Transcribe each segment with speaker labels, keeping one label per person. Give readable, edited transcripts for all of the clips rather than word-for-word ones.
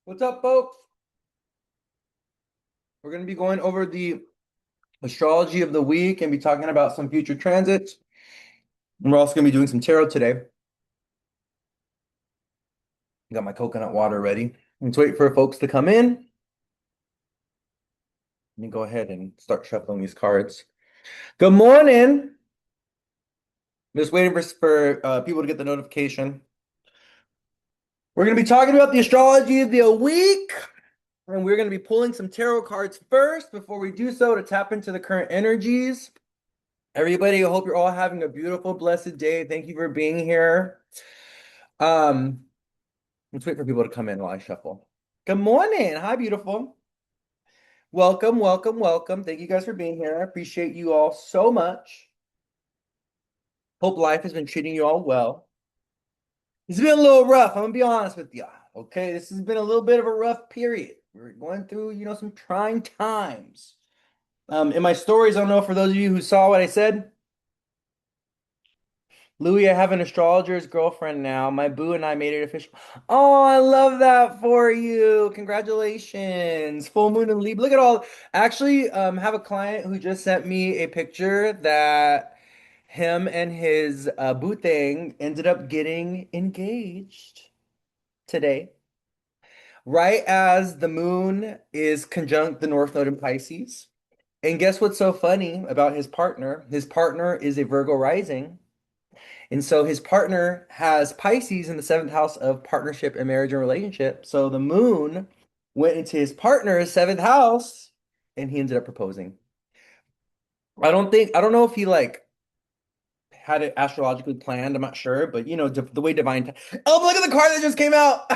Speaker 1: What's up, folks? We're going to be going over the astrology of the week and be talking about some future transits. And we're also going to be doing some tarot today. Got my coconut water ready. Let's wait for folks to come in. Let me go ahead and start shuffling these cards. Good morning. Just waiting for people to get the notification. We're going to be talking about the astrology of the week. And we're going to be pulling some tarot cards first before we do so to tap into the current energies. Everybody, I hope you're all having a beautiful, blessed day. Thank you for being here. Um, let's wait for people to come in while I shuffle. Good morning. Hi, beautiful. Welcome, welcome, welcome. Thank you guys for being here. I appreciate you all so much. Hope life has been treating you all well. It's been a little rough. I'm gonna be honest with you. Okay, this has been a little bit of a rough period. We're going through, some trying times. In my stories, I don't know for those of you who saw what I said. Louis, I have an astrologer's girlfriend now. My boo and I made it official. Oh, I love that for you. Congratulations. Full moon and Libra. Look at all. Actually, have a client who just sent me a picture that him and his boo thing ended up getting engaged today. Right as the moon is conjunct the North Node in Pisces. And guess what's so funny about his partner? His partner is a Virgo rising. And so his partner has Pisces in the seventh house of partnership and marriage and relationship. So the moon went into his partner's seventh house and he ended up proposing. I don't know if he like had it astrologically planned. I'm not sure, but the way divine. Oh, look at the card that just came out.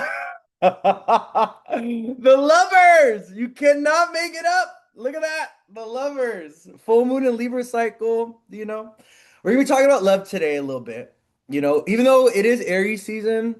Speaker 1: The lovers. You cannot make it up. Look at that. The lovers. Full moon and Libra cycle. We're gonna be talking about love today a little bit. Even though it is Aries season,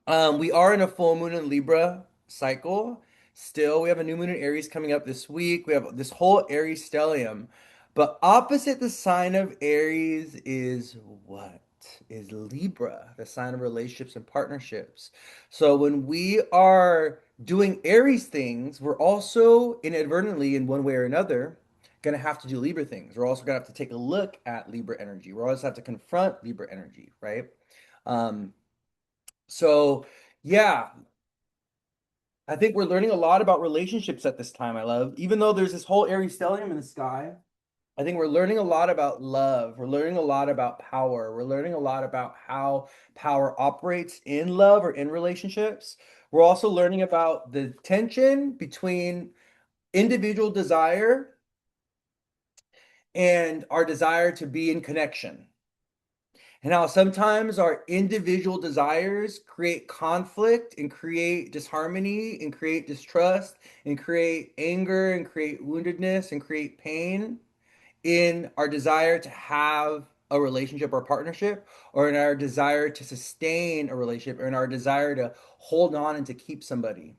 Speaker 1: we are in a full moon in Libra cycle. Still, we have a new moon in Aries coming up this week. We have this whole Aries stellium. But opposite the sign of Aries is what? Is Libra, the sign of relationships and partnerships. So when we are doing Aries things, we're also inadvertently, in one way or another, going to have to do Libra things. We're also going to have to take a look at Libra energy. We're always have to confront Libra energy, right? Um, so yeah, I think we're learning a lot about relationships at this time, I love. Even though there's this whole Aries stellium in the sky, I think we're learning a lot about love. We're learning a lot about power. We're learning a lot about how power operates in love or in relationships. We're also learning about the tension between individual desire and our desire to be in connection. And how sometimes our individual desires create conflict and create disharmony and create distrust and create anger and create woundedness and create pain in our desire to have a relationship or partnership, or in our desire to sustain a relationship, or in our desire to hold on and to keep somebody.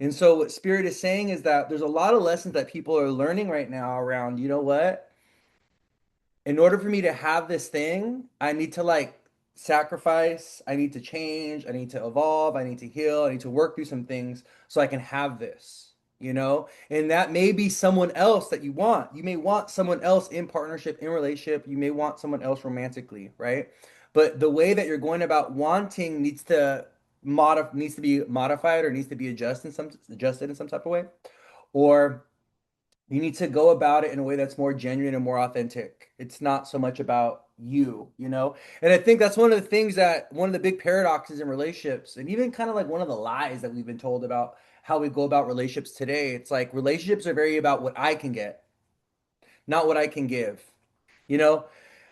Speaker 1: And so, what Spirit is saying is that there's a lot of lessons that people are learning right now around, you know what? In order for me to have this thing, I need to like sacrifice, I need to change, I need to evolve, I need to heal, I need to work through some things so I can have this. And that may be someone else that you want. You may want someone else in partnership, in relationship, you may want someone else romantically, right? But the way that you're going about wanting needs to be modified or needs to be adjusted in some type of way. Or you need to go about it in a way that's more genuine and more authentic. It's not so much about you. And I think that's one of the big paradoxes in relationships, and even kind of like one of the lies that we've been told about how we go about relationships today. It's like relationships are very about what I can get, not what I can give. You know,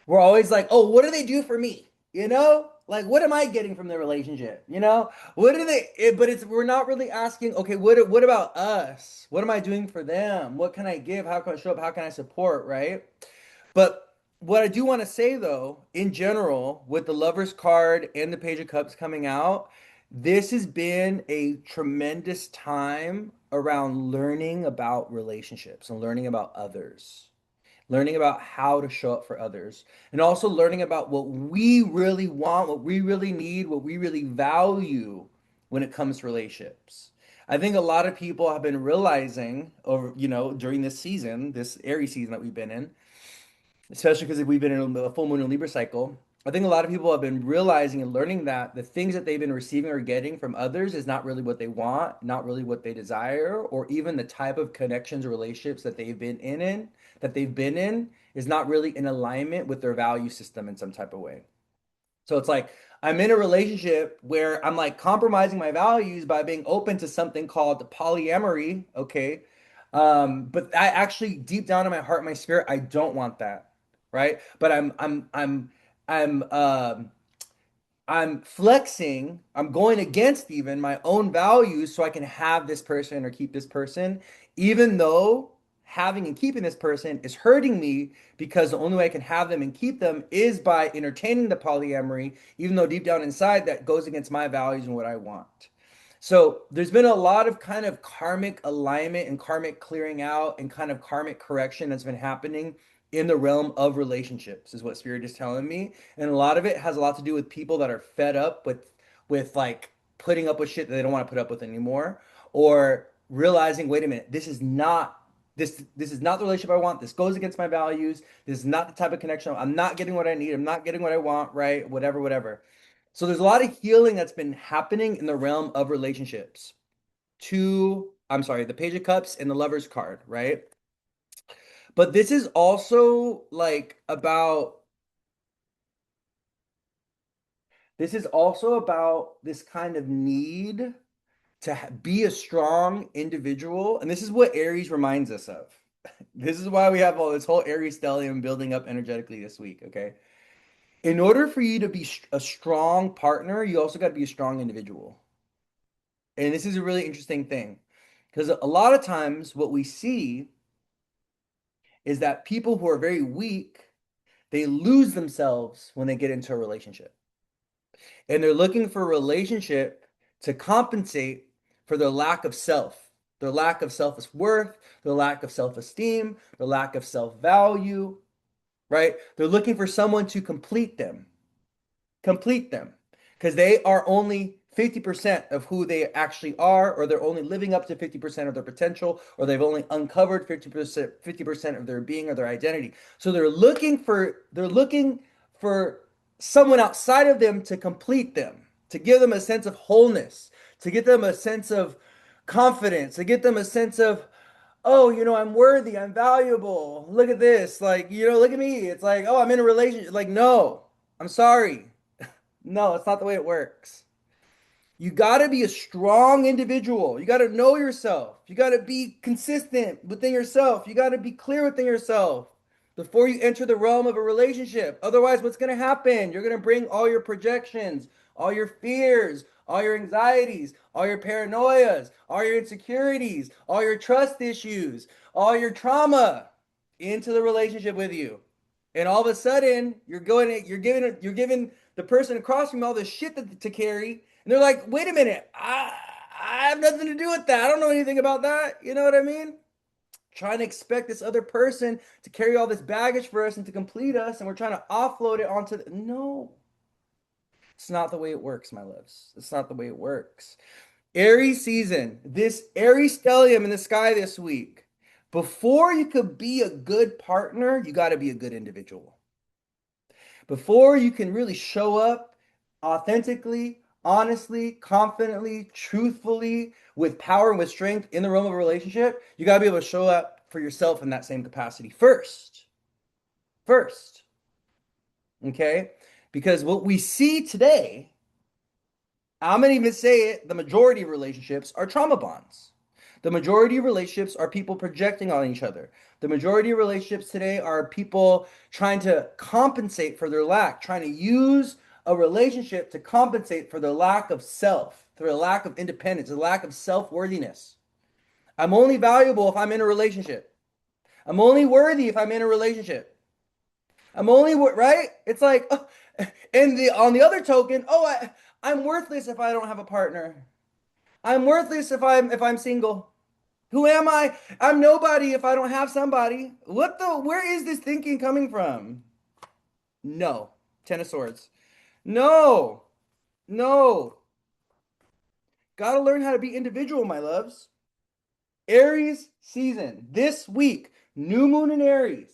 Speaker 1: we're always like, oh, what do they do for me? Like what am I getting from the relationship? What do but we're not really asking, okay, what about us? What am I doing for them? What can I give? How can I show up? How can I support, right? But what I do want to say though, in general, with the Lovers card and the Page of Cups coming out, this has been a tremendous time around learning about relationships and learning about others, learning about how to show up for others, and also learning about what we really want, what we really need, what we really value when it comes to relationships. I think a lot of people have been realizing over, during this season, this Aries season that we've been in, especially because we've been in a full moon and Libra cycle. I think a lot of people have been realizing and learning that the things that they've been receiving or getting from others is not really what they want, not really what they desire, or even the type of connections or relationships that they've been in is not really in alignment with their value system in some type of way. So it's like I'm in a relationship where I'm like compromising my values by being open to something called polyamory, okay? But I actually deep down in my heart, my spirit, I don't want that, right? But I'm I'm flexing, I'm going against even my own values so I can have this person or keep this person, even though having and keeping this person is hurting me because the only way I can have them and keep them is by entertaining the polyamory, even though deep down inside that goes against my values and what I want. So there's been a lot of kind of karmic alignment and karmic clearing out and kind of karmic correction that's been happening in the realm of relationships, is what Spirit is telling me. And a lot of it has a lot to do with people that are fed up with like putting up with shit that they don't want to put up with anymore, or realizing, wait a minute, this is not the relationship I want. This goes against my values. This is not the type of connection. I'm not getting what I need. I'm not getting what I want, right? Whatever, whatever. So there's a lot of healing that's been happening in the realm of relationships. I'm sorry, the Page of Cups and the Lover's card, right? But this is also like about this is also about this kind of need to be a strong individual. And this is what Aries reminds us of. This is why we have all this whole Aries stellium building up energetically this week, okay? In order for you to be a strong partner, you also got to be a strong individual. And this is a really interesting thing because a lot of times what we see is that people who are very weak, they lose themselves when they get into a relationship. And they're looking for a relationship to compensate for their lack of self, their lack of self-worth, their lack of self-esteem, their lack of self-value, right? They're looking for someone to complete them because they are only 50% of who they actually are, or they're only living up to 50% of their potential, or they've only uncovered 50% of their being or their identity. So they're looking for someone outside of them to complete them, to give them a sense of wholeness, to get them a sense of confidence, to get them a sense of, oh, I'm worthy, I'm valuable. Look at this. Like, look at me. It's like, oh, I'm in a relationship. Like, no, I'm sorry. No, it's not the way it works. You got to be a strong individual. You got to know yourself. You got to be consistent within yourself. You got to be clear within yourself before you enter the realm of a relationship. Otherwise, what's going to happen? You're going to bring all your projections, all your fears, all your anxieties, all your paranoias, all your insecurities, all your trust issues, all your trauma into the relationship with you. And all of a sudden, you're giving the person across from you all this shit to carry, and they're like, wait a minute, I have nothing to do with that. I don't know anything about that. You know what I mean? Trying to expect this other person to carry all this baggage for us and to complete us, and we're trying to offload it onto no. It's not the way it works, my loves. It's not the way it works. Aries season, this Aries stellium in the sky this week. Before you could be a good partner, you got to be a good individual. Before you can really show up authentically, honestly, confidently, truthfully, with power and with strength in the realm of a relationship, you got to be able to show up for yourself in that same capacity first. First. Okay? Because what we see today, I'm going to even say it, the majority of relationships are trauma bonds. The majority of relationships are people projecting on each other. The majority of relationships today are people trying to compensate for their lack, trying to use a relationship to compensate for their lack of self, for their lack of independence, their lack of self-worthiness. I'm only valuable if I'm in a relationship. I'm only worthy if I'm in a relationship. I'm only right. It's like, oh, and on the other token, I'm worthless if I don't have a partner. I'm worthless if I'm single. Who am I? I'm nobody if I don't have somebody. Where is this thinking coming from? No. Ten of Swords. No. No. Gotta learn how to be individual, my loves. Aries season this week, new moon in Aries,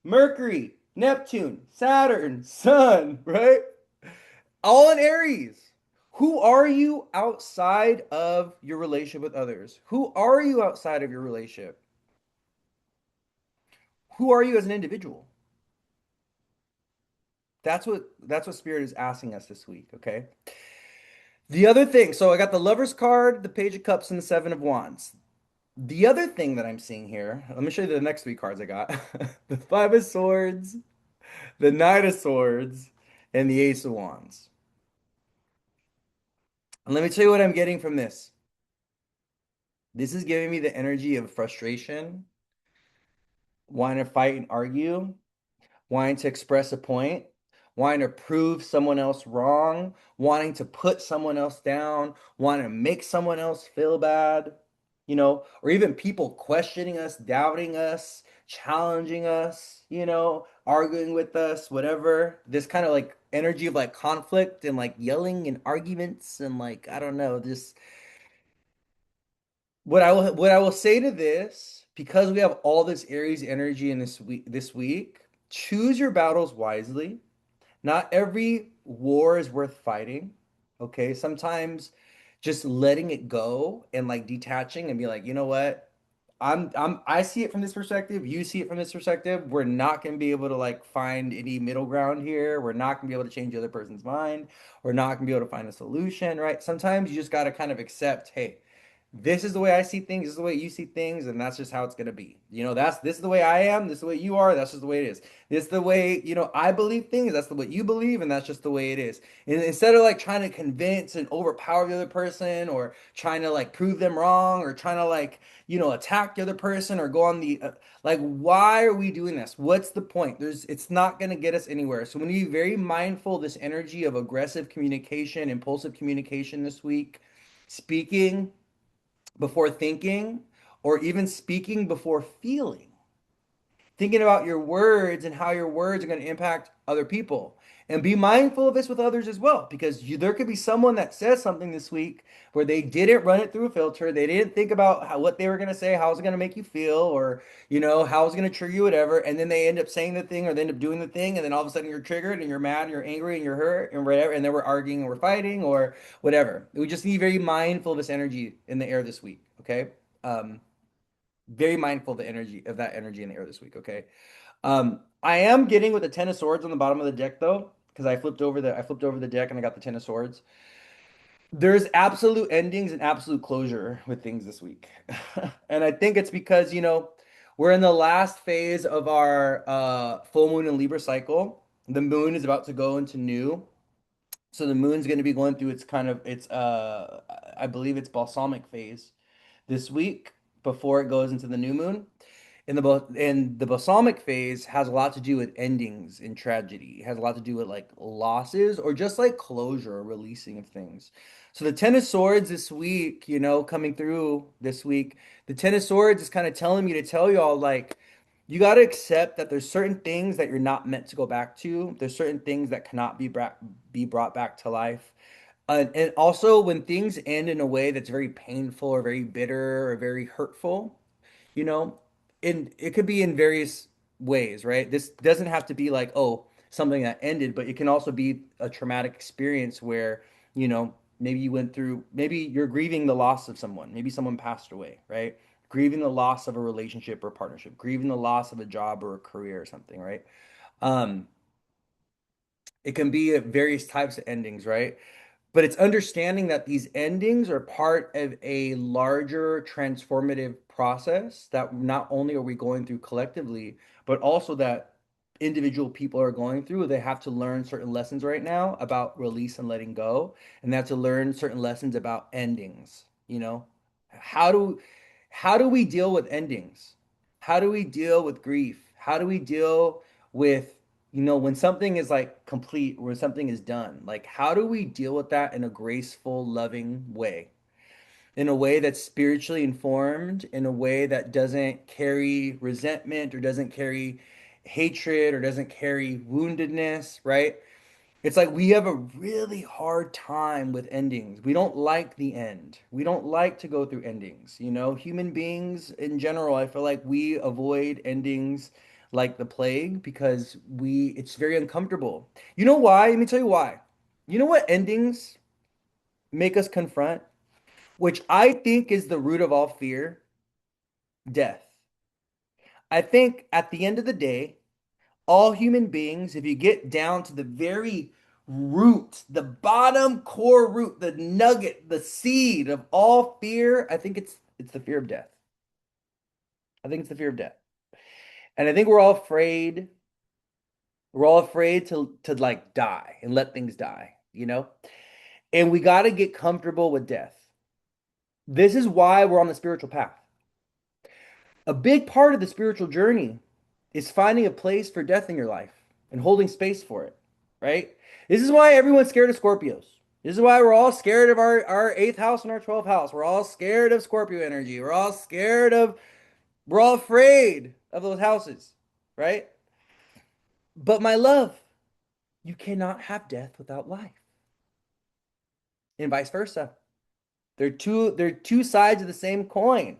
Speaker 1: Mercury, Neptune, Saturn, Sun, right? All in Aries. Who are you outside of your relationship with others? Who are you outside of your relationship? Who are you as an individual? That's what Spirit is asking us this week, okay? The other thing, so I got the Lover's card, the Page of Cups, and the Seven of Wands. The other thing that I'm seeing here, let me show you the next three cards I got. The Five of Swords, the Knight of Swords, and the Ace of Wands. And let me tell you what I'm getting from this. This is giving me the energy of frustration, wanting to fight and argue, wanting to express a point, wanting to prove someone else wrong, wanting to put someone else down, wanting to make someone else feel bad, or even people questioning us, doubting us, challenging us, arguing with us, whatever. This kind of like energy of like conflict and like yelling and arguments and like, I don't know, this what I will say to this, because we have all this Aries energy in this week, choose your battles wisely. Not every war is worth fighting. Okay. Sometimes just letting it go and like detaching and be like, you know what? I see it from this perspective. You see it from this perspective. We're not going to be able to like find any middle ground here. We're not going to be able to change the other person's mind. We're not going to be able to find a solution, right? Sometimes you just got to kind of accept, hey, this is the way I see things, this is the way you see things, and that's just how it's gonna be. This is the way I am, this is the way you are, that's just the way it is. This is the way, I believe things, that's the way you believe, and that's just the way it is. And instead of like trying to convince and overpower the other person or trying to like prove them wrong or trying to like, attack the other person or go on the like why are we doing this? What's the point? It's not gonna get us anywhere. So we need to be very mindful of this energy of aggressive communication, impulsive communication this week, speaking before thinking, or even speaking before feeling, thinking about your words and how your words are going to impact other people. And be mindful of this with others as well, because there could be someone that says something this week where they didn't run it through a filter. They didn't think about what they were going to say, how it's going to make you feel, or, how it's going to trigger you, whatever. And then they end up saying the thing or they end up doing the thing. And then all of a sudden you're triggered and you're mad and you're angry and you're hurt and whatever. And then we're arguing and we're fighting or whatever. We just need to be very mindful of this energy in the air this week. Okay. Very mindful of that energy in the air this week. Okay. I am getting with the Ten of Swords on the bottom of the deck though, because I flipped over the deck and I got the Ten of Swords. There's absolute endings and absolute closure with things this week. And I think it's because, we're in the last phase of our full moon and Libra cycle. The moon is about to go into new. So the moon's going to be going through its I believe it's balsamic phase this week before it goes into the new moon. And the balsamic phase has a lot to do with endings and tragedy. It has a lot to do with like losses or just like closure or releasing of things. So the Ten of Swords this week, coming through this week, the Ten of Swords is kind of telling me to tell y'all like you got to accept that there's certain things that you're not meant to go back to. There's certain things that cannot be brought back to life. And also when things end in a way that's very painful or very bitter or very hurtful, you know, and it could be in various ways, right? This doesn't have to be like, oh, something that ended, but it can also be a traumatic experience where, maybe maybe you're grieving the loss of someone, maybe someone passed away, right? Grieving the loss of a relationship or partnership, grieving the loss of a job or a career or something, right? Um, it can be at various types of endings, right? But it's understanding that these endings are part of a larger transformative process that not only are we going through collectively, but also that individual people are going through. They have to learn certain lessons right now about release and letting go, and they have to learn certain lessons about endings. How do how do we deal with endings? How do we deal with grief? How do we deal with when something is like complete, when something is done, like how do we deal with that in a graceful, loving way? In a way that's spiritually informed, in a way that doesn't carry resentment or doesn't carry hatred or doesn't carry woundedness, right? It's like we have a really hard time with endings. We don't like the end. We don't like to go through endings. You know, human beings in general, I feel like we avoid endings like the plague because it's very uncomfortable. You know why? Let me tell you why. You know what endings make us confront, which I think is the root of all fear? Death. I think at the end of the day, all human beings, if you get down to the very root, the bottom core root, the nugget, the seed of all fear, I think it's the fear of death. I think it's the fear of death. And I think we're all afraid to like die and let things die, you know? And we got to get comfortable with death. This is why we're on the spiritual path. A big part of the spiritual journey is finding a place for death in your life and holding space for it, right? This is why everyone's scared of Scorpios. This is why we're all scared of our eighth house and our 12th house. We're all scared of Scorpio energy. We're all afraid of those houses, right? But my love, you cannot have death without life, and vice versa. They're two sides of the same coin.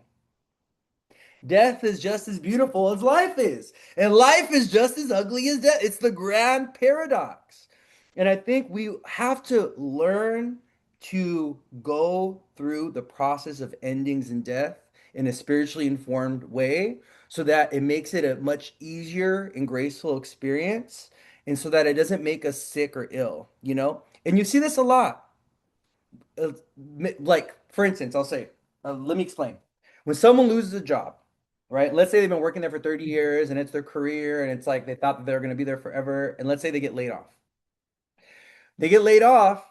Speaker 1: Death is just as beautiful as life is, and life is just as ugly as death. It's the grand paradox. And I think we have to learn to go through the process of endings and death in a spiritually informed way so that it makes it a much easier and graceful experience and so that it doesn't make us sick or ill, you know? And you see this a lot uh, like for instance, I'll say, let me explain. When someone loses a job, right? Let's say they've been working there for 30 years and it's their career and it's like they thought that they're going to be there forever. And let's say they get laid off. They get laid off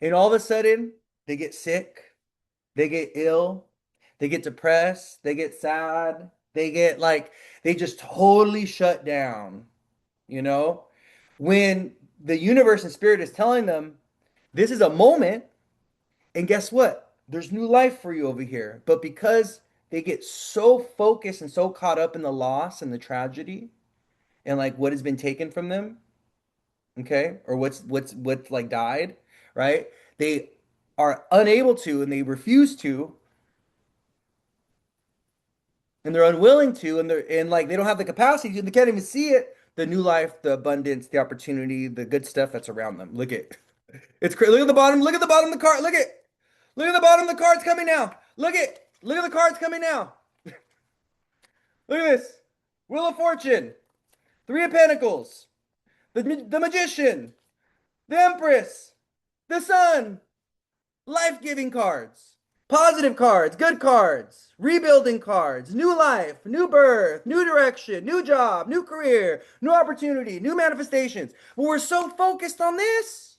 Speaker 1: and all of a sudden they get sick, they get ill, they get depressed, they get sad, they just totally shut down, you know? When the universe and spirit is telling them this is a moment. And guess what? There's new life for you over here. But because they get so focused and so caught up in the loss and the tragedy and like what has been taken from them, okay, or what's like died, right? They are unable to and they refuse to and they're unwilling to and like they don't have the capacity to, and they can't even see it, the new life, the abundance, the opportunity, the good stuff that's around them. Look at it's crazy. Look at the bottom of the card. Look at the bottom of the cards coming now. Look at the cards coming now. Look at this. Wheel of Fortune, Three of Pentacles, the Magician, the Empress, the Sun, life-giving cards, positive cards, good cards, rebuilding cards, new life, new birth, new direction, new job, new career, new opportunity, new manifestations. But we're so focused on this,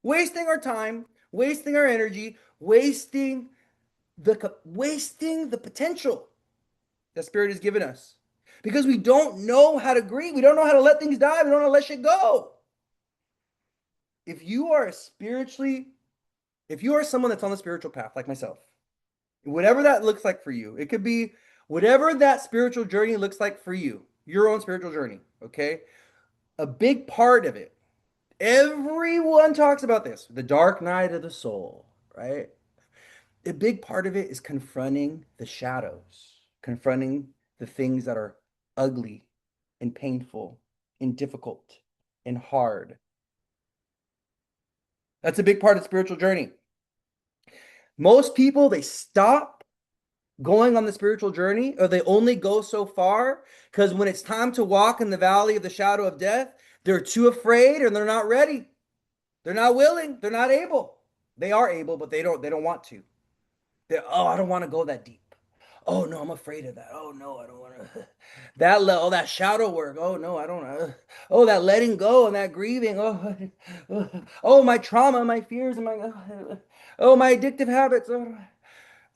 Speaker 1: wasting our time, wasting our energy, wasting the potential that spirit has given us because we don't know how to grieve. We don't know how to let things die. We don't know how to let shit go. If you are spiritually, if you are someone that's on the spiritual path, like myself, whatever that looks like for you, it could be whatever that spiritual journey looks like for you, your own spiritual journey, okay? A big part of it, everyone talks about this, the dark night of the soul, right? A big part of it is confronting the shadows, confronting the things that are ugly and painful and difficult and hard. That's a big part of the spiritual journey. Most people, they stop going on the spiritual journey or they only go so far because when it's time to walk in the valley of the shadow of death, they're too afraid and they're not ready. They're not willing. They're not able. They are able, but they don't want to. Oh, I don't want to go that deep. Oh no, I'm afraid of that. Oh no, I don't want to. That shadow work. Oh no, I don't. Oh, that letting go and that grieving. Oh, my trauma, my fears, and oh, my addictive habits. Oh,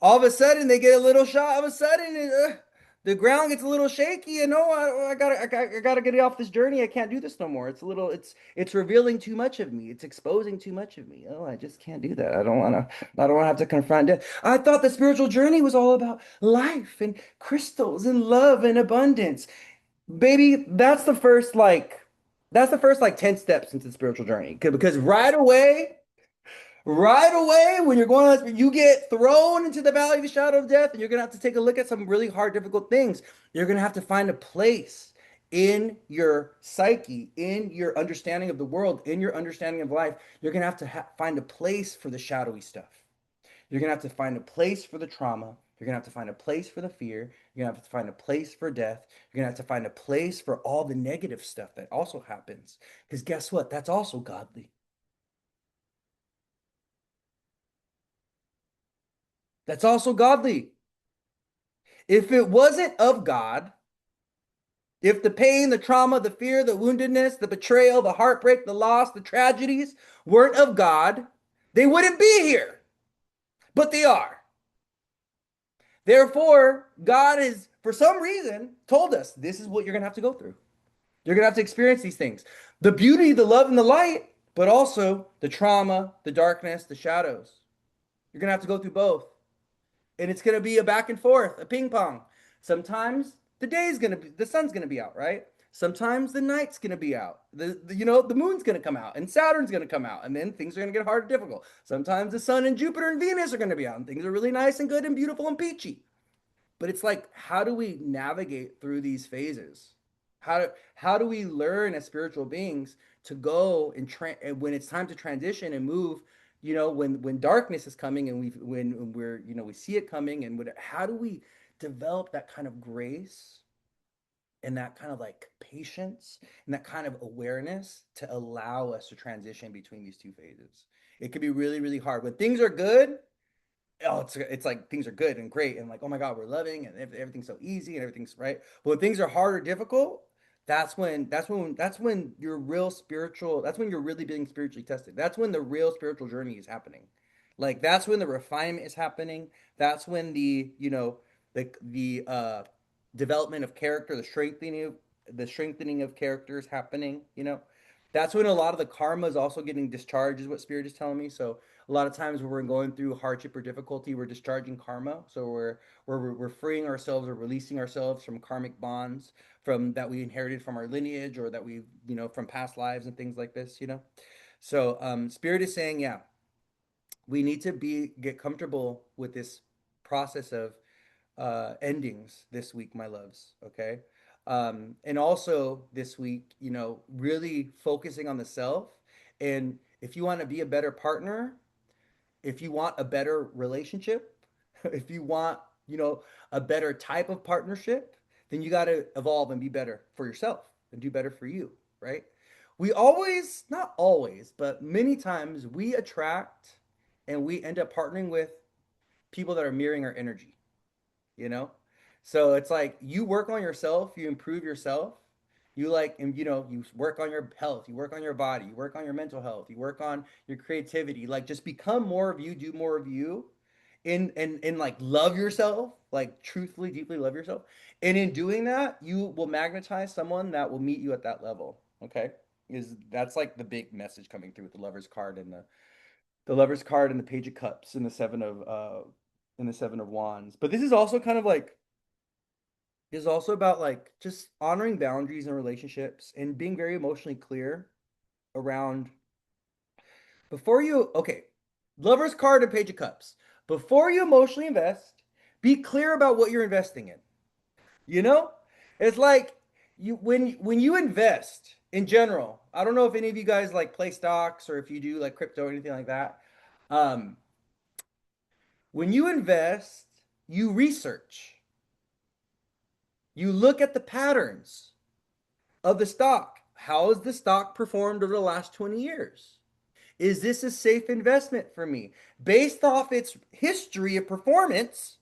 Speaker 1: all of a sudden they get a little shot. All of a sudden the ground gets a little shaky, and I gotta get off this journey. I can't do this no more. It's revealing too much of me. It's exposing too much of me. Oh, I just can't do that. I don't want to have to confront it. I thought the spiritual journey was all about life and crystals and love and abundance. Baby, That's the first like 10 steps into the spiritual journey. Because right away, when you're going on, you get thrown into the valley of the shadow of death, and you're gonna have to take a look at some really hard, difficult things. You're gonna have to find a place in your psyche, in your understanding of the world, in your understanding of life. You're gonna have to find a place for the shadowy stuff. You're gonna have to find a place for the trauma. You're gonna have to find a place for the fear. You're gonna have to find a place for death. You're gonna have to find a place for all the negative stuff that also happens. Because guess what? That's also godly. That's also godly. If it wasn't of God, if the pain, the trauma, the fear, the woundedness, the betrayal, the heartbreak, the loss, the tragedies weren't of God, they wouldn't be here. But they are. Therefore, God has, for some reason, told us this is what you're going to have to go through. You're going to have to experience these things. The beauty, the love, and the light, but also the trauma, the darkness, the shadows. You're going to have to go through both. And it's going to be a back and forth, a ping pong. Sometimes the sun's going to be out, right? Sometimes the night's going to be out. The moon's going to come out and Saturn's going to come out, and then things are going to get hard and difficult. Sometimes the sun and Jupiter and Venus are going to be out, and things are really nice and good and beautiful and peachy. But it's like, how do we navigate through these phases? How do we learn as spiritual beings to go and when it's time to transition and move, when darkness is coming, and when we're, we see it coming, and how do we develop that kind of grace and that kind of like patience and that kind of awareness to allow us to transition between these two phases? It could be really, really hard when things are good. Oh, it's like things are good and great, and like, oh my God, we're loving, and everything's so easy and everything's right. But when things are hard or difficult, that's when you're real spiritual. That's when you're really being spiritually tested. That's when the real spiritual journey is happening. Like that's when the refinement is happening. That's when the development of character, the strengthening of character is happening. That's when a lot of the karma is also getting discharged, is what Spirit is telling me. So a lot of times when we're going through hardship or difficulty, we're discharging karma. So we're freeing ourselves or releasing ourselves from karmic bonds from that we inherited from our lineage, or that we, from past lives and things like this. So Spirit is saying, yeah, we need to get comfortable with this process of endings this week, my loves. Okay. And also this week, really focusing on the self. And if you want to be a better partner, if you want a better relationship, if you want, a better type of partnership, then you got to evolve and be better for yourself and do better for you, right? We always, not always, but many times we attract and we end up partnering with people that are mirroring our energy, you know? So it's like you work on yourself, you improve yourself, you like, and you work on your health, you work on your body, you work on your mental health, you work on your creativity, like just become more of you, do more of you, and like love yourself, like truthfully, deeply love yourself. And in doing that, you will magnetize someone that will meet you at that level. Okay. That's like the big message coming through with the lovers card and the page of cups and the seven of wands. But this is also kind of like is also about like just honoring boundaries in relationships and being very emotionally clear around before you okay, lovers card and page of cups. Before you emotionally invest, be clear about what you're investing in. You know? It's like when you invest in general. I don't know if any of you guys like play stocks or if you do like crypto or anything like that. Um, when you invest, you research. You look at the patterns of the stock. How has the stock performed over the last 20 years? Is this a safe investment for me? Based off its history of performance,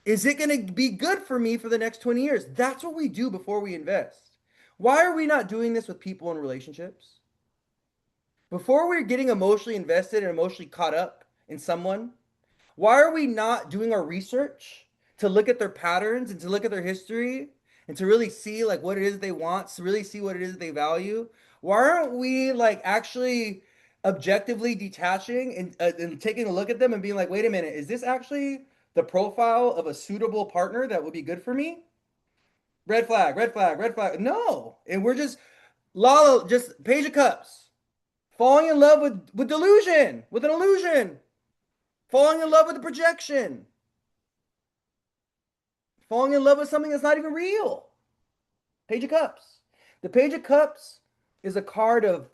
Speaker 1: is it going to be good for me for the next 20 years? That's what we do before we invest. Why are we not doing this with people in relationships? Before we're getting emotionally invested and emotionally caught up in someone, why are we not doing our research to look at their patterns and to look at their history and to really see like what it is they want, to really see what it is they value? Why aren't we like actually objectively detaching and taking a look at them and being like, wait a minute, is this actually the profile of a suitable partner that would be good for me? Red flag, red flag, red flag. No. And we're just Lala, just Page of Cups. Falling in love with delusion, with an illusion. Falling in love with a projection. Falling in love with something that's not even real. Page of Cups. The Page of Cups is a card of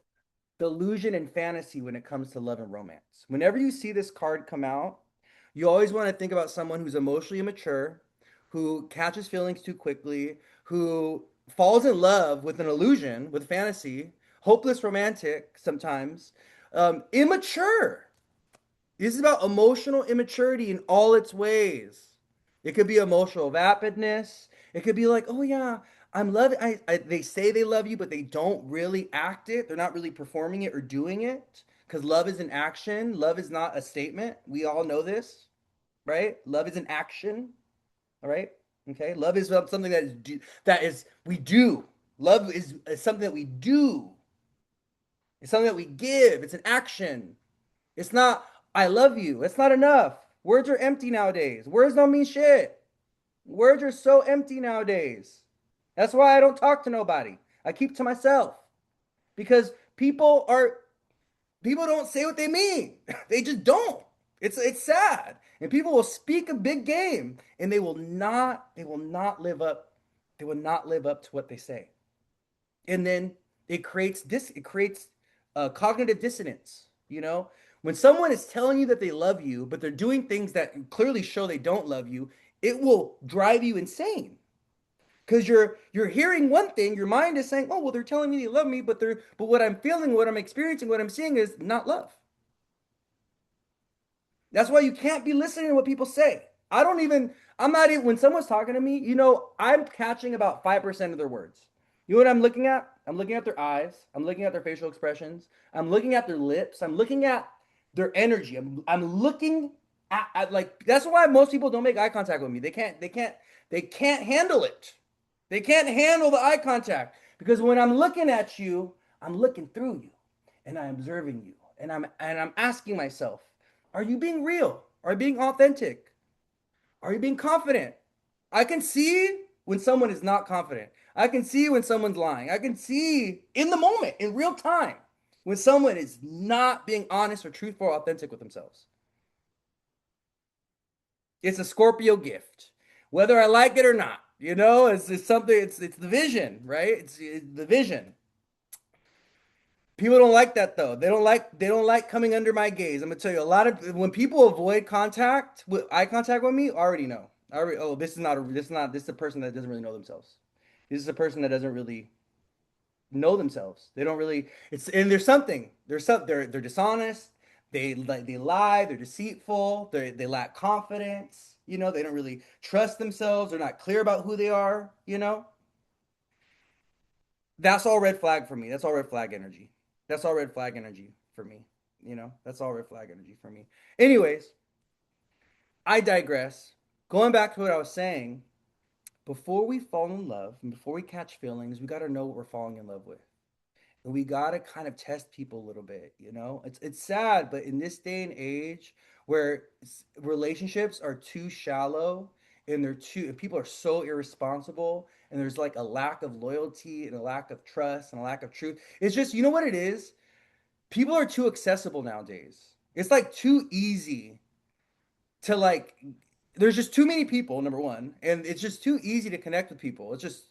Speaker 1: delusion and fantasy when it comes to love and romance. Whenever you see this card come out, you always want to think about someone who's emotionally immature, who catches feelings too quickly, who falls in love with an illusion, with fantasy, hopeless romantic sometimes, immature. This is about emotional immaturity in all its ways. It could be emotional vapidness. It could be like, oh yeah, I'm loving. They say they love you, but they don't really act it. They're not really performing it or doing it because love is an action. Love is not a statement. We all know this, right? Love is an action. All right. Okay. Love is something that is we do. Love is something that we do. It's something that we give. It's an action. It's not, I love you. It's not enough. Words are empty nowadays. Words don't mean shit. Words are so empty nowadays. That's why I don't talk to nobody. I keep to myself because people don't say what they mean. They just don't. It's sad. And people will speak a big game and they will not live up to what they say. And then it creates cognitive dissonance, you know? When someone is telling you that they love you, but they're doing things that clearly show they don't love you, it will drive you insane. Because you're hearing one thing, your mind is saying, "Oh, well, they're telling me they love me, but what I'm feeling, what I'm experiencing, what I'm seeing is not love." That's why you can't be listening to what people say. I'm not even, when someone's talking to me, I'm catching about 5% of their words. You know what I'm looking at? I'm looking at their eyes. I'm looking at their facial expressions. I'm looking at their lips. I'm looking at their energy. I'm looking like, that's why most people don't make eye contact with me. They can't handle it. They can't handle the eye contact because when I'm looking at you, I'm looking through you and I'm observing you and I'm asking myself, are you being real? Are you being authentic? Are you being confident? I can see when someone is not confident. I can see when someone's lying. I can see in the moment, in real time, when someone is not being honest or truthful or authentic with themselves. It's a Scorpio gift, whether I like it or not. It's something. It's the vision, right? It's the vision. People don't like that though. They don't like coming under my gaze. I'm gonna tell you a lot of when people avoid eye contact with me, I already know. Oh, this is a person that doesn't really know themselves. This is a person that doesn't really know themselves. They don't really it's and they're dishonest. They lie, they're deceitful, they lack confidence, they don't really trust themselves, they're not clear about who they are. That's all red flag for me. That's all red flag energy. That's all red flag energy for me. That's all red flag energy for me. Anyways, I digress. Going back to what I was saying, before we fall in love and before we catch feelings, we got to know what we're falling in love with. And we got to kind of test people a little bit. It's sad, but in this day and age where relationships are too shallow and people are so irresponsible and there's like a lack of loyalty and a lack of trust and a lack of truth. It's just, you know what it is? People are too accessible nowadays. It's like too easy to like there's just too many people, number one, and it's just too easy to connect with people. It's just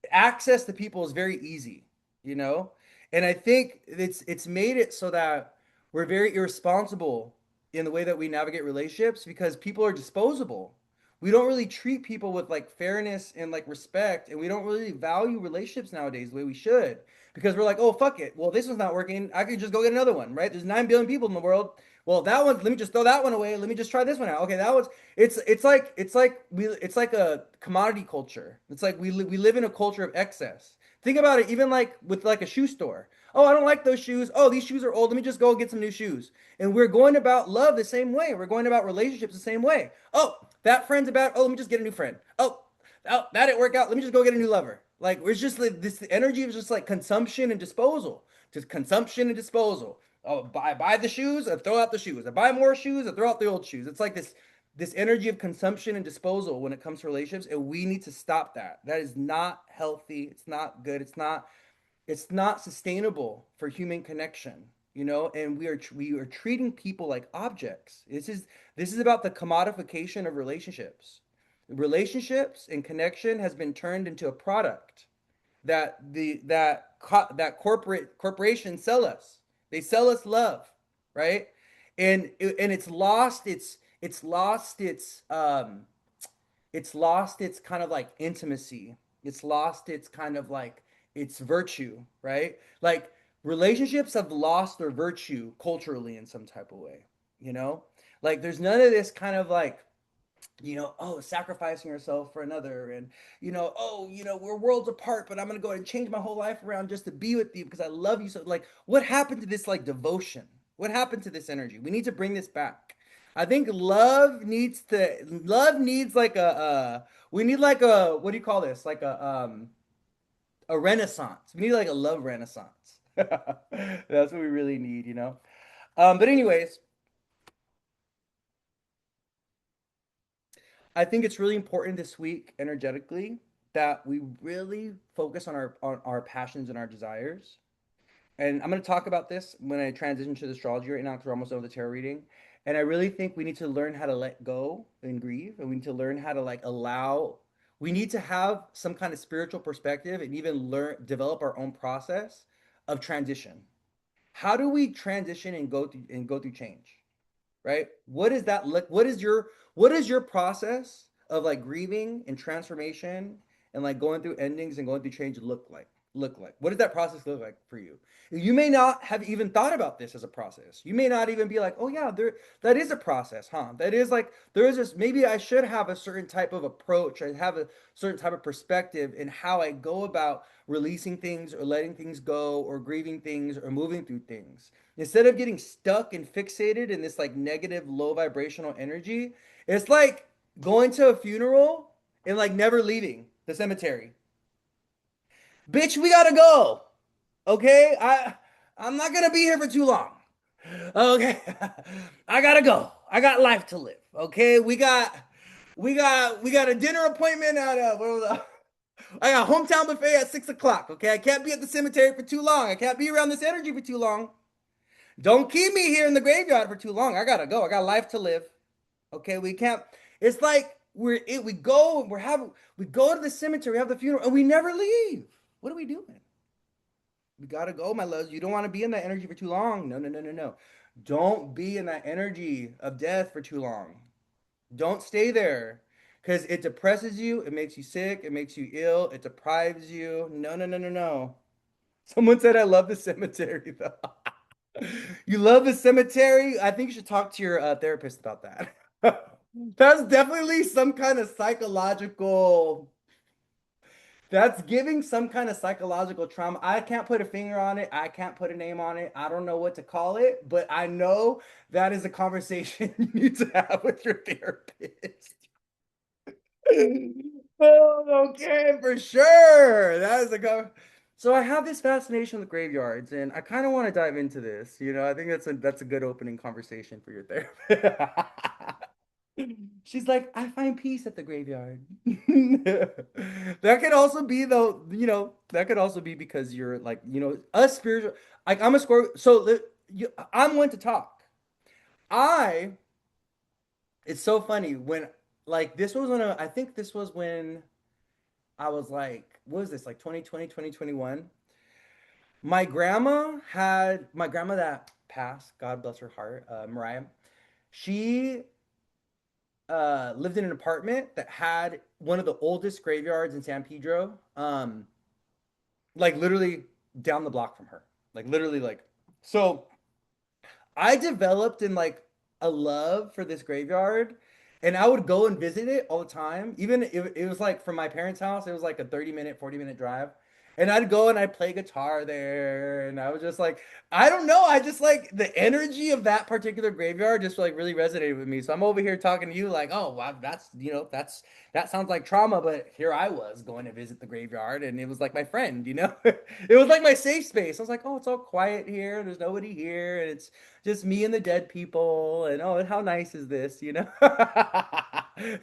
Speaker 1: access to people is very easy, you know? And I think it's made it so that we're very irresponsible in the way that we navigate relationships because people are disposable. We don't really treat people with like fairness and like respect, and we don't really value relationships nowadays the way we should because we're like, oh fuck it. Well, this one's not working. I could just go get another one, right? There's 9 billion people in the world. Well, that one, let me just throw that one away. Let me just try this one out. Okay, that was it's like a commodity culture. It's like we live in a culture of excess. Think about it, even like with like a shoe store. Oh, I don't like those shoes. Oh, these shoes are old. Let me just go get some new shoes. And we're going about love the same way. We're going about relationships the same way. Oh, that friend's about. Oh, let me just get a new friend. Oh, that didn't work out. Let me just go get a new lover. Like it's just like this energy is just like consumption and disposal. Just consumption and disposal. Oh, buy the shoes, I throw out the shoes. I buy more shoes, I throw out the old shoes. It's like this energy of consumption and disposal when it comes to relationships, and we need to stop that. That is not healthy. It's not good. It's not sustainable for human connection, you know, and we are treating people like objects. This is about the commodification of relationships. Relationships and connection has been turned into a product that corporations sell us. They sell us love, right? And it's lost its kind of like intimacy. It's lost its kind of like its virtue, right? Like relationships have lost their virtue culturally in some type of way, you know? Like there's none of this kind of like, oh, sacrificing yourself for another, and oh, we're worlds apart, but I'm gonna go ahead and change my whole life around just to be with you because I love you so. Like, what happened to this like devotion? What happened to this energy? We need to bring this back. I think love needs like we need like a, what do you call this? Like a renaissance. We need like a love renaissance. That's what we really need, you know? But anyways, I think it's really important this week energetically that we really focus on our passions and our desires. And I'm going to talk about this when I transition to the astrology right now because we're almost done with the tarot reading. And I really think we need to learn how to let go and grieve, and we need to learn how to like allow. We need to have some kind of spiritual perspective and even learn develop our own process of transition. How do we transition and go through change? Right? What is that look? What is your process of like grieving and transformation and like going through endings and going through change look like? What does that process look like for you? You may not have even thought about this as a process. You may not even be like, oh yeah, that is a process, huh? That is like there is this, maybe I should have a certain type of approach. I have a certain type of perspective in how I go about releasing things or letting things go or grieving things or moving through things. Instead of getting stuck and fixated in this like negative low vibrational energy, it's like going to a funeral and like never leaving the cemetery. Bitch, we gotta go. Okay? I'm not gonna be here for too long. Okay. I gotta go. I got life to live. Okay. We got a dinner appointment at I got hometown buffet at 6 o'clock. Okay. I can't be at the cemetery for too long. I can't be around this energy for too long. Don't keep me here in the graveyard for too long. I gotta go. I got life to live. Okay, we can't. It's like we go and we go to the cemetery, we have the funeral, and we never leave. What are we doing? We gotta go, my loves. You don't want to be in that energy for too long. No, no, no, no, no. Don't be in that energy of death for too long. Don't stay there because it depresses you. It makes you sick. It makes you ill. It deprives you. No, no, no, no, no. Someone said I love the cemetery though. You love the cemetery? I think you should talk to your therapist about that. That's definitely some kind of psychological, that's giving some kind of psychological trauma. I can't put a finger on it. I can't put a name on it. I don't know what to call it, but I know that is a conversation you need to have with your therapist. Oh, okay, for sure. That is a go. So I have this fascination with graveyards, and I kind of want to dive into this. I think that's a good opening conversation for your therapist. She's like, I find peace at the graveyard. That could also be though, that could also be because you're like, us spiritual. Like I'm a Scorpio, so I'm one to talk. I. It's so funny when like this was when I think this was when I was like, what was this, like 2020, 2021? My grandma that passed, God bless her heart, Mariah. She lived in an apartment that had one of the oldest graveyards in San Pedro, like literally down the block from her. Like literally, like so. I developed in like a love for this graveyard, and I would go and visit it all the time. Even if it was like from my parents' house, it was like a 30-minute, 40-minute drive. And I'd go and I'd play guitar there, and I was just like, I don't know, I just like the energy of that particular graveyard just like really resonated with me. So I'm over here talking to you like, oh, wow, that sounds like trauma, but here I was going to visit the graveyard, and it was like my friend, it was like my safe space. I was like, oh, it's all quiet here, there's nobody here, and it's just me and the dead people, and oh, how nice is this?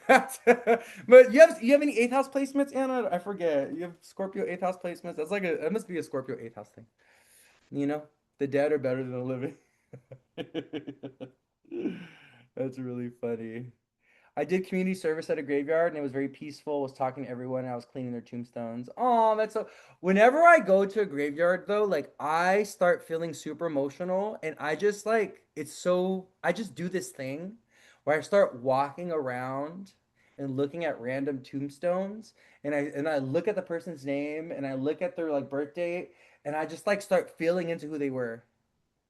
Speaker 1: But you have any eighth house placements, Anna? I forget. You have Scorpio eighth house placements. That's like a that must be a Scorpio eighth house thing. You know, the dead are better than the living. That's really funny. I did community service at a graveyard and it was very peaceful. I was talking to everyone and I was cleaning their tombstones. Oh, that's so. Whenever I go to a graveyard though, like I start feeling super emotional and I just like it's so I just do this thing where I start walking around and looking at random tombstones and I look at the person's name and I look at their like birth date and I just like start feeling into who they were.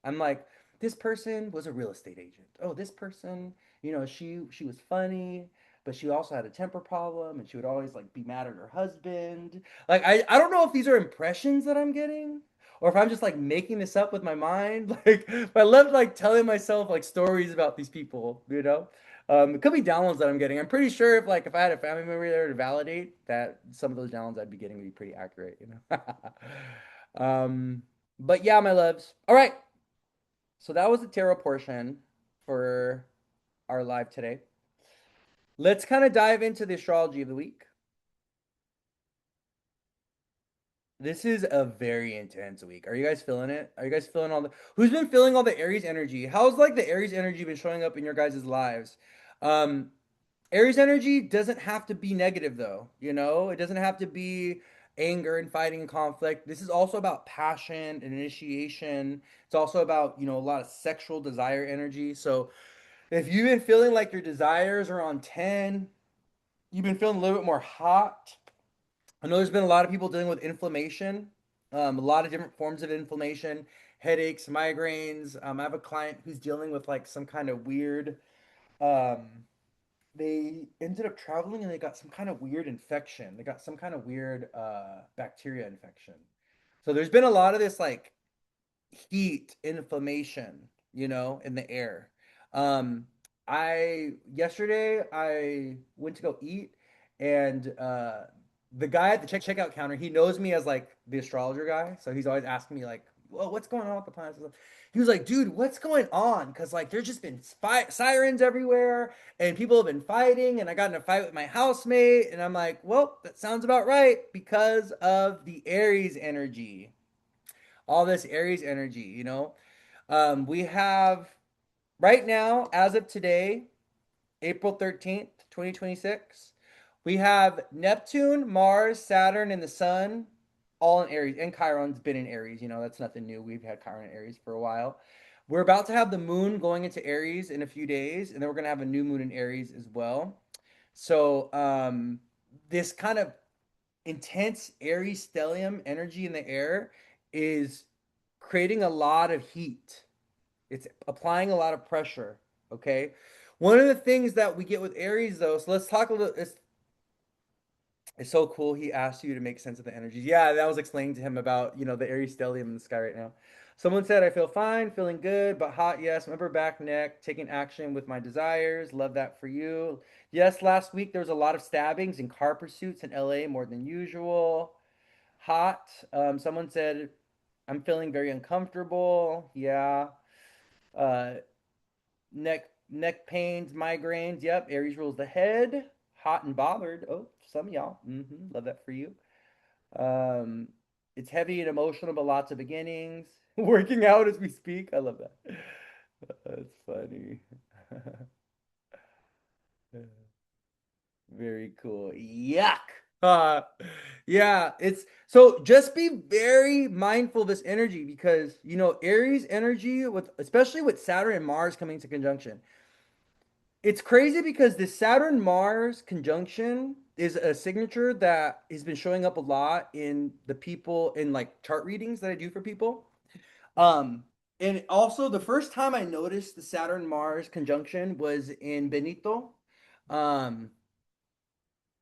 Speaker 1: I'm like, this person was a real estate agent. Oh, this person, she was funny, but she also had a temper problem and she would always like be mad at her husband. Like I don't know if these are impressions that I'm getting or if I'm just like making this up with my mind. Like but I love like telling myself like stories about these people, you know? It could be downloads that I'm getting. I'm pretty sure if I had a family member there to validate that some of those downloads I'd be getting would be pretty accurate, you know. But yeah, my loves. All right. So that was the tarot portion for our live today. Let's kind of dive into the astrology of the week. This is a very intense week. Are you guys feeling it? Are you guys feeling all the who's been feeling all the Aries energy? How's like the Aries energy been showing up in your guys' lives? Um, Aries energy doesn't have to be negative though, you know? It doesn't have to be anger and fighting and conflict. This is also about passion and initiation. It's also about, a lot of sexual desire energy. So if you've been feeling like your desires are on 10, you've been feeling a little bit more hot. I know there's been a lot of people dealing with inflammation, a lot of different forms of inflammation, headaches, migraines. I have a client who's dealing with like some kind of weird, um, they ended up traveling and they got some kind of weird infection. They got some kind of weird bacteria infection. So there's been a lot of this like heat, inflammation, in the air. Um, I yesterday I went to go eat, and the guy at the checkout counter, he knows me as like the astrologer guy, so he's always asking me like, "Well, what's going on with the planets?" He was like, "Dude, what's going on?" Because like there's just been sirens everywhere, and people have been fighting, and I got in a fight with my housemate, and I'm like, "Well, that sounds about right because of the Aries energy." All this Aries energy, we have right now, as of today, April 13th, 2026, we have Neptune, Mars, Saturn, and the Sun all in Aries. And Chiron's been in Aries. That's nothing new. We've had Chiron in Aries for a while. We're about to have the moon going into Aries in a few days, and then we're going to have a new moon in Aries as well. So, this kind of intense Aries stellium energy in the air is creating a lot of heat. It's applying a lot of pressure. Okay. One of the things that we get with Aries, though, so let's talk a little. It's so cool. He asked you to make sense of the energies. Yeah, that was explaining to him about the Aries stellium in the sky right now. Someone said, "I feel fine, feeling good, but hot. Yes, remember back neck, taking action with my desires. Love that for you. Yes, last week there was a lot of stabbings and car pursuits in LA more than usual. Hot. Someone said, I'm feeling very uncomfortable. Yeah. Uh, neck pains, migraines. Yep. Aries rules the head. Hot and bothered. Oh, some of y'all. Love that for you. Um, it's heavy and emotional, but lots of beginnings. Working out as we speak. I love that. That's funny. Very cool. Yuck. Uh, yeah, it's so just be very mindful of this energy because Aries energy with especially with Saturn and Mars coming to conjunction. It's crazy because this Saturn Mars conjunction is a signature that has been showing up a lot in the people in like chart readings that I do for people. Um, and also the first time I noticed the Saturn Mars conjunction was in Benito. Um,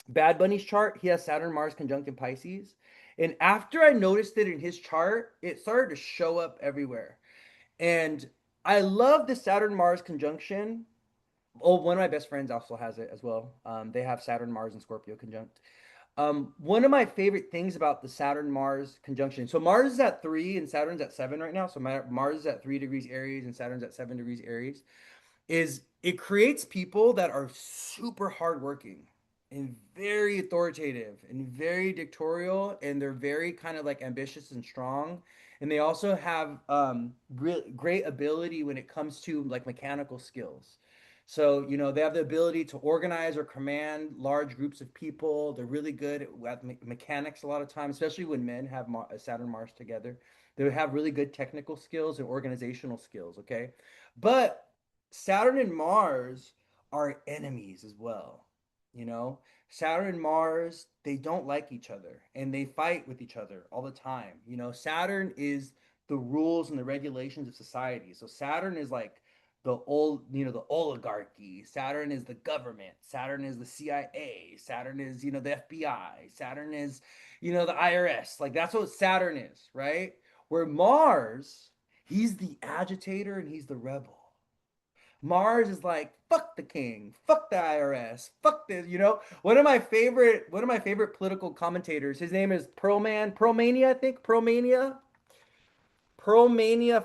Speaker 1: Bad Bunny's chart, he has Saturn, Mars conjunct in Pisces. And after I noticed it in his chart, it started to show up everywhere. And I love the Saturn Mars conjunction. Oh, one of my best friends also has it as well. They have Saturn, Mars, and Scorpio conjunct. One of my favorite things about the Saturn Mars conjunction. So Mars is at 3 and Saturn's at 7 right now. So Mars is at 3 degrees Aries and Saturn's at 7 degrees Aries. is it creates people that are super hardworking and very authoritative and very dictatorial, and they're very kind of like ambitious and strong. And they also have great ability when it comes to like mechanical skills. So, they have the ability to organize or command large groups of people. They're really good at mechanics a lot of times, especially when men have Saturn Mars together. They have really good technical skills and organizational skills, okay? But Saturn and Mars are enemies as well. You know, Saturn and Mars, they don't like each other and they fight with each other all the time. Saturn is the rules and the regulations of society. So Saturn is like the oligarchy. Saturn is the government. Saturn is the CIA. Saturn is, the FBI. Saturn is, the IRS. Like that's what Saturn is, right? Where Mars, he's the agitator and he's the rebel. Mars is like, fuck the king, fuck the IRS, fuck this. One of my favorite political commentators, his name is Pearlmania, I think. Pearlmania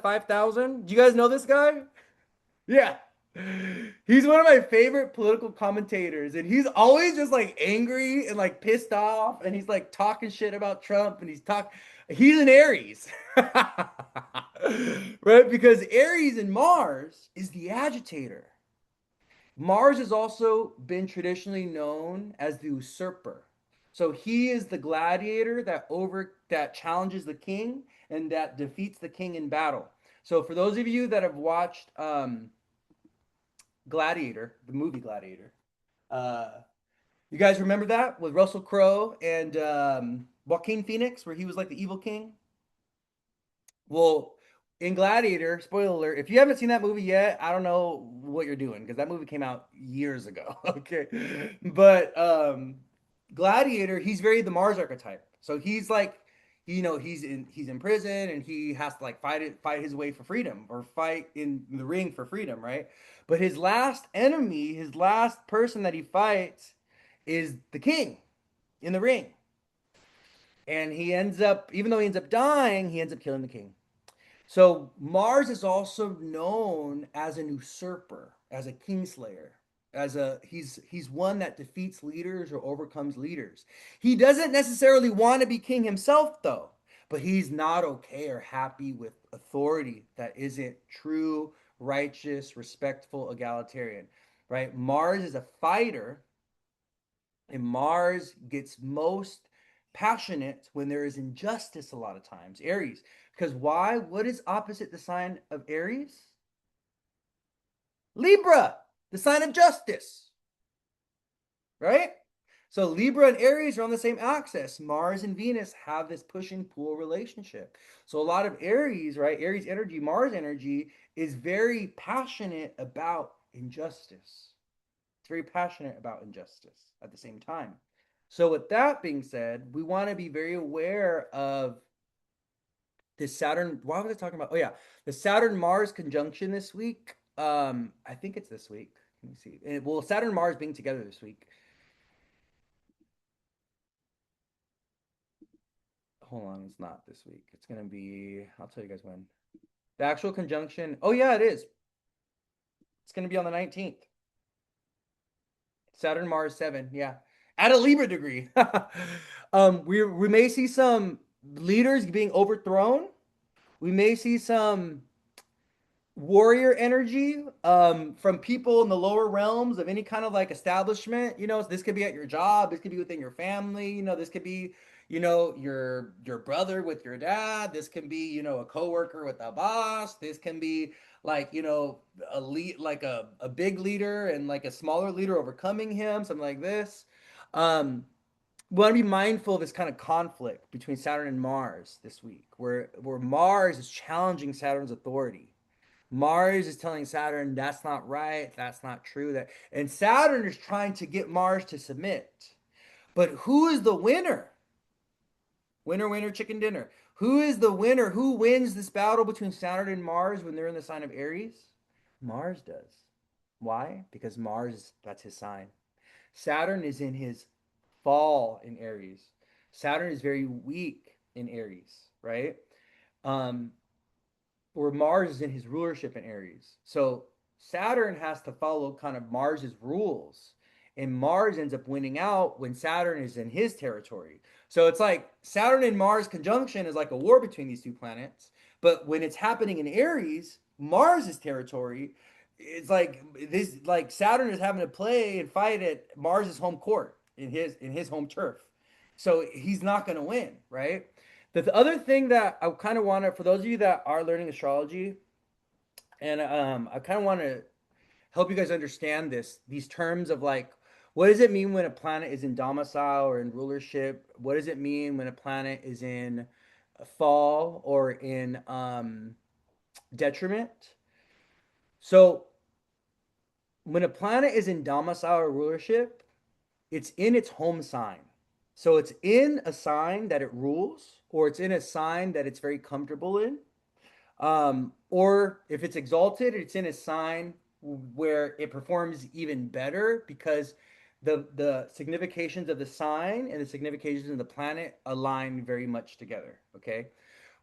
Speaker 1: 5000. Do you guys know this guy? Yeah. He's one of my favorite political commentators, and he's always just like angry and like pissed off, and he's like talking shit about Trump, and he's an Aries. Right? Because Aries in Mars is the agitator. Mars has also been traditionally known as the usurper. So he is the gladiator that challenges the king and that defeats the king in battle. So for those of you that have watched Gladiator, the movie Gladiator, uh, you guys remember that with Russell Crowe and Joaquin Phoenix, where he was like the evil king? Well, in Gladiator, spoiler alert, if you haven't seen that movie yet, I don't know what you're doing because that movie came out years ago. Okay. But Gladiator, he's very the Mars archetype. So he's like, he's in prison and he has to like fight his way for freedom or fight in the ring for freedom, right? But his last enemy, his last person that he fights is the king in the ring. And he ends up, even though he ends up dying, he ends up killing the king. So Mars is also known as an usurper, as a kingslayer, as a he's one that defeats leaders or overcomes leaders. He doesn't necessarily want to be king himself though, but he's not okay or happy with authority that isn't true, righteous, respectful, egalitarian, right? Mars is a fighter, and Mars gets most passionate when there is injustice a lot of times. Aries. Because why? What is opposite the sign of Aries? Libra, the sign of justice, right? So Libra and Aries are on the same axis. Mars and Venus have this push and pull relationship. So a lot of Aries, right? Aries energy, Mars energy is very passionate about injustice. It's very passionate about injustice at the same time. So, with that being said, we want to be very aware of this Saturn. Why was I talking about? Oh, yeah, the Saturn Mars conjunction this week. I think it's this week. Let me see. Well, Saturn Mars being together this week. Hold on, it's not this week. It's gonna be. I'll tell you guys when. The actual conjunction. Oh, yeah, it is. It's gonna be on the 19th. Saturn Mars 7, yeah. At a Libra degree. We may see some leaders being overthrown. We may see some warrior energy from people in the lower realms of any kind of like establishment. This could be at your job, this could be within your family, this could be, your brother with your dad, this can be, a coworker with a boss, this can be like, a lead, like a big leader and like a smaller leader overcoming him, something like this. We want to be mindful of this kind of conflict between Saturn and Mars this week, where Mars is challenging Saturn's authority. Mars is telling Saturn that's not right, that's not true, and Saturn is trying to get Mars to submit. But who is the winner? Winner, winner, chicken dinner. Who is the winner? Who wins this battle between Saturn and Mars when they're in the sign of Aries? Mars does. Why? Because Mars, that's his sign. Saturn is in his fall in Aries. Saturn is very weak in Aries, right? Um, where Mars is in his rulership in Aries. So Saturn has to follow kind of Mars's rules. And Mars ends up winning out when Saturn is in his territory. So it's like Saturn and Mars conjunction is like a war between these two planets. But when it's happening in Aries, Mars's territory, it's like this like Saturn is having to play and fight at Mars's home court in his home turf. So he's not going to win, right? The other thing that I kind of want to, for those of you that are learning astrology, and I kind of want to help you guys understand these terms of like, what does it mean when a planet is in domicile or in rulership? What does it mean when a planet is in fall or in detriment? So when a planet is in domicile or rulership, it's in its home sign. So it's in a sign that it rules, or it's in a sign that it's very comfortable in. Or if it's exalted, it's in a sign where it performs even better because the significations of the sign and the significations of the planet align very much together. Okay,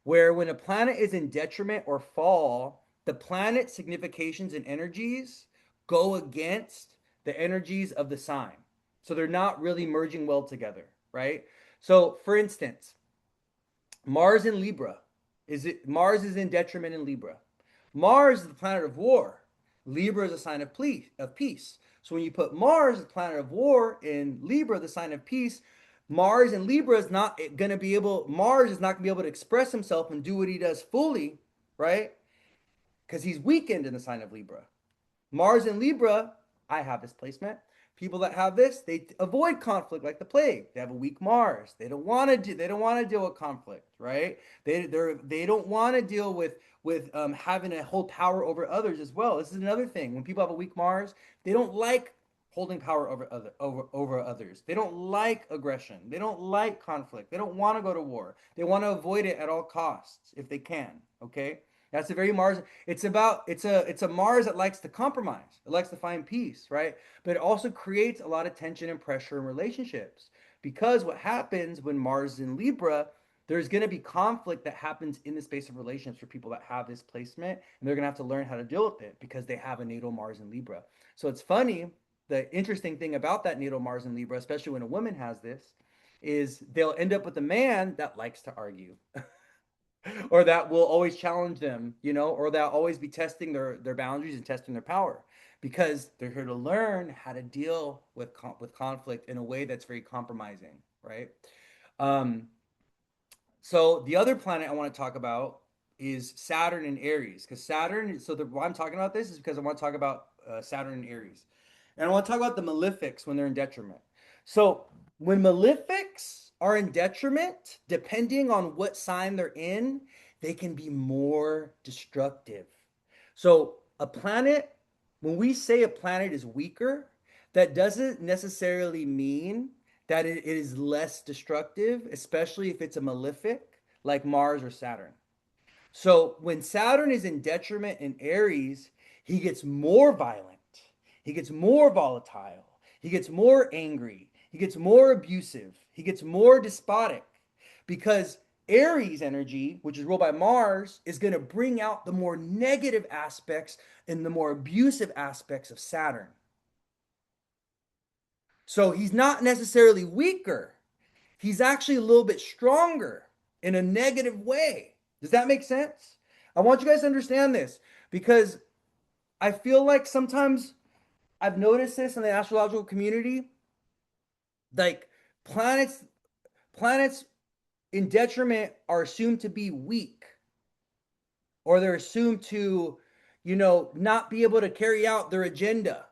Speaker 1: where when a planet is in detriment or fall, the planet significations and energies go against the energies of the sign, so they're not really merging well together, right? So, for instance, Mars in Libra. Mars is in detriment in Libra. Mars is the planet of war. Libra is a sign of peace. So when you put Mars, the planet of war, in Libra, the sign of peace, Mars in Libra is not going to be able. Mars is not going to be able to express himself and do what he does fully, right? Because he's weakened in the sign of Libra. Mars in Libra, I have this placement. People that have this, they avoid conflict like the plague. They have a weak Mars. They don't want to do. They don't want to deal with conflict, right? They don't want to deal with having to hold power over others as well. This is another thing. When people have a weak Mars, they don't like holding power over others. They don't like aggression. They don't like conflict. They don't want to go to war. They want to avoid it at all costs if they can. Okay. That's a very Mars. It's a Mars that likes to compromise. It likes to find peace, right? But it also creates a lot of tension and pressure in relationships because what happens when Mars is in Libra, there's going to be conflict that happens in the space of relationships for people that have this placement, and they're going to have to learn how to deal with it because they have a natal Mars in Libra. So it's funny. The interesting thing about that natal Mars in Libra, especially when a woman has this, is they'll end up with a man that likes to argue. Or that will always challenge them, or they'll always be testing their boundaries and testing their power because they're here to learn how to deal with conflict in a way that's very compromising, right? Um, so the other planet I want to talk about is Saturn and Aries, because Saturn. So why I'm talking about this is because I want to talk about Saturn and Aries, and I want to talk about the malefics when they're in detriment. So when malefics are in detriment, depending on what sign they're in, they can be more destructive. So a planet, when we say a planet is weaker, that doesn't necessarily mean that it is less destructive, especially if it's a malefic like Mars or Saturn. So when Saturn is in detriment in Aries, he gets more violent, he gets more volatile, he gets more angry, he gets more abusive, he gets more despotic because Aries energy, which is ruled by Mars, is going to bring out the more negative aspects and the more abusive aspects of Saturn. So he's not necessarily weaker. He's actually a little bit stronger in a negative way. Does that make sense? I want you guys to understand this because I feel like sometimes I've noticed this in the astrological community, like planets planets in detriment are assumed to be weak, or they're assumed to, not be able to carry out their agenda.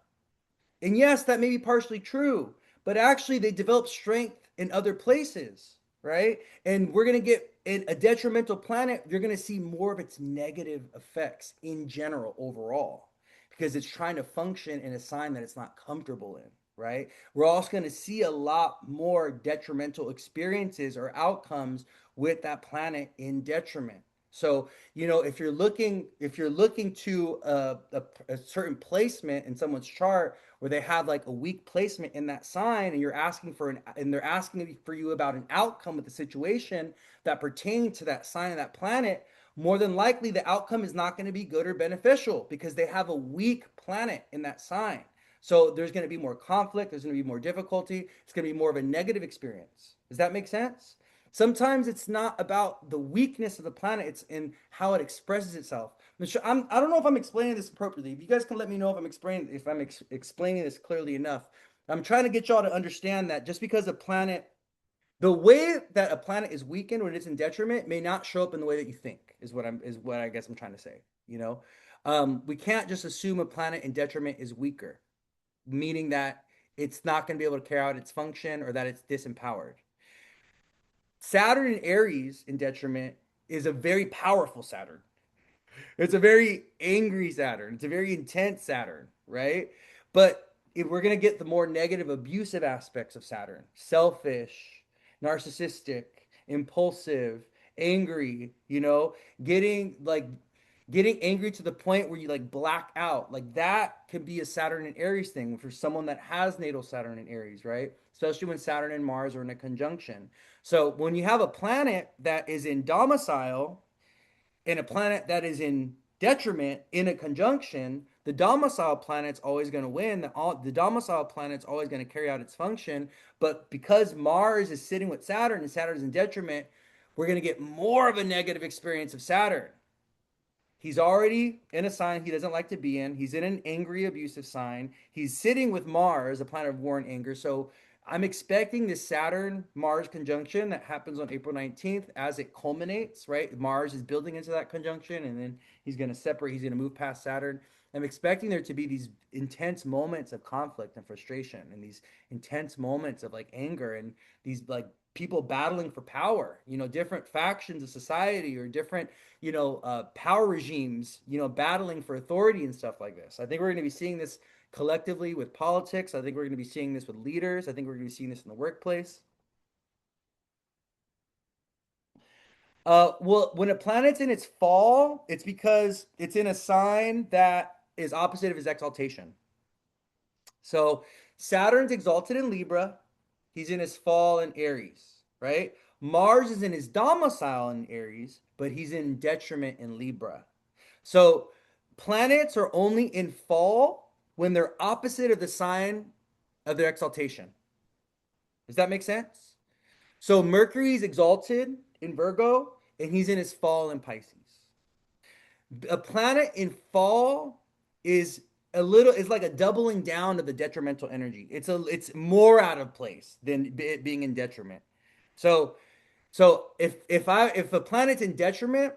Speaker 1: And yes, that may be partially true, but actually they develop strength in other places, right? And we're going to get in a detrimental planet, you're going to see more of its negative effects in general overall because it's trying to function in a sign that it's not comfortable in, right? We're also going to see a lot more detrimental experiences or outcomes with that planet in detriment. So, if you're looking to a certain placement in someone's chart where they have like a weak placement in that sign, and they're asking for you about an outcome with the situation that pertains to that sign of that planet, more than likely the outcome is not going to be good or beneficial because they have a weak planet in that sign. So there's going to be more conflict, there's going to be more difficulty, it's going to be more of a negative experience. Does that make sense? Sometimes it's not about the weakness of the planet, it's in how it expresses itself. I don't know if I'm explaining this appropriately. If you guys can let me know if I'm explaining this clearly enough. I'm trying to get y'all to understand that just because a planet, the way that a planet is weakened when it's in detriment may not show up in the way that you think, is what I guess I'm trying to say. You know, we can't just assume a planet in detriment is weaker, meaning that it's not going to be able to carry out its function or that it's disempowered. Saturn in Aries in detriment is a very powerful Saturn. It's a very angry Saturn. It's a very intense Saturn, right? But if we're going to get the more negative, abusive aspects of Saturn, selfish, narcissistic, impulsive, angry, getting like getting angry to the point where you like black out, like that can be a Saturn and Aries thing for someone that has natal Saturn and Aries, right? Especially when Saturn and Mars are in a conjunction. So when you have a planet that is in domicile and a planet that is in detriment in a conjunction, the domicile planet's always going to win. The domicile planet's always going to carry out its function. But because Mars is sitting with Saturn and Saturn's in detriment, we're going to get more of a negative experience of Saturn. He's already in a sign he doesn't like to be in. He's in an angry, abusive sign. He's sitting with Mars, a planet of war and anger. So I'm expecting this Saturn Mars conjunction that happens on April 19th as it culminates, right? Mars is building into that conjunction and then he's going to separate, he's going to move past Saturn. I'm expecting there to be these intense moments of conflict and frustration and these intense moments of like anger and these like people battling for power, different factions of society or different, power regimes, battling for authority and stuff like this. I think we're going to be seeing this collectively with politics. I think we're going to be seeing this with leaders. I think we're going to be seeing this in the workplace. Well, when a planet's in its fall, it's because it's in a sign that is opposite of his exaltation. So Saturn's exalted in Libra. He's in his fall in Aries, right? Mars is in his domicile in Aries, but he's in detriment in Libra. So planets are only in fall when they're opposite of the sign of their exaltation. Does that make sense? So Mercury's exalted in Virgo and he's in his fall in Pisces. A planet in fall is is like a doubling down of the detrimental energy. It's more out of place than it being in detriment. So if a planet's in detriment,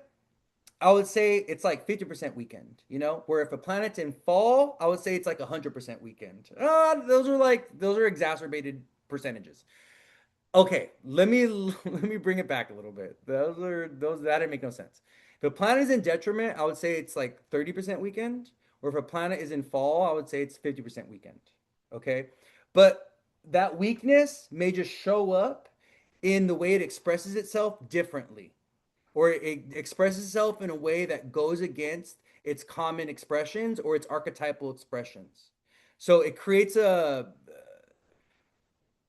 Speaker 1: I would say it's like 50% weekend, where if a planet's in fall, I would say it's like 100% weekend. Those are exacerbated percentages. Okay, let me bring it back a little bit. Those that didn't make no sense. If a planet is in detriment, I would say it's like 30% weekend, or if a planet is in fall, I would say it's 50% weekend. Okay? But that weakness may just show up in the way it expresses itself differently, or it expresses itself in a way that goes against its common expressions or its archetypal expressions. So it creates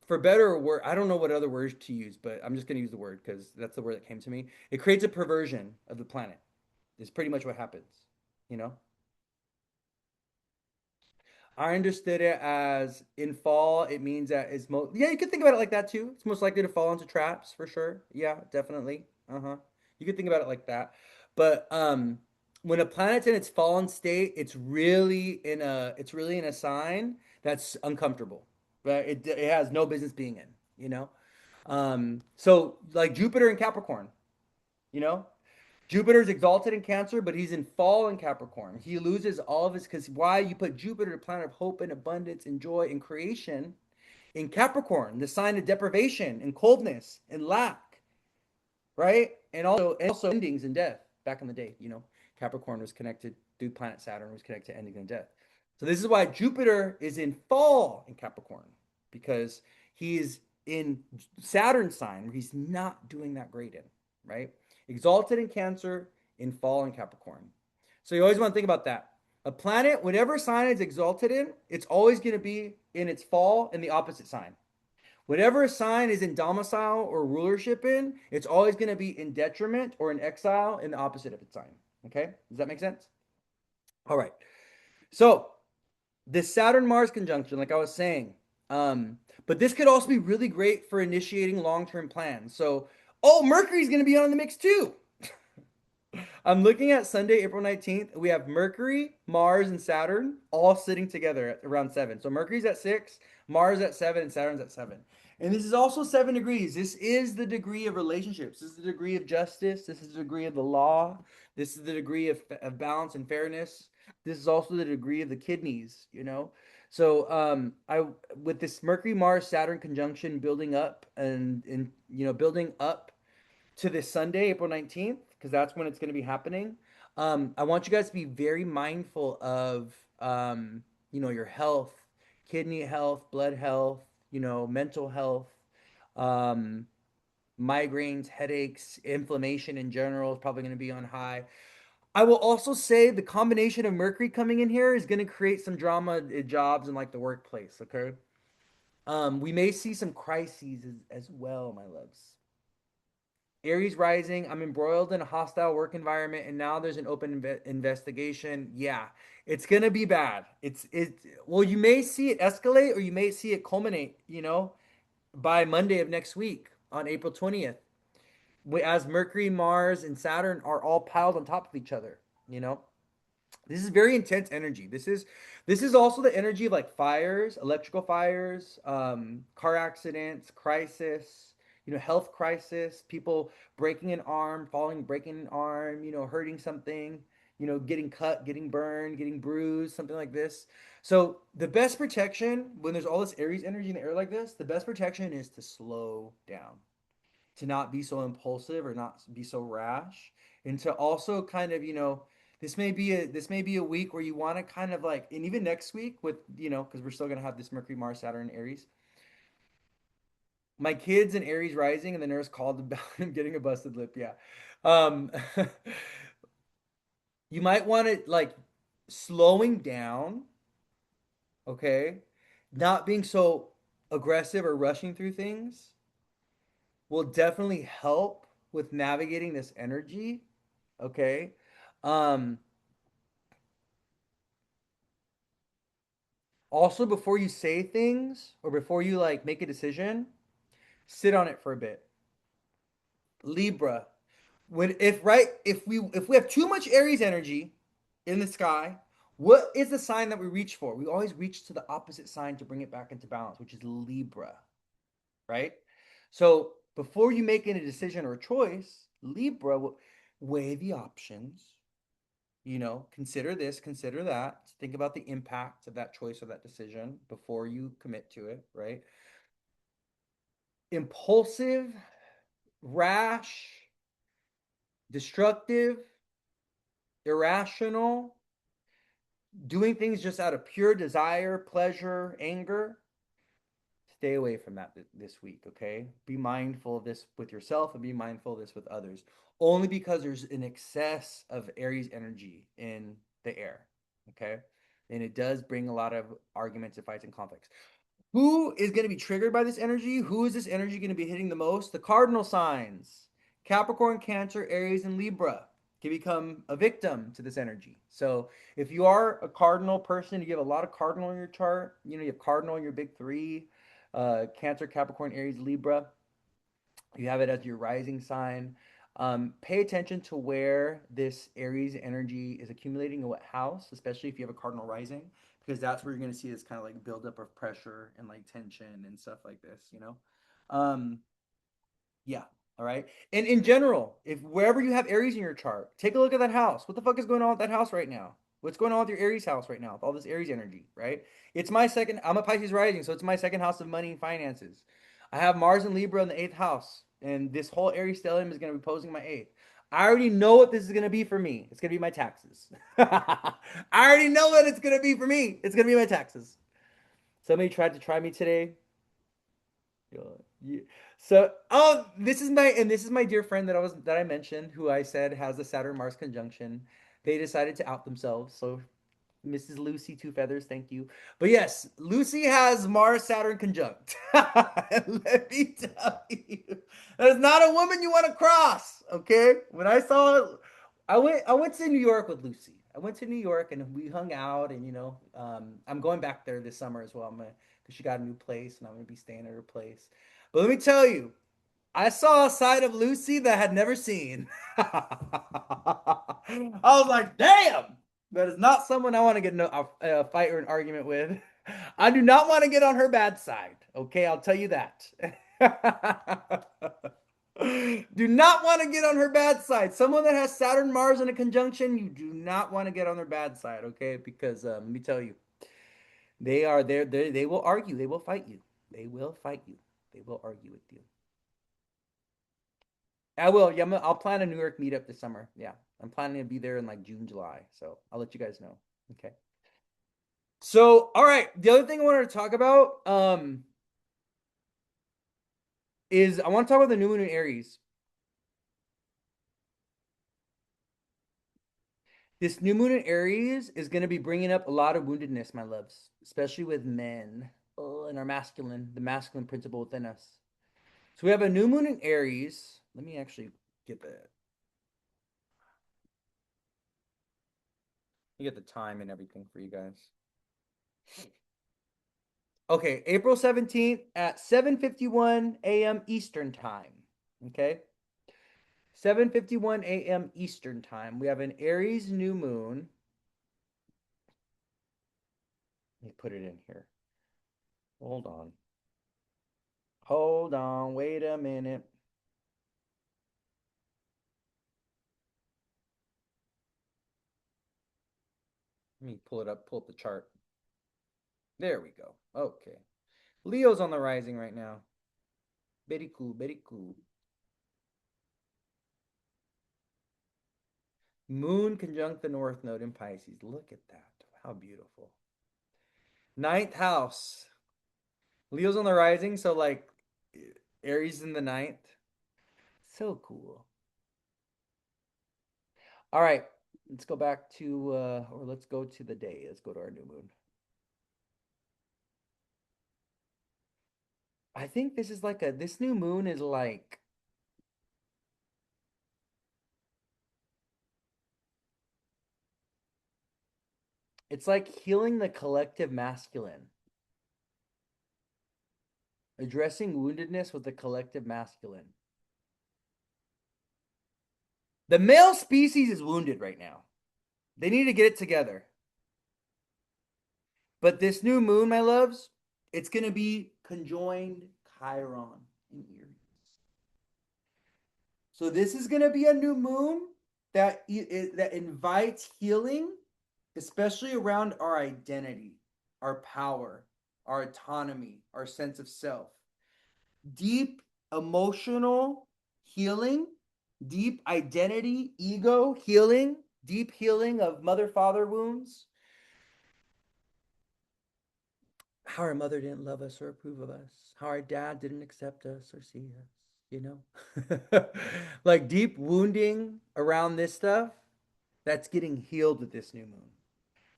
Speaker 1: for better or worse, I don't know what other words to use, but I'm just going to use the word because that's the word that came to me. It creates a perversion of the planet. Is pretty much what happens, you know? I understood it as in fall, it means that it's most, yeah, you could think about it like that too. It's most likely to fall into traps for sure. Yeah, definitely. Uh-huh. You could think about it like that. But when a planet's in its fallen state, it's really in a sign that's uncomfortable. Right? It has no business being in, you know? So like Jupiter in Capricorn, you know? Jupiter's exalted in Cancer, but he's in fall in Capricorn. He loses all of his, because why you put Jupiter, the planet of hope and abundance and joy and creation, in Capricorn, the sign of deprivation and coldness and lack, right? And also endings and death. Back in the day, Capricorn was connected through planet Saturn was connected to ending and death. So this is why Jupiter is in fall in Capricorn, because he is in Saturn sign where he's not doing that great in, right? Exalted in Cancer, in fall in Capricorn. So you always want to think about that. A planet, whatever sign it's exalted in, it's always going to be in its fall in the opposite sign. Whenever a sign is in domicile or rulership in, it's always going to be in detriment or in exile in the opposite of its sign. Okay? Does that make sense? All right. So, this Saturn Mars conjunction, like I was saying, but this could also be really great for initiating long term plans. So, oh, Mercury's going to be on the mix too. I'm looking at Sunday, April 19th. We have Mercury, Mars, and Saturn all sitting together at around 7. So Mercury's at 6, Mars at 7, and Saturn's at 7. And this is also 7 degrees. This is the degree of relationships. This is the degree of justice. This is the degree of the law. This is the degree of balance and fairness. This is also the degree of the kidneys, you know? So I with this Mercury Mars Saturn conjunction building up and building up to this Sunday, April 19th, because that's when it's going to be happening. I want you guys to be very mindful of, your health, kidney health, blood health, mental health, um, migraines, headaches, inflammation in general is probably going to be on high. I will also say the combination of Mercury coming in here is going to create some drama at jobs and like the workplace. Okay. We may see some crises as well, my loves. Aries rising, I'm embroiled in a hostile work environment and now there's an open investigation. Yeah, it's going to be bad. Well, you may see it escalate or you may see it culminate, by Monday of next week on April 20th. As Mercury, Mars, and Saturn are all piled on top of each other, you know? This is very intense energy. This is also the energy of like fires, electrical fires, car accidents, crisis, health crisis, people breaking an arm, falling, breaking an arm, hurting something, getting cut, getting burned, getting bruised, something like this. So the best protection when there's all this Aries energy in the air like this, the best protection is to slow down, to not be so impulsive or not be so rash, and to also kind of this may be a week where you want to kind of like, and even next week with because we're still going to have this Mercury, Mars, Saturn, Aries. My kids in Aries rising, and the nurse called about him getting a busted lip. Yeah. um you might want to like slowing down, okay, not being so aggressive or rushing through things will definitely help with navigating this energy. Okay. Um, Also, before you say things or before you like make a decision, sit on it for a bit. Libra, if we have too much Aries energy in the sky, what is the sign that we reach for? We always reach to the opposite sign to bring it back into balance, which is Libra, right? So before you make any decision or choice, Libra will weigh the options, consider this, consider that, think about the impact of that choice or that decision before you commit to it, right? Impulsive, rash, destructive, irrational, doing things just out of pure desire, pleasure, anger, stay away from that this week, okay? Be mindful of this with yourself and be mindful of this with others. Only because there's an excess of Aries energy in the air, okay? And it does bring a lot of arguments and fights and conflicts. Who is going to be triggered by this energy? Who is this energy going to be hitting the most? The cardinal signs: Capricorn, Cancer, Aries, and Libra can become a victim to this energy. So if you are a cardinal person, you have a lot of cardinal in your chart, you have cardinal in your big three, Cancer, Capricorn, Aries, Libra, you have it as your rising sign. Pay attention to where this Aries energy is accumulating in what house, especially if you have a cardinal rising, because that's where you're going to see this kind of like buildup of pressure and like tension and stuff like this. Um, yeah. All right. And in general, if wherever you have Aries in your chart, take a look at that house. What the fuck is going on with that house right now? What's going on with your Aries house right now with all this Aries energy, right? I'm a Pisces rising, so it's my second house of money and finances. I have Mars and Libra in the eighth house, and this whole Aries stellium is going to be posing my eighth. I already know what this is going to be for me. It's going to be my taxes. I already know what it's going to be for me. It's going to be my taxes. Somebody tried to try me today. Yeah. So, this is my dear friend that I mentioned, who I said has a Saturn Mars conjunction. They decided to out themselves, so Mrs. Lucy Two Feathers, thank you. But yes, Lucy has Mars Saturn conjunct. Let me tell you, that is not a woman you want to cross. Okay, when I saw it, I went to New York with Lucy. I went to New York and we hung out, and I'm going back there this summer as well. I'm gonna because she got a new place, and I'm gonna be staying at her place. But let me tell you, I saw a side of Lucy that I had never seen. I was like, damn, that is not someone I want to get in a fight or an argument with. I do not want to get on her bad side. Okay, I'll tell you that. Do not want to get on her bad side. Someone that has Saturn, Mars in a conjunction, you do not want to get on their bad side, okay? Because let me tell you, they are there. They will argue. They will fight you. They will fight you. They will argue with you. I will. Yeah, I'll plan a New York meetup this summer. Yeah, I'm planning to be there in like June, July. So I'll let you guys know. Okay. So, all right. The other thing I wanted to talk about is I want to talk about the new moon in Aries. This new moon in Aries is going to be bringing up a lot of woundedness, my loves, especially with men and our masculine, the masculine principle within us. So we have a new moon in Aries. Let me actually get the get the time and everything for you guys. Okay, April 17th at 7:51 a.m. Eastern Time. Okay? 7:51 a.m. Eastern Time. We have an Aries new moon. Let me put it in here. Hold on. Hold on. Wait a minute. Let me pull it up, pull up the chart. There we go. Okay. Leo's on the rising right now. Very cool, very cool. Moon conjunct the North Node in Pisces. Look at that. How beautiful. Ninth house. Leo's on the rising, so like Aries in the ninth. So cool. All right, let's go back to or let's go to the day. Let's go to our new moon. I think this is like a this new moon is like it's like healing the collective masculine, addressing woundedness with the collective masculine. The male species is wounded right now. They need to get it together. But this new moon, my loves, it's going to be conjoined Chiron in Aries. So this is going to be a new moon that invites healing, especially around our identity, our power, our autonomy, our sense of self. Deep emotional healing, deep identity, ego healing, deep healing of mother father wounds. How our mother didn't love us or approve of us, how our dad didn't accept us or see us, you know? Like deep wounding around this stuff that's getting healed with this new moon.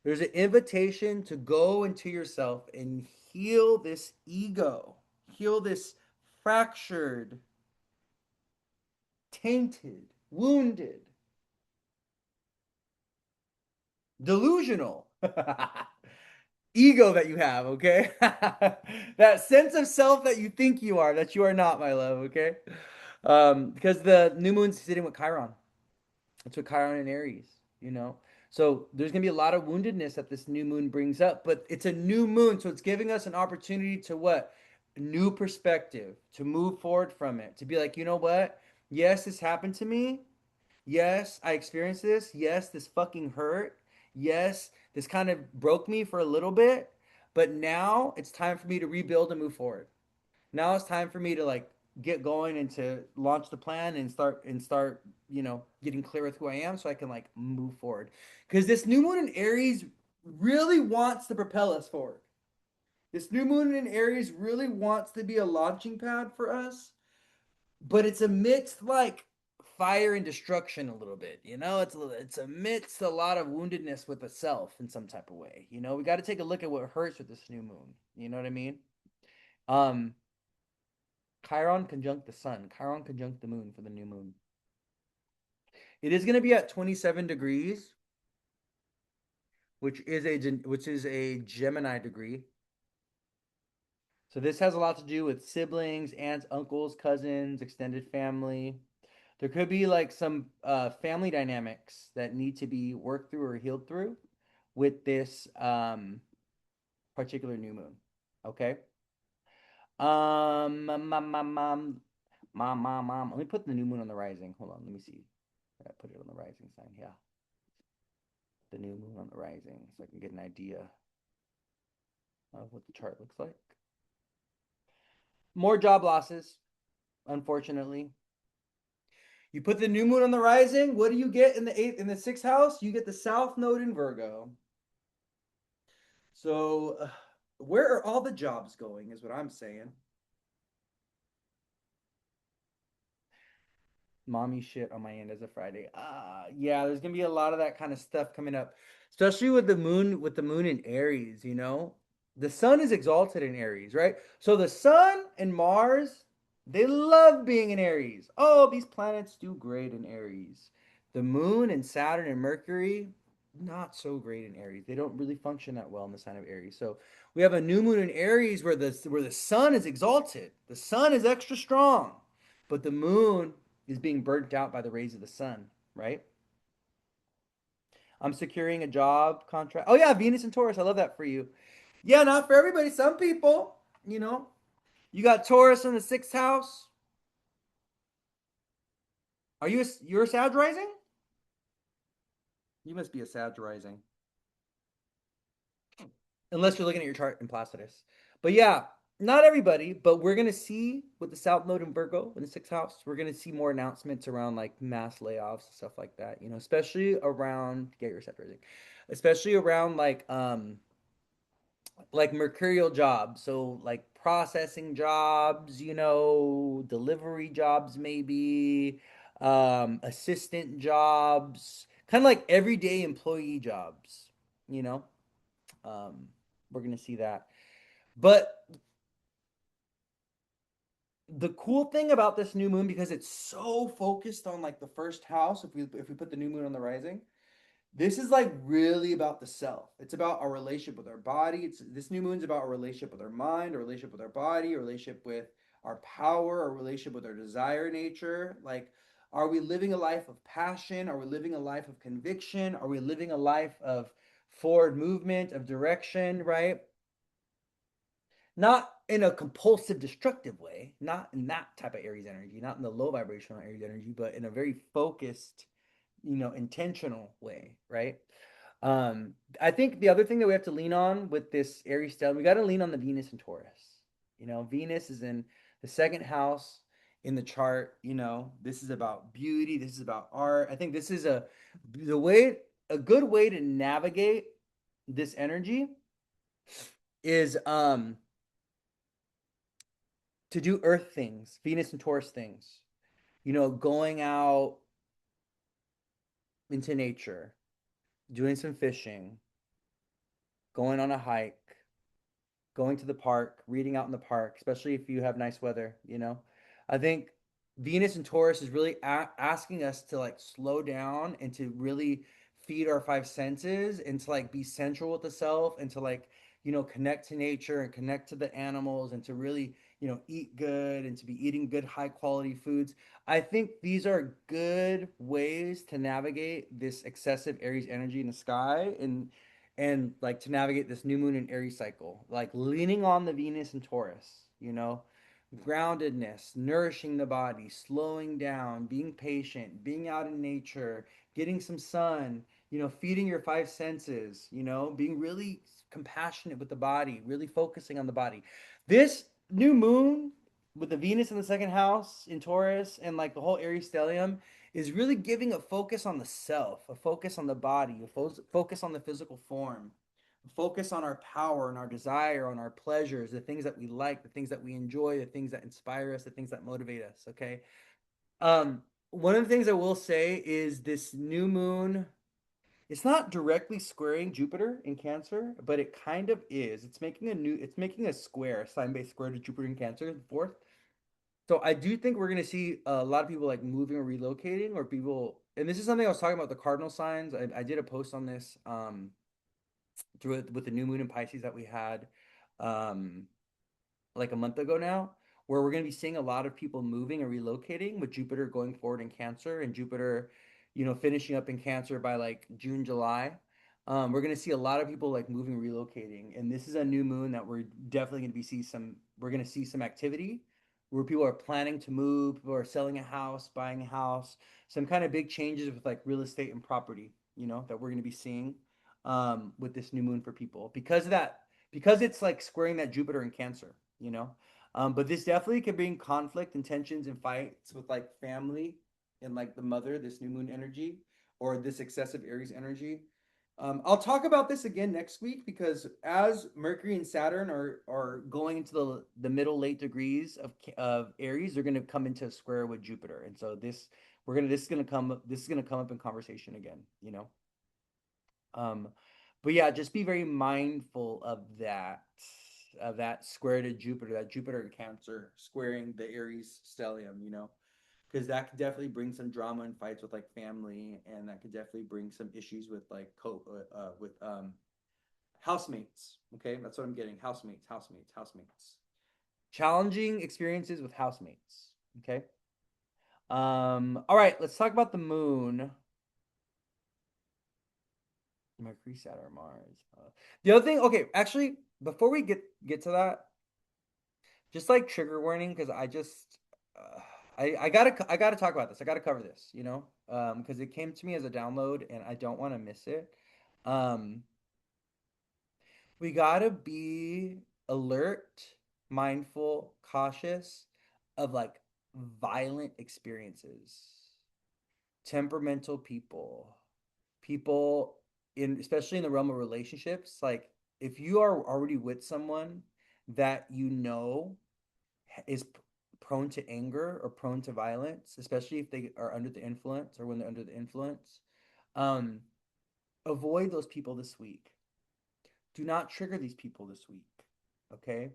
Speaker 1: There's an invitation to go into yourself and heal this ego, heal this fractured, tainted, wounded, delusional ego that you have, okay? That sense of self that you think you are, that you are not, my love, okay? Because the new moon's sitting with Chiron. It's with Chiron and Aries, you know? So there's gonna be a lot of woundedness that this new moon brings up, but it's a new moon, so it's giving us an opportunity to what? New perspective, to move forward from it, to be like, you know what? Yes, this happened to me. Yes, I experienced this. Yes, this fucking hurt. Yes, this kind of broke me for a little bit, but now it's time for me to rebuild and move forward. Now it's time for me to like get going and to launch the plan and start, getting clear with who I am so I can like move forward. Cuz this new moon in Aries really wants to propel us forward. This new moon in Aries really wants to be a launching pad for us, but it's amidst like fire and destruction a little bit. It's amidst a lot of woundedness with the self in some type of way. We got to take a look at what hurts with this new moon. You know what I mean? Um, Chiron conjunct the sun. Chiron conjunct the moon for the new moon. It is going to be at 27 degrees, which is a Gemini degree. So this has a lot to do with siblings, aunts, uncles, cousins, extended family. There could be like some family dynamics that need to be worked through or healed through with this particular new moon. Okay. Mom. Let me put the new moon on the rising. Hold on. Let me see. I put it on the rising sign. Yeah. The new moon on the rising so I can get an idea of what the chart looks like. More job losses, unfortunately. You put the new moon on the rising. What do you get in the eighth, in the sixth house? You get the South Node in Virgo. So, where are all the jobs going? Is what I'm saying. Mommy shit on my end as a Friday. Yeah, there's gonna be a lot of that kind of stuff coming up, especially with the moon in Aries. The sun is exalted in Aries, right? So the sun and Mars, they love being in Aries. Oh, these planets do great in Aries. The moon and Saturn and Mercury, not so great in Aries. They don't really function that well in the sign of Aries. So we have a new moon in Aries where the sun is exalted. The sun is extra strong, but the moon is being burnt out by the rays of the sun, right? I'm securing a job contract. Oh yeah, Venus and Taurus. I love that for you. Yeah, not for everybody. Some people, you know, you got Taurus in the sixth house. You're a Sag rising? You must be a Sag rising, unless you're looking at your chart in Placidus. But yeah, not everybody. But we're gonna see with the South Node in Virgo in the sixth house. We're gonna see more announcements around like mass layoffs and stuff like that. Especially around get your Sag rising, especially around like mercurial jobs, so like processing jobs, delivery jobs, maybe assistant jobs, kind of like everyday employee jobs. you know um we're gonna see that. But the cool thing about this new moon, because it's so focused on like the first house, if we put the new moon on the rising, this is like really about the self. It's about our relationship with our body. This new moon's about our relationship with our mind, our relationship with our body, our relationship with our power, our relationship with our desire nature. Like, are we living a life of passion? Are we living a life of conviction? Are we living a life of forward movement, of direction, right? Not in a compulsive, destructive way, not in that type of Aries energy, not in the low vibrational Aries energy, but in a very focused, intentional way, right? I think the other thing that we have to lean on with this Aries stellium, we got to lean on the Venus and Taurus. Venus is in the second house in the chart. This is about beauty. This is about art. I think this is a good way to navigate this energy is to do Earth things, Venus and Taurus things. Going out into nature, doing some fishing, going on a hike, going to the park, reading out in the park, especially if you have nice weather. I think Venus and Taurus is really asking us to like slow down and to really feed our five senses and to like be central with the self and to like, connect to nature and connect to the animals and to really, eat good and to be eating good, high quality foods. I think these are good ways to navigate this excessive Aries energy in the sky and like to navigate this new moon and Aries cycle, like leaning on the Venus and Taurus, groundedness, nourishing the body, slowing down, being patient, being out in nature, getting some sun, feeding your five senses, being really compassionate with the body, really focusing on the body. This new moon with the Venus in the second house in Taurus and like the whole Aries stellium is really giving a focus on the self, a focus on the body, focus on the physical form, a focus on our power and our desire, on our pleasures, the things that we like, the things that we enjoy, the things that inspire us, the things that motivate us. Okay. One of the things I will say is this new moon, it's not directly squaring Jupiter in Cancer, but it kind of is. It's making a square, a sign-based square to Jupiter in Cancer, the fourth. So I do think we're gonna see a lot of people like moving or relocating, or people, and this is something I was talking about the cardinal signs. I did a post on this through it with the new moon in Pisces that we had. Um, like a month ago now, where we're going to be seeing a lot of people moving and relocating with Jupiter going forward in Cancer and Jupiter, finishing up in Cancer by like June, July. We're going to see a lot of people like moving, relocating, and this is a new moon that we're definitely going to be see some. We're going to see some activity where people are planning to move, people are selling a house, buying a house, some kind of big changes with like real estate and property. That we're going to be seeing with this new moon for people because of that, because it's like squaring that Jupiter in Cancer, you know. But this definitely can bring conflict and tensions and fights with like family and like the mother, this new moon energy or this excessive Aries energy. I'll talk about this again next week because as Mercury and Saturn are going into the middle late degrees of Aries, they're going to come into a square with Jupiter, and so this is gonna come up in conversation again. Um, but yeah, just be very mindful of that square to Jupiter, that Jupiter in Cancer squaring the Aries stellium, because that could definitely bring some drama and fights with like family, and that could definitely bring some issues with like with housemates. Okay, that's what I'm getting. Housemates. Challenging experiences with housemates. Okay. All right, let's talk about the moon. Mercury, Saturn, Mars. The other thing, okay, actually, before we get to that, just like trigger warning, because I gotta talk about this. I gotta cover this, because it came to me as a download, and I don't want to miss it. Um, we gotta be alert, mindful, cautious of like violent experiences, temperamental people, people in especially in the realm of relationships, like if you are already with someone that is prone to anger or prone to violence, especially if they are under the influence or when they're under the influence, um avoid those people this week. Do not trigger these people this week. Okay.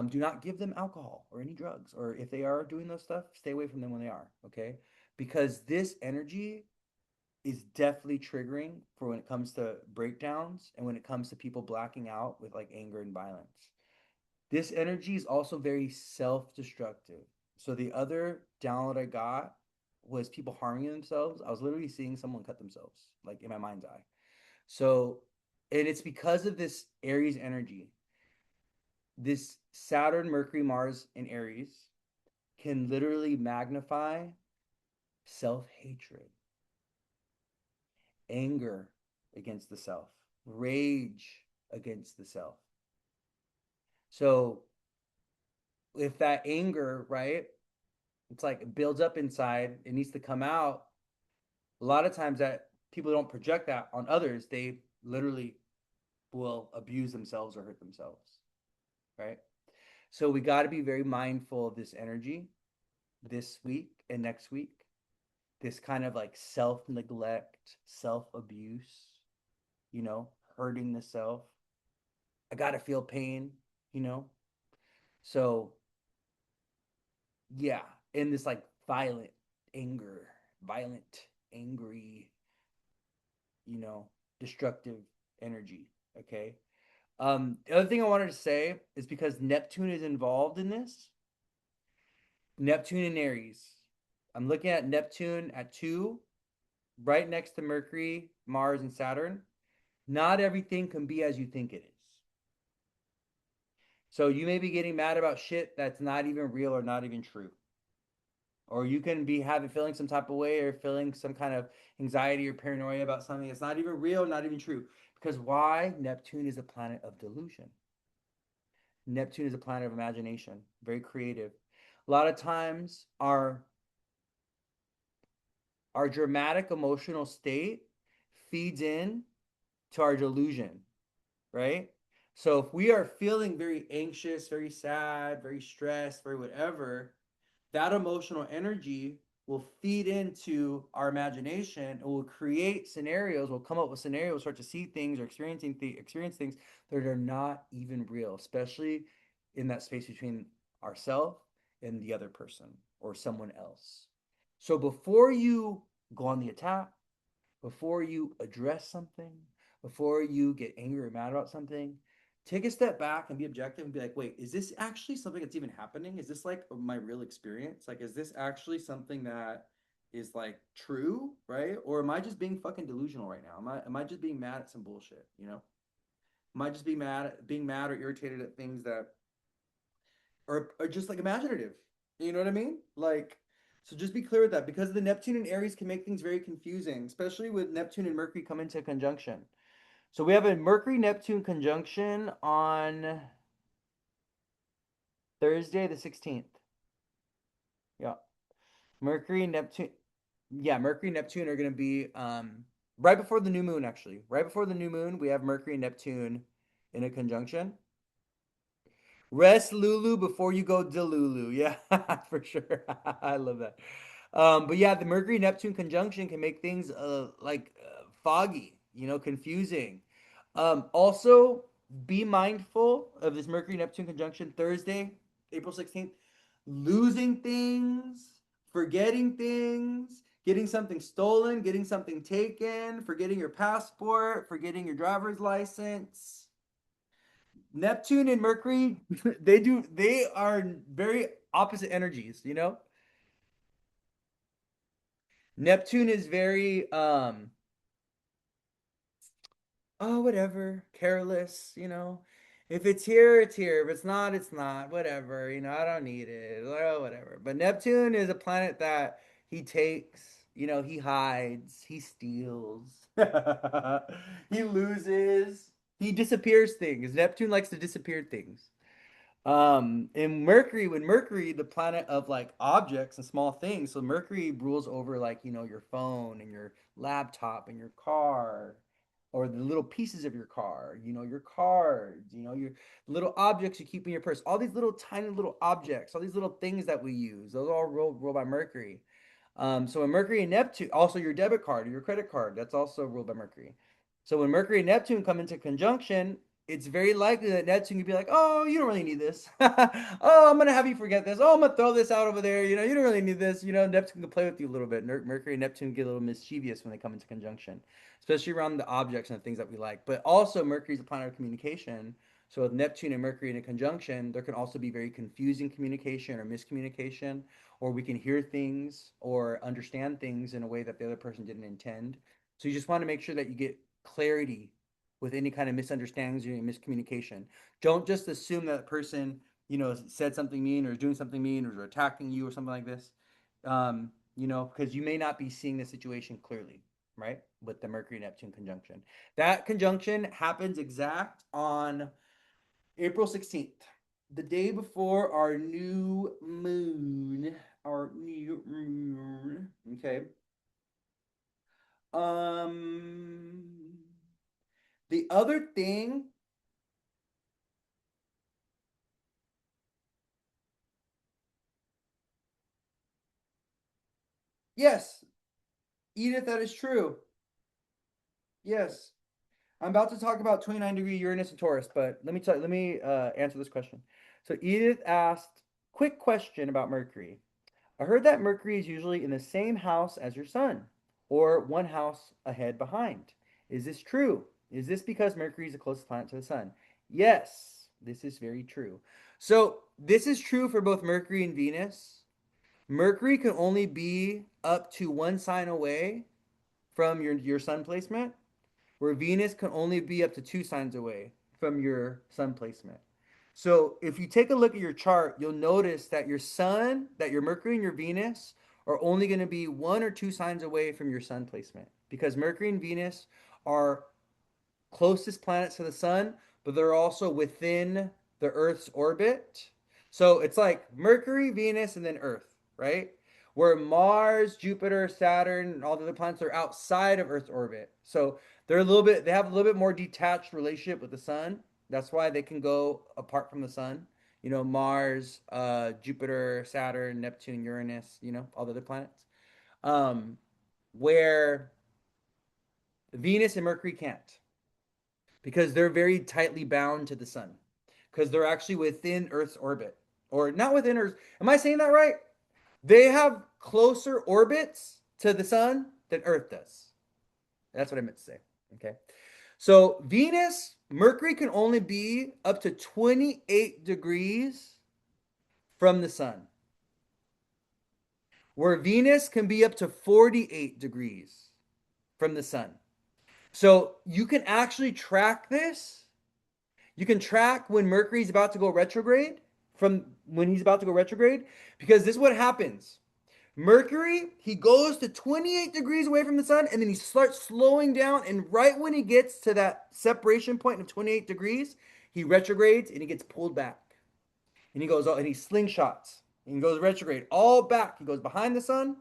Speaker 1: Do not give them alcohol or any drugs, or if they are doing those stuff, stay away from them when they are. Okay, because this energy is definitely triggering for when it comes to breakdowns and when it comes to people blacking out with like anger and violence. This energy is also very self-destructive. So the other download I got was people harming themselves. I was literally seeing someone cut themselves, like in my mind's eye. So, and it's because of this Aries energy. This Saturn, Mercury, Mars in Aries can literally magnify self-hatred, anger against the self, rage against the self. So if that anger, right, it's like it builds up inside, it needs to come out. A lot of times that people don't project that on others, they literally will abuse themselves or hurt themselves, right? So we got to be very mindful of this energy this week and next week. This kind of like self neglect, self abuse, hurting the self. I got to feel pain, you know? So, yeah, in this like anger, violent, angry, you know, destructive energy. Okay. The other thing I wanted to say is because Neptune is involved in this, Neptune and Aries. I'm looking at Neptune at 2, right next to Mercury, Mars, and Saturn. Not everything can be as you think it is. So you may be getting mad about shit that's not even real or not even true. Or you can be having feeling some type of way or feeling some kind of anxiety or paranoia about something that's not even real, not even true. Because why? Neptune is a planet of delusion. Neptune is a planet of imagination, very creative. A lot of times our dramatic emotional state feeds in to our delusion, right? So if we are feeling very anxious, very sad, very stressed, very whatever, that emotional energy will feed into our imagination and will create scenarios, we'll come up with scenarios, start to see things or experience things that are not even real, especially in that space between ourselves and the other person or someone else. So before you go on the attack, before you address something, before you get angry or mad about something, take a step back and be objective and be like, wait, is this actually something that's even happening? Is this like my real experience? Like, is this actually something that is like true, right? Or am I just being fucking delusional right now? Am I just being mad at some bullshit, you know? Am I just being mad or irritated at things that are just like imaginative? You know what I mean? Like, so just be clear with that because the Neptune and Aries can make things very confusing, especially with Neptune and Mercury come into conjunction. So we have a Mercury Neptune conjunction on Thursday the 16th. Yeah. Mercury Neptune. Yeah, Mercury and Neptune are going to be right before the new moon actually. Right before the new moon, we have Mercury and Neptune in a conjunction. Rest Lulu before you go Delulu. Yeah, for sure. I love that. But yeah, the Mercury Neptune conjunction can make things foggy, confusing. Also, be mindful of this Mercury Neptune conjunction Thursday, April 16th. Losing things, forgetting things, getting something stolen, getting something taken, forgetting your passport, forgetting your driver's license. Neptune and Mercury, they are very opposite energies. Neptune is very oh whatever, careless. If it's here, it's here. If it's not, it's not. Whatever, I don't need it. Oh, whatever. But Neptune is a planet that he takes, he hides, he steals, he loses, he disappears things. Neptune likes to disappear things. In Mercury, when Mercury, the planet of like objects and small things, so Mercury rules over like, your phone and your laptop and your car, or the little pieces of your car, your cards, your little objects you keep in your purse, all these little tiny little objects, all these little things that we use, those are all ruled by Mercury. So when Mercury and Neptune, also your debit card or your credit card, that's also ruled by Mercury. So when Mercury and Neptune come into conjunction, it's very likely that Neptune could be like, "Oh, you don't really need this. Oh, I'm gonna have you forget this. Oh, I'm gonna throw this out over there. You don't really need this. Neptune can play with you a little bit. Mercury and Neptune get a little mischievous when they come into conjunction, especially around the objects and the things that we like. But also, Mercury is a planet of communication. So with Neptune and Mercury in a conjunction, there can also be very confusing communication or miscommunication, or we can hear things or understand things in a way that the other person didn't intend. So you just want to make sure that you get clarity with any kind of misunderstandings or miscommunication. Don't just assume that person, said something mean or is doing something mean or is attacking you or something like this. Because you may not be seeing the situation clearly, right? With the Mercury Neptune conjunction. That conjunction happens exact on April 16th, the day before our new moon. Our new moon. Okay. Um, the other thing, yes, Edith, that is true. Yes. I'm about to talk about 29-degree Uranus and Taurus, but let me answer this question. So Edith asked, quick question about Mercury. I heard that Mercury is usually in the same house as your sun, or one house ahead behind. Is this true? Is this because Mercury is the closest planet to the sun? Yes, this is very true. So this is true for both Mercury and Venus. Mercury can only be up to one sign away from your sun placement, where Venus can only be up to two signs away from your sun placement. So if you take a look at your chart, you'll notice that your Mercury and your Venus are only going to be one or two signs away from your sun placement because Mercury and Venus are closest planets to the sun, but they're also within the Earth's orbit. So it's like Mercury, Venus, and then Earth, right? Where Mars, Jupiter, Saturn, and all the other planets are outside of Earth's orbit. So they have a little bit more detached relationship with the sun. That's why they can go apart from the sun. Mars, Jupiter, Saturn, Neptune, Uranus, all the other planets. um, where Venus and Mercury can't because they're very tightly bound to the sun because they're actually within Earth's orbit or not within Earth. Am I saying that right? They have closer orbits to the sun than Earth does. That's what I meant to say. Okay. So Venus, Mercury can only be up to 28 degrees from the sun, where Venus can be up to 48 degrees from the sun. So you can actually track this. You can track when Mercury's about to go retrograde from when he's about to go retrograde because this is what happens. Mercury, he goes to 28 degrees away from the sun and then he starts slowing down. And right when he gets to that separation point of 28 degrees, he retrogrades and he gets pulled back. And he goes, and he slingshots and he goes retrograde all back. He goes behind the sun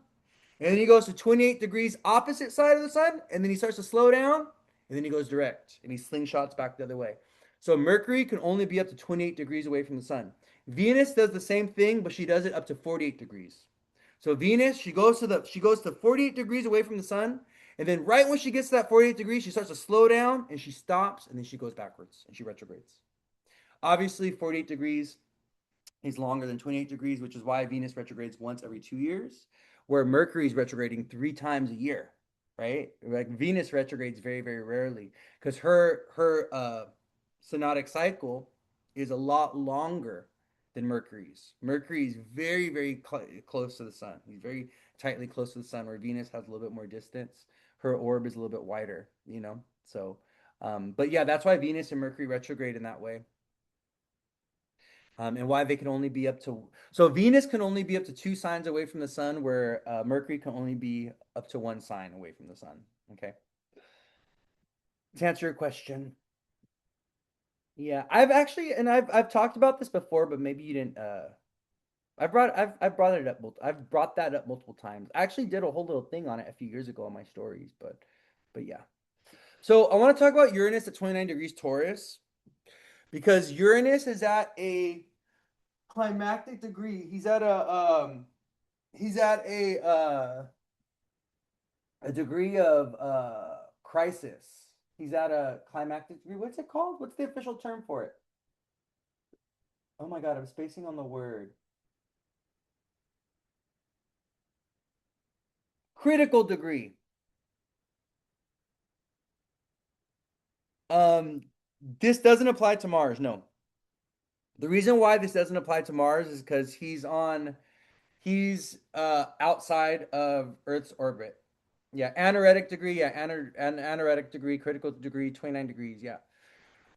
Speaker 1: and then he goes to 28 degrees opposite side of the sun and then he starts to slow down and then he goes direct and he slingshots back the other way. So Mercury can only be up to 28 degrees away from the sun. Venus does the same thing, but she does it up to 48 degrees. So Venus, she goes to 48 degrees away from the sun, and then right when she gets to that 48 degrees, she starts to slow down and she stops and then she goes backwards and she retrogrades. Obviously, 48 degrees is longer than 28 degrees, which is why Venus retrogrades once every 2 years, where Mercury is retrograding 3 times a year, right? Like Venus retrogrades very, very rarely because her synodic cycle is a lot longer than Mercury's. Mercury is very, very close to the sun. He's very tightly close to the sun, where Venus has a little bit more distance. Her orb is a little bit wider, you know? So, but yeah, that's why Venus and Mercury retrograde in that way. And why they can only be up to so Venus can only be up to 2 signs away from the sun, where Mercury can only be up to 1 sign away from the sun. Okay, to answer your question, yeah, I've actually and I've talked about this before, but maybe you didn't. I've brought it up. I've brought that up multiple times. I actually did a whole little thing on it a few years ago on my stories, but yeah. So I want to talk about Uranus at 29 degrees Taurus because Uranus is at a climactic degree. He's at a degree of crisis. He's at a climactic degree. What's it called? What's the official term for it? Oh my god, I'm spacing on the word. Critical degree. Um, this doesn't apply to Mars. No. The reason why this doesn't apply to Mars is because he's outside of Earth's orbit. Yeah, anaretic degree. Yeah, anaretic degree, critical degree, 29 degrees. Yeah.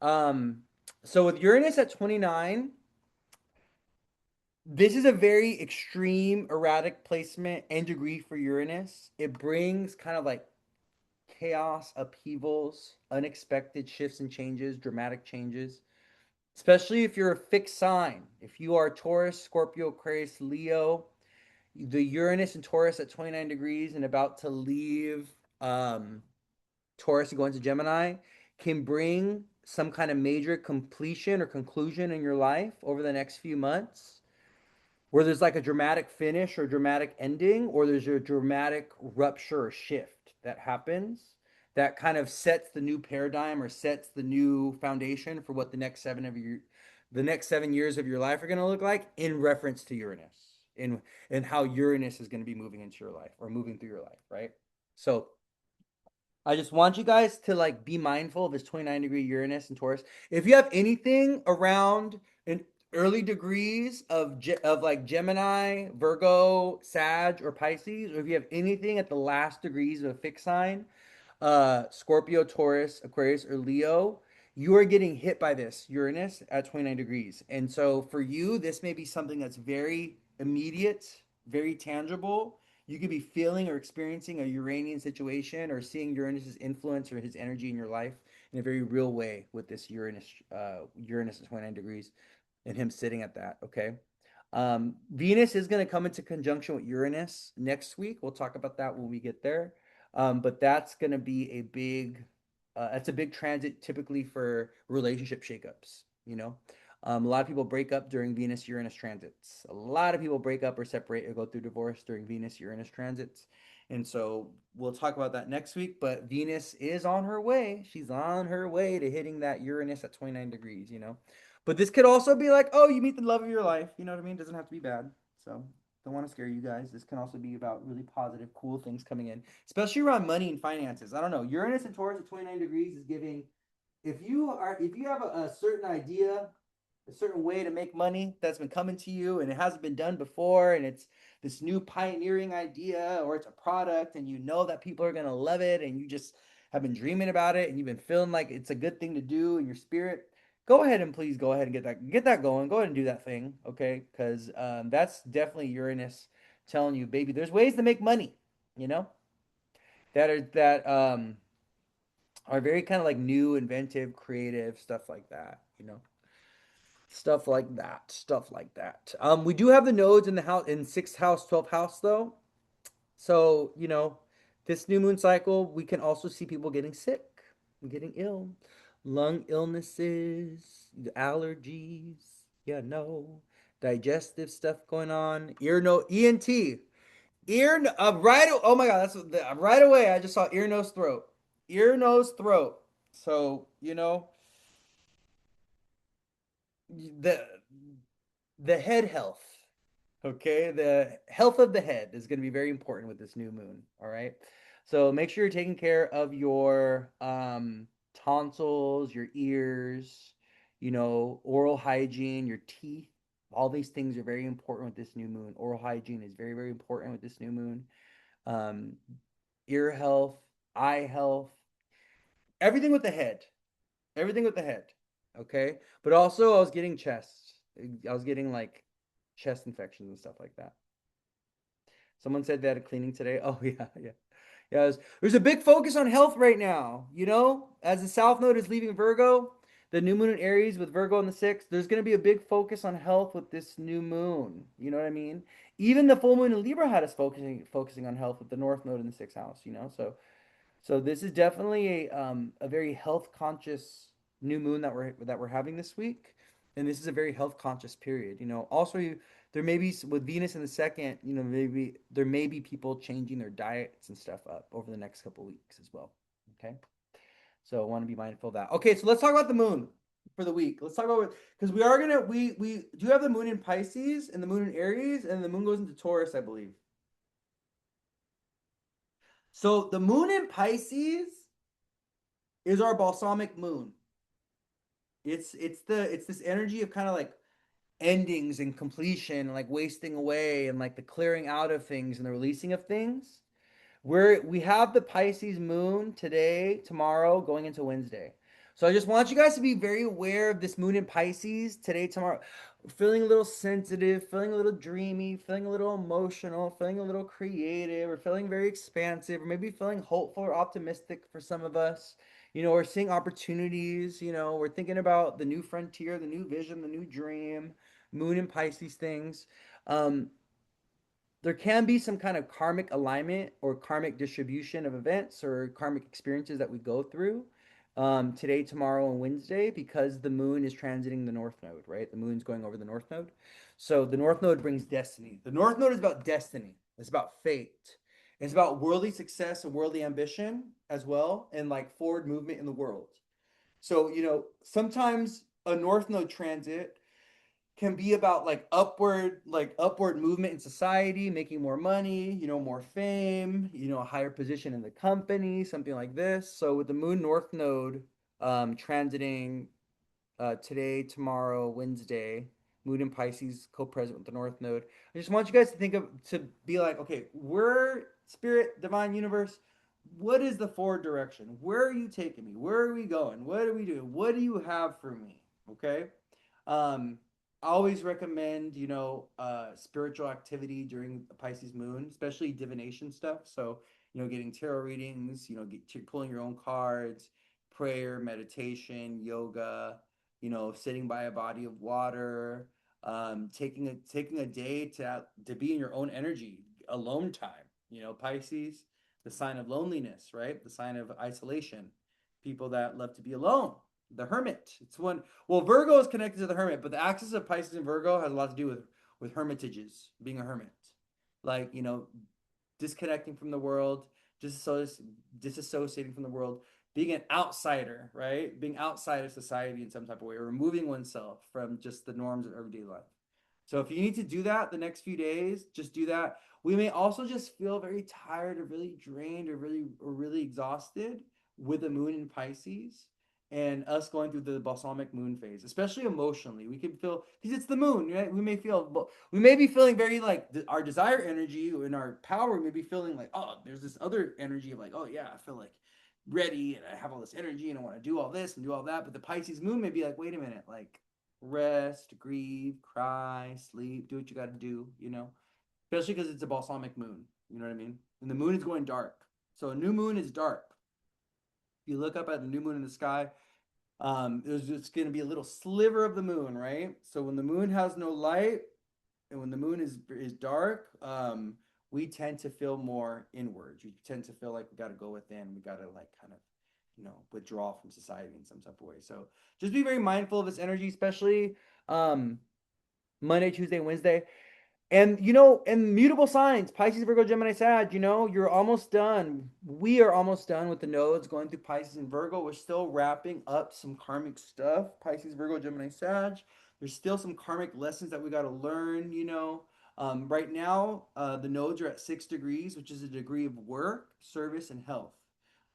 Speaker 1: Um, so with Uranus at 29, this is a very extreme erratic placement and degree for Uranus. It brings kind of like chaos, upheavals, unexpected shifts and changes, dramatic changes, especially if you're a fixed sign. If you are Taurus, Scorpio, Aquarius, Leo, the Uranus and Taurus at 29 degrees and about to leave Taurus and go into Gemini can bring some kind of major completion or conclusion in your life over the next few months where there's like a dramatic finish or dramatic ending, or there's a dramatic rupture or shift that happens that kind of sets the new paradigm or sets the new foundation for what the next 7 years of your life are going to look like in reference to Uranus, in how Uranus is going to be moving into your life or moving through your life, right? So I just want you guys to like be mindful of this 29-degree Uranus and Taurus. If you have anything around in early degrees of like Gemini, Virgo, Sag, or Pisces, or if you have anything at the last degrees of a fixed sign, Scorpio, Taurus, Aquarius, or Leo, you are getting hit by this Uranus at 29 degrees. And so for you, this may be something that's very immediate, very tangible. You could be feeling or experiencing a Uranian situation or seeing Uranus's influence or his energy in your life in a very real way with this Uranus at 29 degrees and him sitting at that. Okay. Venus is going to come into conjunction with Uranus next week. We'll talk about that when we get there. But that's going to be that's a big transit typically for relationship shakeups, you know? A lot of people break up during Venus Uranus transits. A lot of people break up or separate or go through divorce during Venus Uranus transits. And so we'll talk about that next week. But Venus is on her way. She's on her way to hitting that Uranus at 29 degrees, you know. But this could also be like, oh, you meet the love of your life. You know what I mean? It doesn't have to be bad. So don't want to scare you guys. This can also be about really positive, cool things coming in, especially around money and finances. I don't know. Uranus and Taurus at 29 degrees is giving, if you have a certain idea, a certain way to make money that's been coming to you and it hasn't been done before, and it's this new pioneering idea, or it's a product and you know that people are going to love it, and you just have been dreaming about it and you've been feeling like it's a good thing to do in your spirit, go ahead and please go ahead and get that going. Go ahead and do that thing, okay? Because that's definitely Uranus telling you, baby, there's ways to make money, you know, that are very kind of like new, inventive, creative stuff like that, you know. Stuff like that. Stuff like that. We do have the nodes in the house in sixth house, 12th house though. So, you know, this new moon cycle, we can also see people getting sick, getting ill, lung illnesses, allergies, yeah, no, digestive stuff going on, ear, no, ENT, right. Oh my God, right away. I just saw ear, nose, throat. So, you know, the the head health. Okay, the health of the head is going to be very important with this new moon. All right, so make sure you're taking care of your tonsils, your ears, you know, oral hygiene, your teeth. All these things are very important with this new moon. Oral hygiene is very, very important with this new moon. Um, Ear health, eye health, everything with the head, everything with the head. Okay, but also I was getting chest. I was getting like chest infections and stuff like that. Someone said they had a cleaning today. Oh yeah, yeah. Yeah, there's a big focus on health right now. You know, as the South Node is leaving Virgo, the new moon in Aries with Virgo in the sixth, there's going to be a big focus on health with this new moon. You know what I mean? Even the full moon in Libra had us focusing on health with the North Node in the sixth house. You know, so this is definitely a very health conscious new moon that we're having this week, and this is a very health conscious period. You know, also there may be with Venus in the second. You know, maybe there may be people changing their diets and stuff up over the next couple weeks as well. Okay, so I want to be mindful of that. Okay, so let's talk about the moon for the week. Let's talk about because we do have the moon in Pisces and the moon in Aries, and the moon goes into Taurus, I believe. So the moon in Pisces is our balsamic moon. It's this energy of kind of like endings and completion and like wasting away and like the clearing out of things and the releasing of things. We have the Pisces moon today, tomorrow, going into Wednesday. So I just want you guys to be very aware of this moon in Pisces today, tomorrow. Feeling a little sensitive, feeling a little dreamy, feeling a little emotional, feeling a little creative, or feeling very expansive, or maybe feeling hopeful or optimistic for some of us. You know, we're seeing opportunities, you know, we're thinking about the new frontier, the new vision, the new dream, moon in Pisces things. Um, there can be some kind of karmic alignment or karmic distribution of events or karmic experiences that we go through today, tomorrow, and Wednesday because the moon is transiting the north node, right? The moon's going over the north node. So the north node brings destiny. The north node is about destiny, it's about fate, it's about worldly success and worldly ambition as well, and like forward movement in the world. So, you know, sometimes a north node transit can be about like upward movement in society, making more money, you know, more fame, you know, a higher position in the company, something like this. So with the moon north node transiting today, tomorrow, Wednesday, moon in Pisces co-present with the north node, I just want you guys to think of to be like, okay, we're spirit, divine universe, what is the forward direction? Where are you taking me? Where are we going? What are we doing? What do you have for me? Okay. um I always recommend, you know, spiritual activity during the Pisces moon, especially divination stuff. So, you know, getting tarot readings, you know, pulling your own cards, prayer, meditation, yoga, you know, sitting by a body of water, taking a day to be in your own energy, alone time. You know, Pisces, the sign of loneliness, right? The sign of isolation. People that love to be alone. The hermit. It's one. Well, Virgo is connected to the hermit, but the axis of Pisces and Virgo has a lot to do with hermitages, being a hermit. Like, you know, disconnecting from the world, disassociating from the world, being an outsider, right? Being outside of society in some type of way, or removing oneself from just the norms of everyday life. So if you need to do that the next few days, just do that. We may also just feel very tired or really drained or really exhausted with the moon in Pisces and us going through the balsamic moon phase, especially emotionally. We can feel because it's the moon, right? We may be feeling very like our desire energy and our power may be feeling like, oh, there's this other energy of like, oh yeah, I feel like ready and I have all this energy and I want to do all this and do all that. But the Pisces moon may be like, wait a minute, like rest, grieve, cry, sleep, do what you got to do, especially because it's a balsamic moon. You know what I mean? And the moon is going dark. So a new moon is dark. If you look up at the new moon in the sky, there's just going to be a little sliver of the moon, right? So when the moon has no light and when the moon is dark, we tend to feel more inward. We tend to feel like we got to go within. We got to like kind of withdraw from society in some type of way. So just be very mindful of this energy, especially um, Monday, Tuesday, Wednesday. And and mutable signs, Pisces, Virgo, Gemini, Sag, you're almost done. We are almost done with the nodes going through Pisces and Virgo. We're still wrapping up some karmic stuff. Pisces, Virgo, Gemini, Sag. There's still some karmic lessons that we got to learn. Right now, the nodes are at 6 degrees, which is a degree of work, service, and health.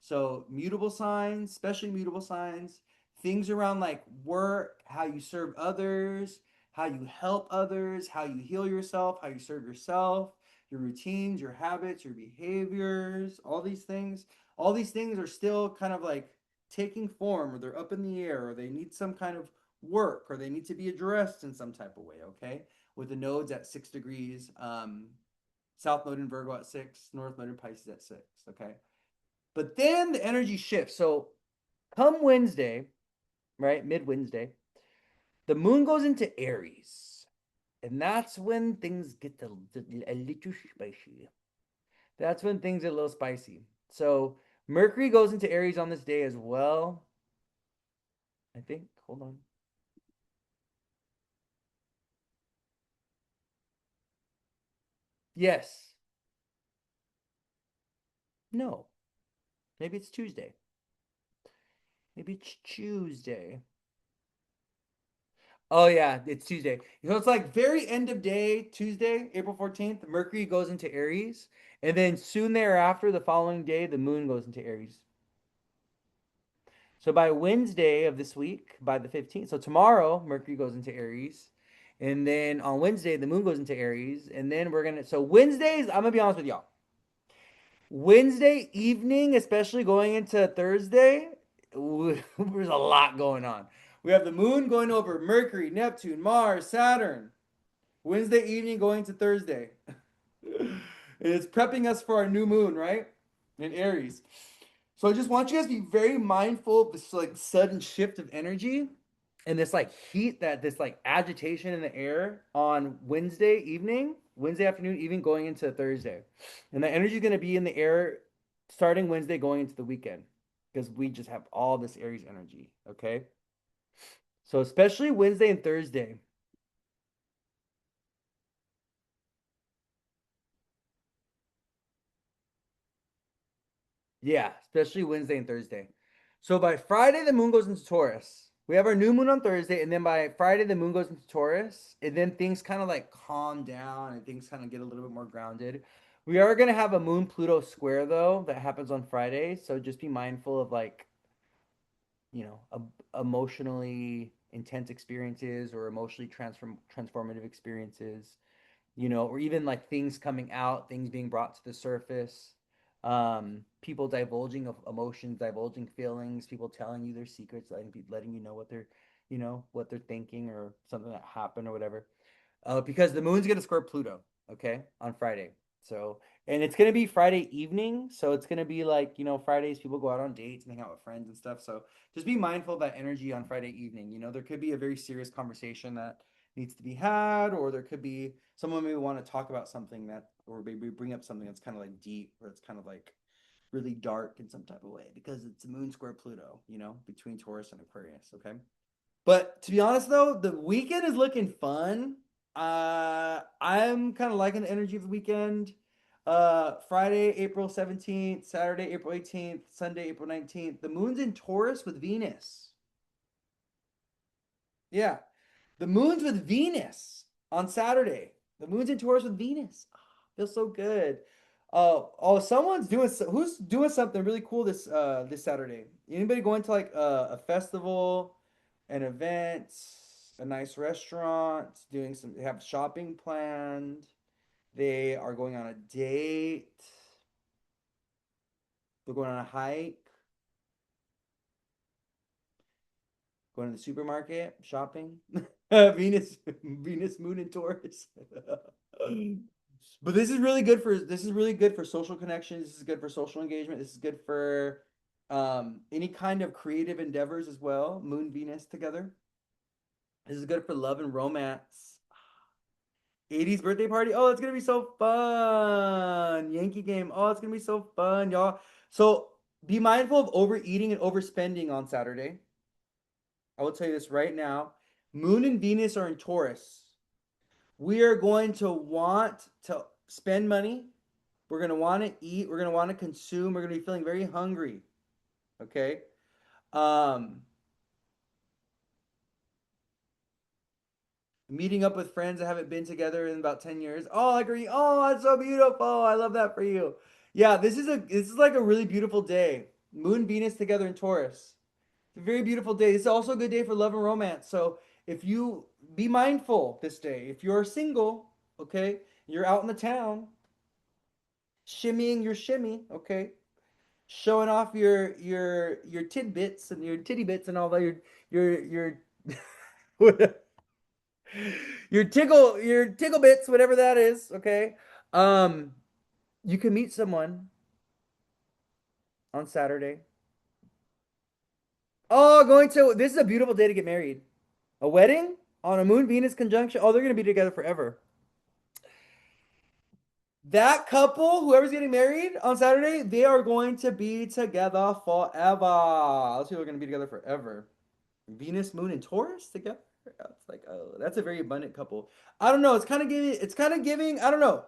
Speaker 1: So mutable signs, especially mutable signs, things around like work, how you serve others, how you help others, how you heal yourself, how you serve yourself, your routines, your habits, your behaviors, all these things are still kind of like taking form, or they're up in the air, or they need some kind of work, or they need to be addressed in some type of way, okay? With the nodes at 6 degrees, South node in Virgo at 6, North node in Pisces at 6, okay? But then the energy shifts. So come Wednesday, right, mid Wednesday, the moon goes into Aries. And that's when things get a little spicy. That's when things get a little spicy. So Mercury goes into Aries on this day as well. I think. Hold on. Yes. No. Maybe it's Tuesday. Maybe it's Tuesday. Oh yeah, it's Tuesday. It's like very end of day, Tuesday, April 14th, Mercury goes into Aries, and then soon thereafter, the following day, the moon goes into Aries. So by Wednesday of this week, by the 15th, so tomorrow, Mercury goes into Aries. And then on Wednesday, the moon goes into Aries. And then so Wednesdays, I'm gonna be honest with y'all. Wednesday evening, especially going into Thursday, there's a lot going on. We have the moon going over Mercury, Neptune, Mars, Saturn. Wednesday evening going to Thursday. And it's prepping us for our new moon, right? In Aries. So I just want you guys to be very mindful of this like sudden shift of energy and this like heat, that this like agitation in the air on Wednesday evening, Wednesday afternoon, even going into Thursday. And the energy is going to be in the air starting Wednesday going into the weekend because we just have all this Aries energy. Okay. So especially Wednesday and Thursday. Yeah, especially Wednesday and Thursday. So by Friday, the moon goes into Taurus. We have our new moon on Thursday, and then by Friday, the moon goes into Taurus, and then things kind of like calm down and things kind of get a little bit more grounded. We are going to have a moon Pluto square though that happens on Friday, so just be mindful of like, you know, emotionally intense experiences or emotionally transformative experiences, or even like things coming out, things being brought to the surface, people divulging of emotions, divulging feelings, people telling you their secrets, letting you know what they're thinking or something that happened or whatever. Because the moon's gonna square Pluto, okay, on Friday. So, and it's gonna be Friday evening, so it's gonna be like Fridays people go out on dates and hang out with friends and stuff. So just be mindful of that energy on Friday evening. There could be a very serious conversation that needs to be had, or there could be someone maybe want to talk about something or maybe bring up something that's kind of like deep, or it's kind of like really dark in some type of way because it's a moon square Pluto, between Taurus and Aquarius. Okay. But to be honest though, the weekend is looking fun. I'm kind of liking the energy of the weekend. Friday, April 17th, Saturday, April 18th, Sunday, April 19th. The moon's in Taurus with Venus. Yeah. The moon's with Venus on Saturday. The moon's in Taurus with Venus. Oh, feels so good. Someone's doing who's doing something really cool this Saturday. Anybody going to like a festival, an event, a nice restaurant, doing some they have shopping planned. They are going on a date. They're going on a hike, going to the supermarket, shopping. Venus, Moon, and Taurus. But this is really good for social connections. This is good for social engagement. This is good for any kind of creative endeavors as well. Moon, Venus together. This is good for love and romance. 80s birthday party. Oh, it's gonna be so fun. Yankee game. Oh, it's gonna be so fun, y'all. So be mindful of overeating and overspending on Saturday. I will tell you this right now. Moon and Venus are in Taurus. We are going to want to spend money. We're going to want to eat. We're going to want to consume. We're going to be feeling very hungry. Okay. Um, Meeting up with friends that haven't been together in about 10 years. Oh, I agree. Oh, that's so beautiful. I love that for you. Yeah, this is like a really beautiful day. Moon, Venus together in Taurus. It's a very beautiful day. It's also a good day for love and romance. So if you be mindful this day, if you're single, okay, you're out in the town, shimmying your shimmy, okay, showing off your tidbits and your titty bits and all that, your your tickle bits, whatever that is, okay. Um, you can meet someone on Saturday. Oh, going to this is a beautiful day to get married. A wedding on a Moon Venus conjunction. Oh, they're gonna be together forever. That couple, whoever's getting married on Saturday, they are going to be together forever. Those people are going to be together forever. Venus, Moon, and Taurus together. It's like, oh, that's a very abundant couple. I don't know. It's kind of giving. It's kind of giving. I don't know.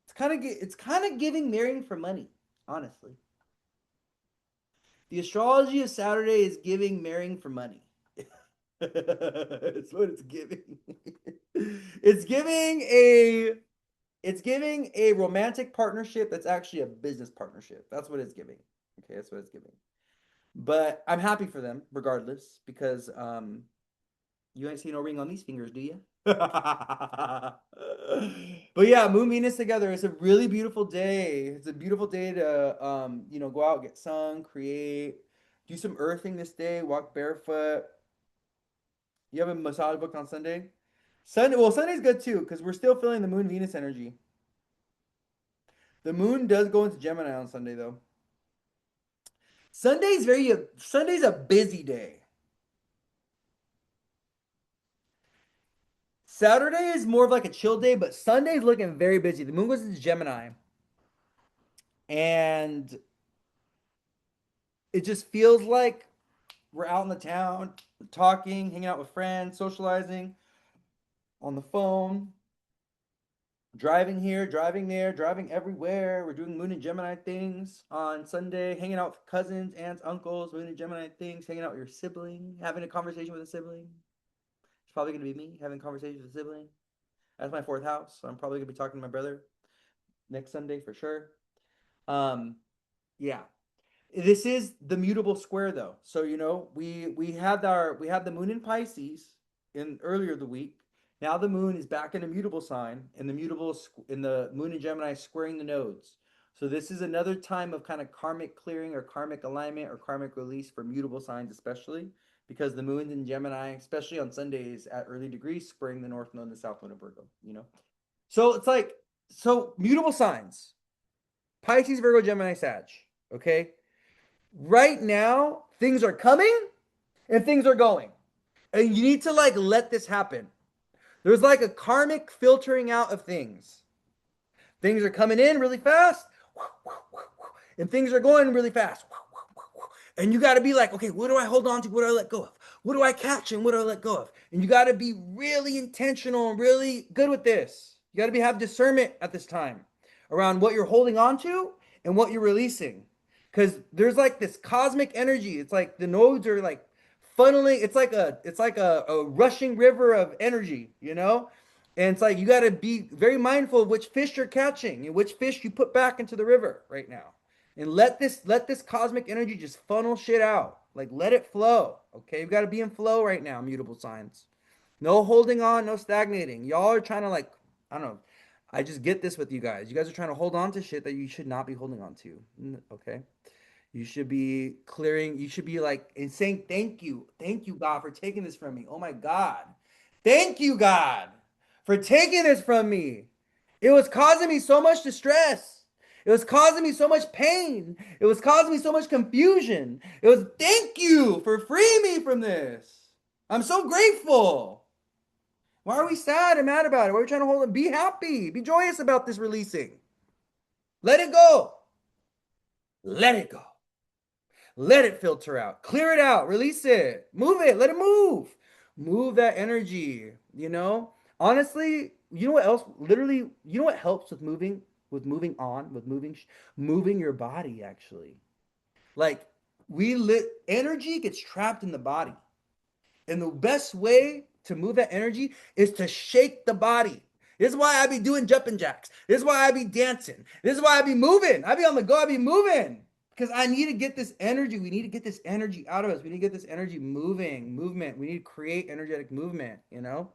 Speaker 1: It's kind of giving marrying for money. Honestly, the astrology of Saturday is giving marrying for money. It's what it's giving. It's giving a It's giving a romantic partnership that's actually a business partnership. That's what it's giving. Okay, that's what it's giving. But I'm happy for them regardless because you ain't seen no ring on these fingers, do you? But yeah, Moon Venus together. It's a really beautiful day. It's a beautiful day to go out, get sun, create, do some earthing this day, walk barefoot. You have a massage booked on Sunday? Sunday's good too, because we're still feeling the Moon Venus energy. The moon does go into Gemini on Sunday though. Sunday's a busy day. Saturday is more of like a chill day, but Sunday's looking very busy. The moon goes into Gemini, and it just feels like we're out in the town, talking, hanging out with friends, socializing on the phone, driving here, driving there, driving everywhere. We're doing Moon and Gemini things on Sunday, hanging out with cousins, aunts, uncles, Moon and Gemini things, hanging out with your sibling, having a conversation with a sibling. It's probably going to be me having conversations with a sibling. That's my fourth house, so I'm probably going to be talking to my brother next Sunday for sure. Um, yeah, this is the mutable square though. So we had the moon in Pisces in earlier the week. Now the moon is back in a mutable sign, and the moon in Gemini squaring the nodes. So this is another time of kind of karmic clearing or karmic alignment or karmic release for mutable signs, especially because the moon's in Gemini, especially on Sundays at early degrees, squaring the north node and the south node of Virgo. So it's like mutable signs. Pisces, Virgo, Gemini, Sag. Okay. Right now, things are coming and things are going. And you need to like let this happen. There's like a karmic filtering out of things. Things are coming in really fast, and things are going really fast. And you got to be like, okay, what do I hold on to? What do I let go of? What do I catch and what do I let go of? And you got to be really intentional and really good with this. You got to have discernment at this time around what you're holding on to and what you're releasing. Because there's like this cosmic energy. It's like the nodes are like funneling. It's like a rushing river of energy, you know? And it's like you got to be very mindful of which fish you're catching and which fish you put back into the river right now. And let this cosmic energy just funnel shit out. Like let it flow. Okay? You've got to be in flow right now, mutable signs. No holding on, no stagnating. Y'all are trying to like, I don't know. I just get this with you guys. You guys are trying to hold on to shit that you should not be holding on to. Okay? You should be clearing, you should be like and saying thank you. Thank you, God, for taking this from me. Oh my God. Thank you, God, for taking this from me. It was causing me so much distress. It was causing me so much pain. It was causing me so much confusion. It was thank you for freeing me from this. I'm so grateful. Why are we sad and mad about it? Why are we trying to hold it? Be happy. Be joyous about this releasing. Let it go. Let it go. Let it filter out. Clear it out. Release it. Move it. Let it move. Move that energy, you know? Honestly, you know what else? Literally, you know what helps with moving on, with moving your body actually. Like we lit energy gets trapped in the body. And the best way to move that energy is to shake the body. This is why I be doing jumping jacks. This is why I be dancing. This is why I be moving. I be on the go. I be moving because I need to get this energy. We need to get this energy out of us. We need to get this energy moving, movement. We need to create energetic movement, you know?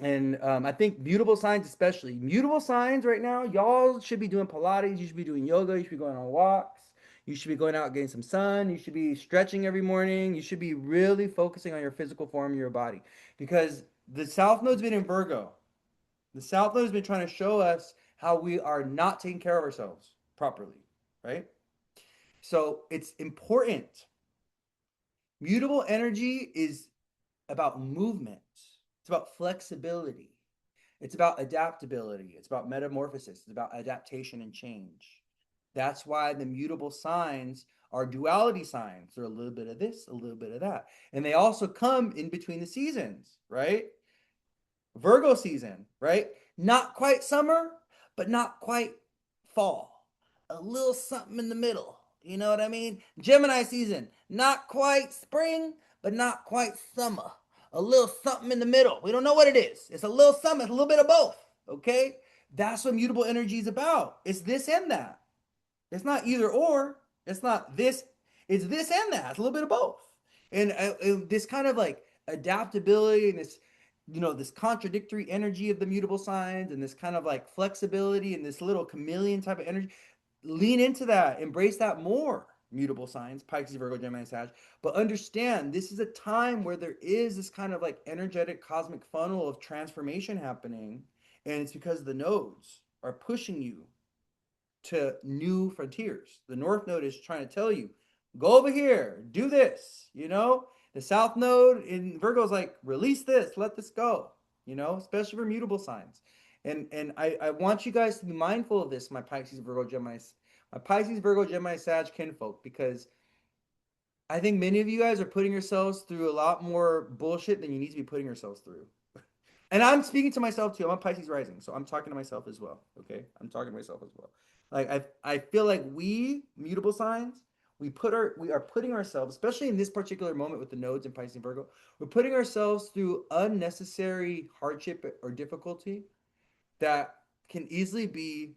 Speaker 1: And I think mutable signs, especially mutable signs right now, y'all should be doing Pilates. You should be doing yoga. You should be going on walks. You should be going out getting some sun. You should be stretching every morning. You should be really focusing on your physical form of your body because the South Node's been in Virgo. The South Node has been trying to show us how we are not taking care of ourselves properly, right? So it's important. Mutable energy is about movement. It's about flexibility. It's about adaptability. It's about metamorphosis. It's about adaptation and change. That's why the mutable signs are duality signs. They're a little bit of this, a little bit of that. And they also come in between the seasons, right? Virgo season, right? Not quite summer, but not quite fall. A little something in the middle. You know what I mean? Gemini season, not quite spring, but not quite summer. A little something in the middle. We don't know what it is. It's a little something, it's a little bit of both. Okay? That's what mutable energy is about. It's this and that. It's not either or. It's not this. It's this and that. It's a little bit of both. And this kind of like adaptability and this, this contradictory energy of the mutable signs and this kind of like flexibility and this little chameleon type of energy. Lean into that. Embrace that more. Mutable signs, Pisces, Virgo, Gemini, Sag. But understand this is a time where there is this kind of like energetic cosmic funnel of transformation happening. And it's because the nodes are pushing you to new frontiers. The North Node is trying to tell you, go over here, do this, The South Node in Virgo is like, release this, let this go, especially for mutable signs. And I want you guys to be mindful of this, my Pisces, Virgo, Gemini, Sag kinfolk, because I think many of you guys are putting yourselves through a lot more bullshit than you need to be putting yourselves through. And I'm speaking to myself too. I'm a Pisces rising, so I'm talking to myself as well. Okay, I'm talking to myself as well. Like I feel like we mutable signs, we are putting ourselves, especially in this particular moment with the nodes in Pisces and Virgo, we're putting ourselves through unnecessary hardship or difficulty that can easily be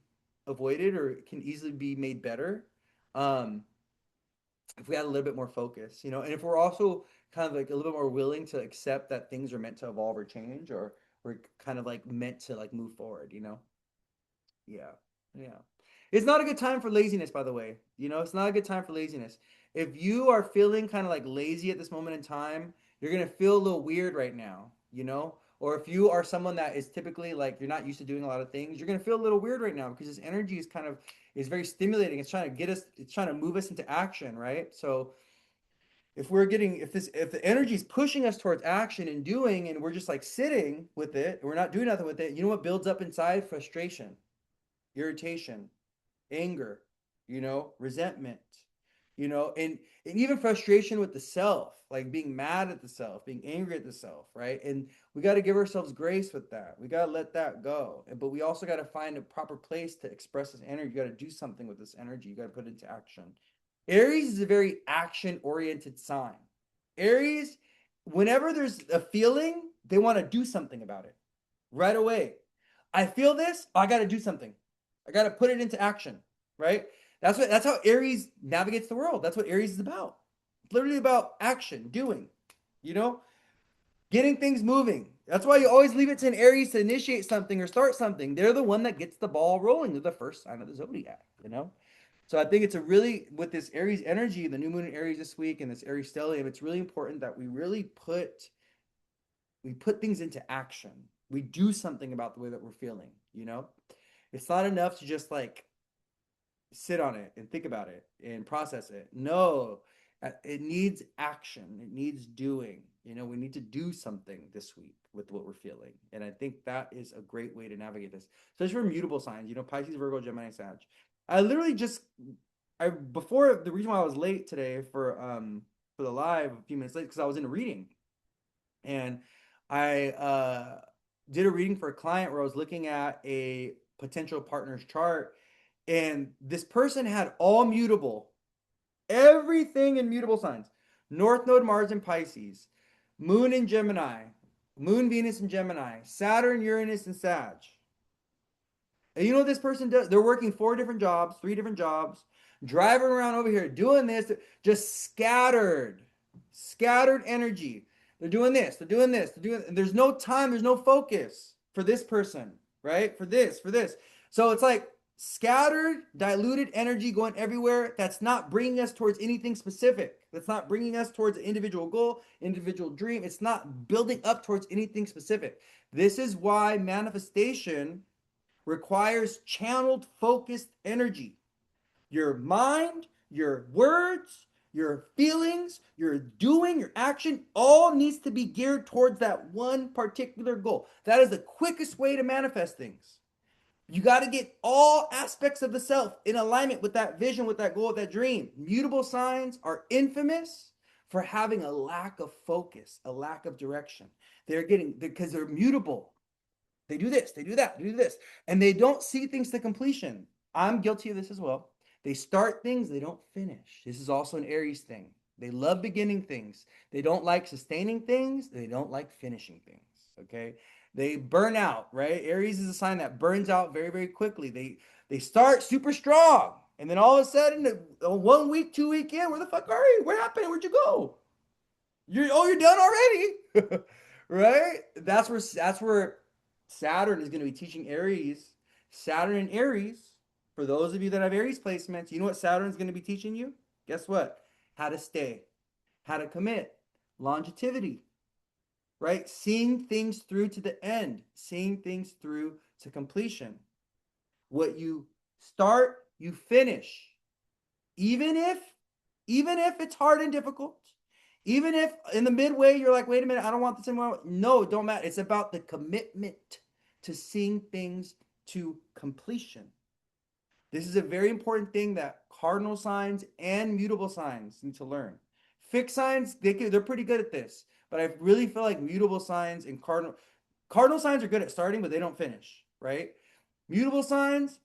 Speaker 1: avoided or can easily be made better. Um, if we had a little bit more focus, and if we're also kind of like a little bit more willing to accept that things are meant to evolve or change, or we're kind of like meant to like move forward. Yeah. Yeah. It's not a good time for laziness, by the way. It's not a good time for laziness. If you are feeling kind of like lazy at this moment in time, you're going to feel a little weird right now. Or if you are someone that is typically like you're not used to doing a lot of things, you're going to feel a little weird right now because this energy is very stimulating. It's trying to move us into action, right? So if the energy is pushing us towards action and doing, and we're just like sitting with it, and we're not doing nothing with it, you know what builds up inside? Frustration, irritation, anger, resentment, and even frustration with the self, like being mad at the self, being angry at the self, right? And we got to give ourselves grace with that. We got to let that go. But we also got to find a proper place to express this energy. You got to do something with this energy. You got to put it into action. Aries is a very action oriented sign. Aries, whenever there's a feeling, they want to do something about it right away. I feel this, I got to do something. I got to put it into action, right? That's how Aries navigates the world. That's what Aries is about. It's literally about action, doing, you know, getting things moving. That's why you always leave it to an Aries to initiate something or start something. They're the one that gets the ball rolling. They're the first sign of the zodiac. So I think it's a really, with this Aries energy, the new moon in Aries this week and this Aries stellium, it's really important that we put things into action. We do something about the way that we're feeling. It's not enough to just like sit on it and think about it and process it. No, it needs action. It needs doing. We need to do something this week with what we're feeling. And I think that is a great way to navigate this, especially for mutable signs, Pisces, Virgo, Gemini, Sag. I literally just, before, the reason why I was late today for the live a few minutes late, because I was in a reading, and I did a reading for a client where I was looking at a potential partner's chart, and this person had all mutable, everything in mutable signs. North Node Mars in Pisces, Moon in Gemini, Moon Venus in Gemini, Saturn Uranus in Sag. And you know what this person does? They're working 4 different jobs, 3 different jobs, driving around over here, doing this, just scattered energy. They're doing this, they're doing this, they're doing. There's no time, there's no focus for this person, right? For this. So it's like scattered, diluted energy going everywhere. That's not bringing us towards anything specific. That's not bringing us towards an individual goal, individual dream. It's not building up towards anything specific. This is why manifestation requires channeled, focused energy. Your mind, your words, your feelings, your doing, your action, all needs to be geared towards that one particular goal. That is the quickest way to manifest things. You got to get all aspects of the self in alignment with that vision, with that goal, with that dream. Mutable signs are infamous for having a lack of focus, a lack of direction. Because they're mutable. They do this, they do that, they do this, and they don't see things to completion. I'm guilty of this as well. They start things, they don't finish. This is also an Aries thing. They love beginning things. They don't like sustaining things. They don't like finishing things. Okay. They burn out, right? Aries is a sign that burns out very, very quickly. They start super strong. And then all of a sudden, 1 week, 2 week in, where the fuck are you? What happened? Where'd you go? You're done already. Right? That's where Saturn is going to be teaching Aries. Saturn and Aries, for those of you that have Aries placements, you know what Saturn is going to be teaching you? Guess what? How to stay, how to commit, longevity, right? Seeing things through to the end, seeing things through to completion. What you start, you finish. Even if even if it's hard and difficult, even if in the midway you're like, wait a minute, I don't want this anymore. No, it don't matter. It's about the commitment to seeing things to completion. This is a very important thing that cardinal signs and mutable signs need to learn. Fixed signs, they're pretty good at this, but I really feel like mutable signs and cardinal signs are good at starting, but they don't finish, right? Mutable signs,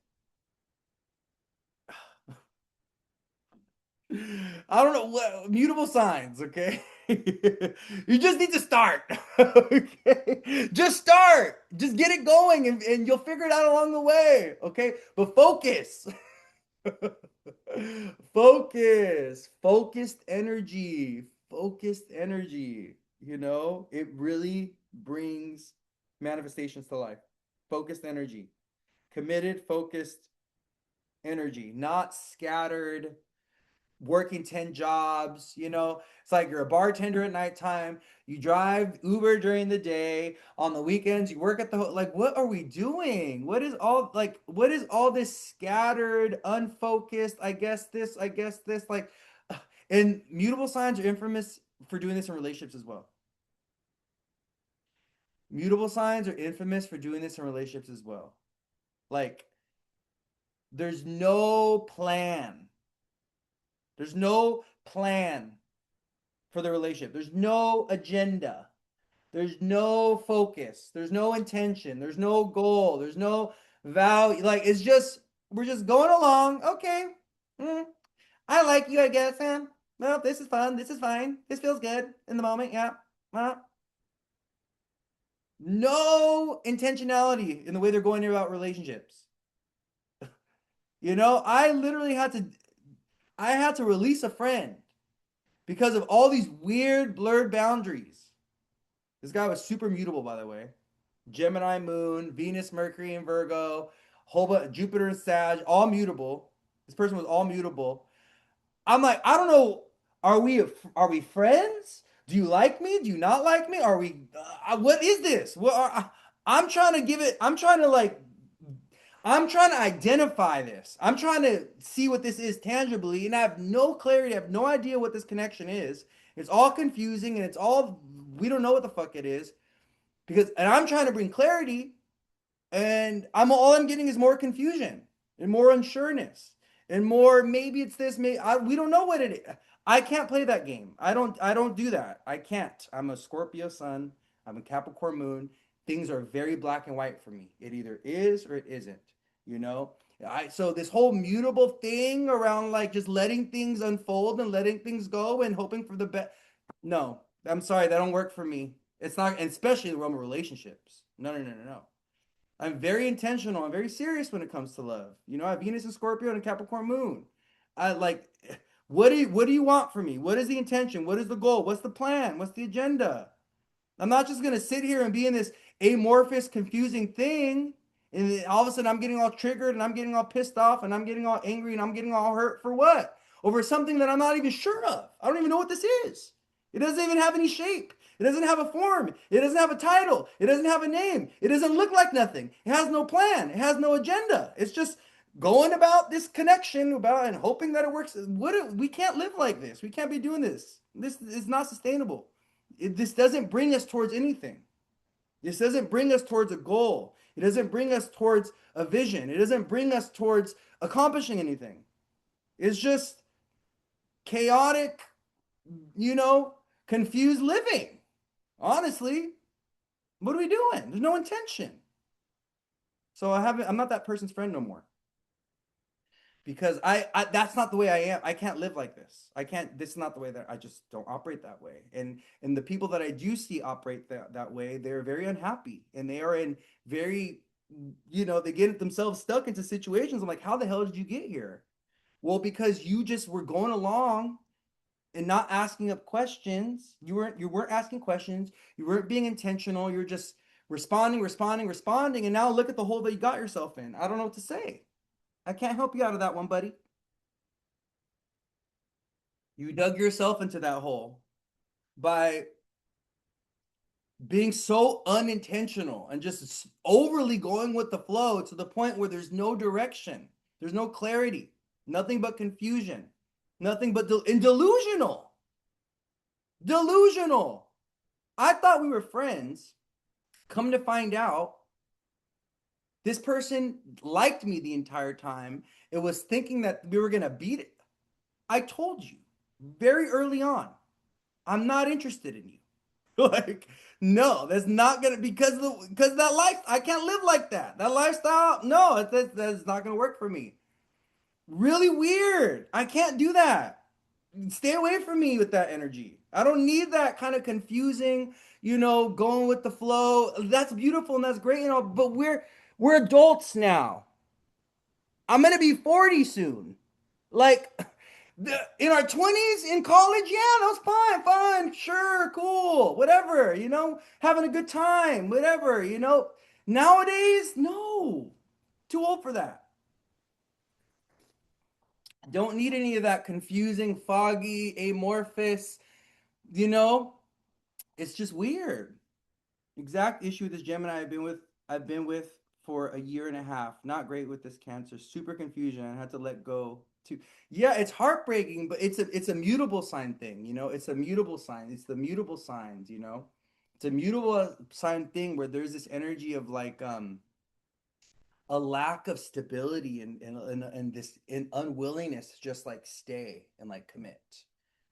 Speaker 1: I don't know what mutable signs, okay? You just need to start. Okay? Just start. Just get it going and you'll figure it out along the way. Okay? But focus. Focus. Focused energy. Focused energy. It really brings manifestations to life. Focused energy. Committed, focused energy, not scattered working 10 jobs. It's like you're a bartender at nighttime, you drive Uber during the day, on the weekends you work at like, what are we doing? What is all this scattered, unfocused, I guess this, like, and mutable signs are infamous for doing this in relationships as well. Mutable signs are infamous for doing this in relationships as well. Like, there's no plan. There's no plan for the relationship. There's no agenda. There's no focus. There's no intention. There's no goal. There's no value. Like it's just we're just going along. Okay. Mm, I like you, I guess. Well, this is fun. This is fine. This feels good in the moment. Yeah. Well, no intentionality in the way they're going about relationships. I literally had to release a friend because of all these weird blurred boundaries. This guy was super mutable, by the way. Gemini moon, Venus, Mercury, and Virgo, whole bunch, Jupiter and Sag, all mutable. This person was all mutable. I'm like, I don't know. Are we friends? Do you like me? Do you not like me? Are we? What is this? I'm trying to give it. I'm trying to identify this. I'm trying to see what this is tangibly, and I have no clarity. I have no idea what this connection is. It's all confusing, and we don't know what the fuck it is and I'm trying to bring clarity, and all I'm getting is more confusion and more unsureness and more maybe it's this, maybe we don't know what it is. I can't play that game. I don't do that. I can't. I'm a Scorpio sun. I'm a Capricorn moon. Things are very black and white for me. It either is or it isn't, you know? So this whole mutable thing around like just letting things unfold and letting things go and hoping for the best. No, I'm sorry, that don't work for me. It's not, and especially in the realm of relationships. No, no, no, no, no. I'm very intentional. I'm very serious when it comes to love. I have Venus and Scorpio and a Capricorn moon. I like, what do you want from me? What is the intention? What is the goal? What's the plan? What's the agenda? I'm not just gonna sit here and be in this amorphous, confusing thing, and then all of a sudden I'm getting all triggered and I'm getting all pissed off and I'm getting all angry and I'm getting all hurt for what? Over something that I'm not even sure of. I don't even know what this is. It doesn't even have any shape. It doesn't have a form. It doesn't have a title. It doesn't have a name. It doesn't look like nothing. It has no plan. It has no agenda. It's just going about this connection about and hoping that it works. We can't live like this. We can't be doing this. This is not sustainable. This doesn't bring us towards anything. This doesn't bring us towards a goal. It doesn't bring us towards a vision. It doesn't bring us towards accomplishing anything. It's just chaotic, confused living. Honestly, what are we doing? There's no intention. So I'm not that person's friend no more. Because that's not the way I am. I can't live like this. I can't, this is not the way that I just don't operate that way. And the people that I do see operate that way, they're very unhappy and they are in very, they get themselves stuck into situations. I'm like, how the hell did you get here? Well, because you just were going along and not asking up questions. You weren't asking questions. You weren't being intentional. You're just responding. And now look at the hole that you got yourself in. I don't know what to say. I can't help you out of that one, buddy. You dug yourself into that hole by being so unintentional and just overly going with the flow to the point where there's no direction, there's no clarity, nothing but confusion, nothing but delusional. Delusional. I thought we were friends. Come to find out, this person liked me the entire time. It was thinking that we were going to beat it. I told you very early on, I'm not interested in you. Like, no, that's not gonna because of that life. I can't live like that. That lifestyle, no, that's not gonna work for me. Really weird. I can't do that. Stay away from me with that energy. I don't need that kind of confusing, going with the flow. That's beautiful and that's great, but we're adults now. I'm gonna be 40 soon. Like in our 20s in college, yeah, that was fine, sure, cool, whatever, having a good time, whatever. Nowadays, no, too old for that. Don't need any of that confusing, foggy, amorphous, you know, it's just weird. Exact issue with this Gemini I've been with for a year and a half. Not great with this Cancer. Super confusion. I had to let go too. Yeah, it's heartbreaking, but it's a mutable sign thing. It's a mutable sign. It's the mutable signs. It's a mutable sign thing where there's this energy of like a lack of stability and this unwillingness to just like stay and like commit,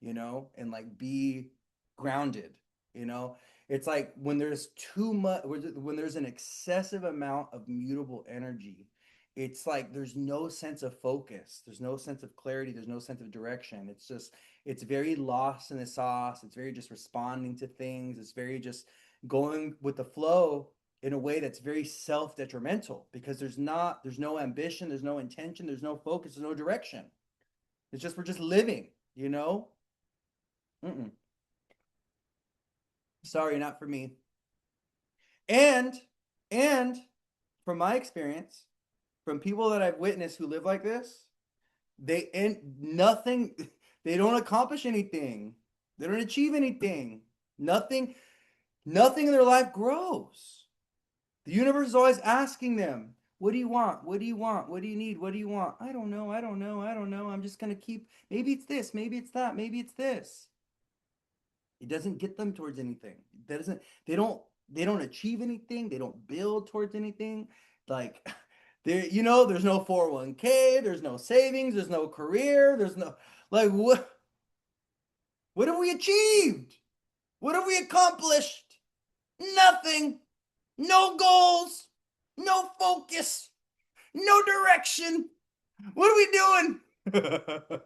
Speaker 1: and like be grounded, you know. It's like when there's too much, when there's an excessive amount of mutable energy, it's like there's no sense of focus, there's no sense of clarity, there's no sense of direction. It's just, it's very lost in the sauce. It's very just responding to things. It's very just going with the flow in a way that's very self-detrimental, because there's no ambition, there's no intention, there's no focus, there's no direction. It's just, we're just living, you know. Mm-mm. Sorry, not for me. And and from my experience, from people that I've witnessed who live like this, they end nothing. They don't accomplish anything, they don't achieve anything. Nothing nothing in their life grows. The universe is always asking them, what do you want? What do you want? What do you need? What do you want? I don't know. I don't know. I don't know. I'm just going to keep, maybe it's this, maybe it's that, maybe it's this. It doesn't get them towards anything. That doesn't, they don't, they don't achieve anything. They don't build towards anything. Like, there, there's no 401k, there's no savings, there's no career, there's no, like, what have we achieved? What have we accomplished? Nothing. No goals, no focus, no direction. What are we doing?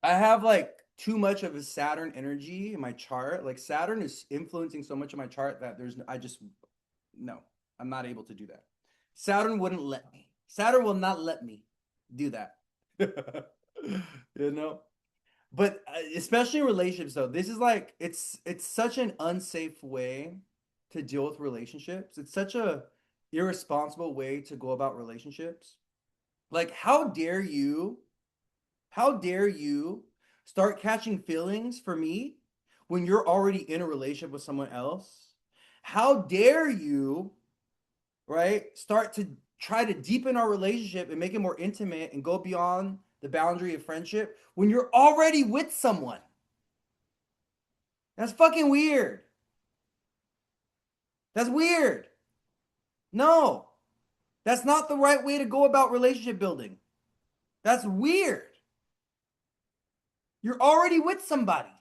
Speaker 1: I have like too much of a Saturn energy in my chart. Like Saturn is influencing so much of my chart that I just, no, I'm not able to do that. Saturn wouldn't let me. Saturn will not let me do that. you know? But especially in relationships though, this is like, it's such an unsafe way to deal with relationships. It's such a irresponsible way to go about relationships. Like, how dare you start catching feelings for me when you're already in a relationship with someone else? How dare you, right, start to try to deepen our relationship and make it more intimate and go beyond the boundary of friendship when you're already with someone? That's fucking weird. That's weird. No, that's not the right way to go about relationship building. That's weird. You're already with somebody.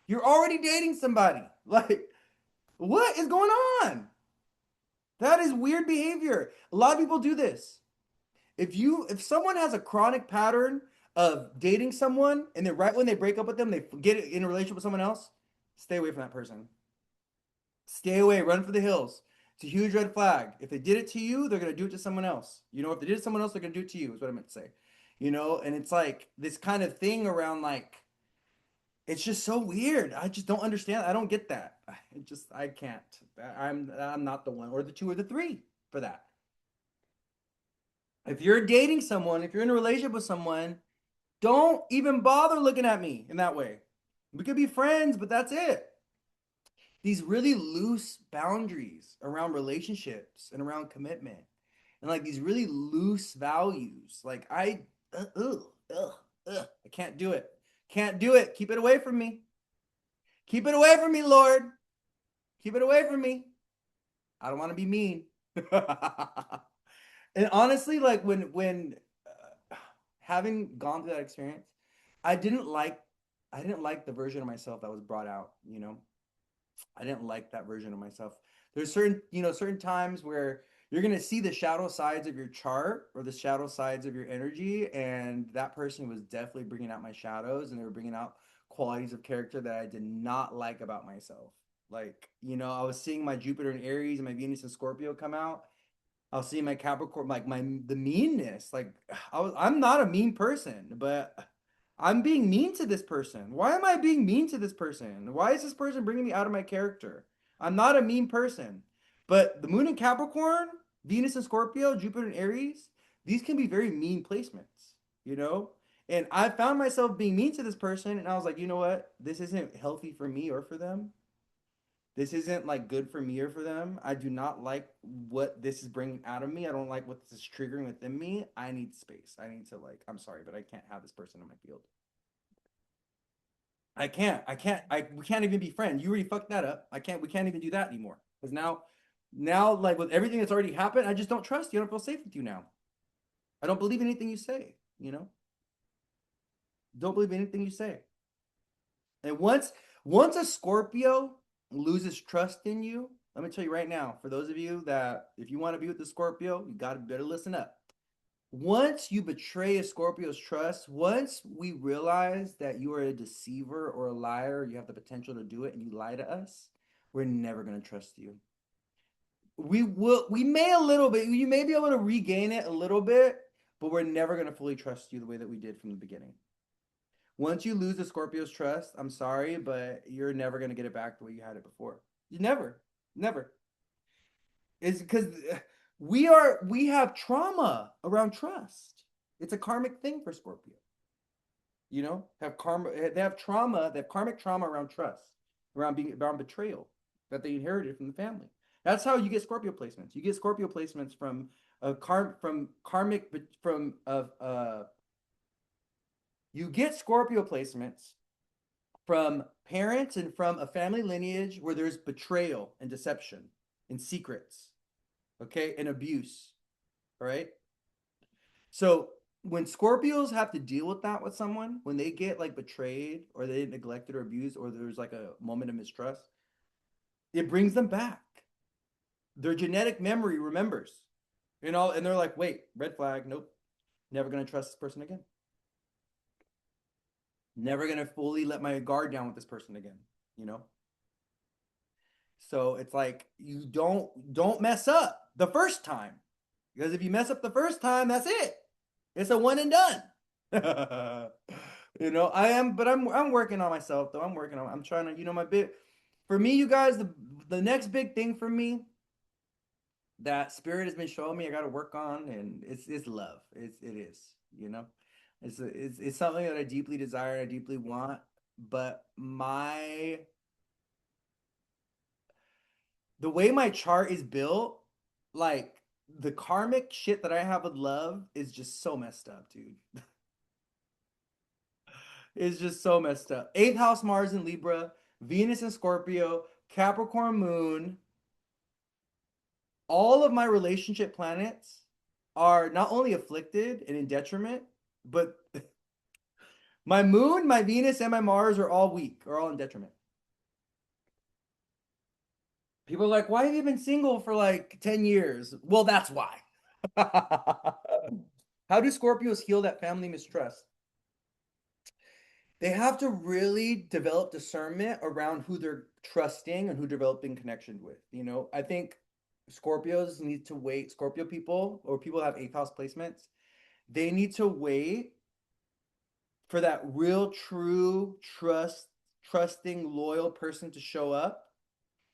Speaker 1: You're already dating somebody. Like, what is going on? That is weird behavior. A lot of people do this. If someone has a chronic pattern of dating someone and then right when they break up with them, they get in a relationship with someone else, stay away from that person. Stay away, run for the hills. It's a huge red flag. If they did it to you, they're gonna do it to someone else. If they did it to someone else, they're gonna do it to you, is what I meant to say. And it's like this kind of thing around like, it's just so weird. I just don't understand. I don't get that. I can't. I'm not the one or the two or the three for that. If you're dating someone, if you're in a relationship with someone, don't even bother looking at me in that way. We could be friends, but that's it. These really loose boundaries around relationships and around commitment, and like these really loose values. Like ugh, ugh, ugh, I can't do it. Can't do it. Keep it away from me. Keep it away from me, Lord. Keep it away from me. I don't want to be mean. And honestly, like having gone through that experience, I didn't like I didn't like the version of myself that was brought out. I didn't like that version of myself. There's certain times where you're going to see the shadow sides of your chart or the shadow sides of your energy. And that person was definitely bringing out my shadows, and they were bringing out qualities of character that I did not like about myself. Like, I was seeing my Jupiter and Aries and my Venus and Scorpio come out. I'll see my Capricorn, like the meanness. Like I'm not a mean person, but I'm being mean to this person. Why am I being mean to this person? Why is this person bringing me out of my character? I'm not a mean person, but the Moon in Capricorn, Venus in Scorpio, Jupiter in Aries, these can be very mean placements, you know. And I found myself being mean to this person, and I was like, you know what? This isn't healthy for me or for them. This isn't like good for me or for them. I do not like what this is bringing out of me. I don't like what this is triggering within me. I need space. I need to like, I'm sorry, but I can't have this person in my field. I can't. We can't even be friends. You already fucked that up. We can't even do that anymore. Because now Now, like with everything that's already happened, I just don't trust you. I don't feel safe with you now. I don't believe anything you say, you know? Don't believe anything you say. And once a Scorpio loses trust in you, let me tell you right now, for those of you that if you want to be with the Scorpio, you got to better listen up. Once you betray a Scorpio's trust, once we realize that you are a deceiver or a liar, you have the potential to do it and you lie to us, we're never going to trust you. We may a little bit, you may be able to regain it a little bit, but we're never going to fully trust you the way that we did from the beginning. Once you lose the Scorpio's trust, I'm sorry, but you're never going to get it back the way you had it before. You never, never. It's because we have trauma around trust. It's a karmic thing for Scorpio. You know, have karma. They have trauma. They have karmic trauma around trust, around betrayal that they inherited from the family. That's how you get Scorpio placements. You get Scorpio placements from karmic from you get Scorpio placements from parents and from a family lineage where there's betrayal and deception and secrets, okay, and abuse. All right. So when Scorpios have to deal with that with someone, when they get like betrayed or they neglected or abused, or there's like a moment of mistrust, it brings them back. Their genetic memory remembers, you know, and they're like, wait, red flag, nope, never gonna trust this person again. Never gonna fully let my guard down with this person again, you know. So it's like you don't mess up the first time. Because if you mess up the first time, that's it. It's a one and done. You know, I am, but I'm working on myself though. I'm trying to, you know, my bit for me, you guys, the next big thing for me that spirit has been showing me I gotta work on, and it's love. It is, you know. It's something that I deeply desire, I deeply want, but the way my chart is built, like the karmic shit that I have with love is just so messed up, dude. It's just so messed up. Eighth house Mars in Libra, Venus in Scorpio, Capricorn moon. All of my relationship planets are not only afflicted and in detriment, but my moon, my Venus, and my Mars are all weak, are all in detriment. People are like, why have you been single for like 10 years? Well, that's why. How do Scorpios heal that family mistrust? They have to really develop discernment around who they're trusting and who they're developing connection with. You know, I think Scorpios need to wait. Scorpio people or people that have eighth house placements, they need to wait for that real, true, trusting, loyal person to show up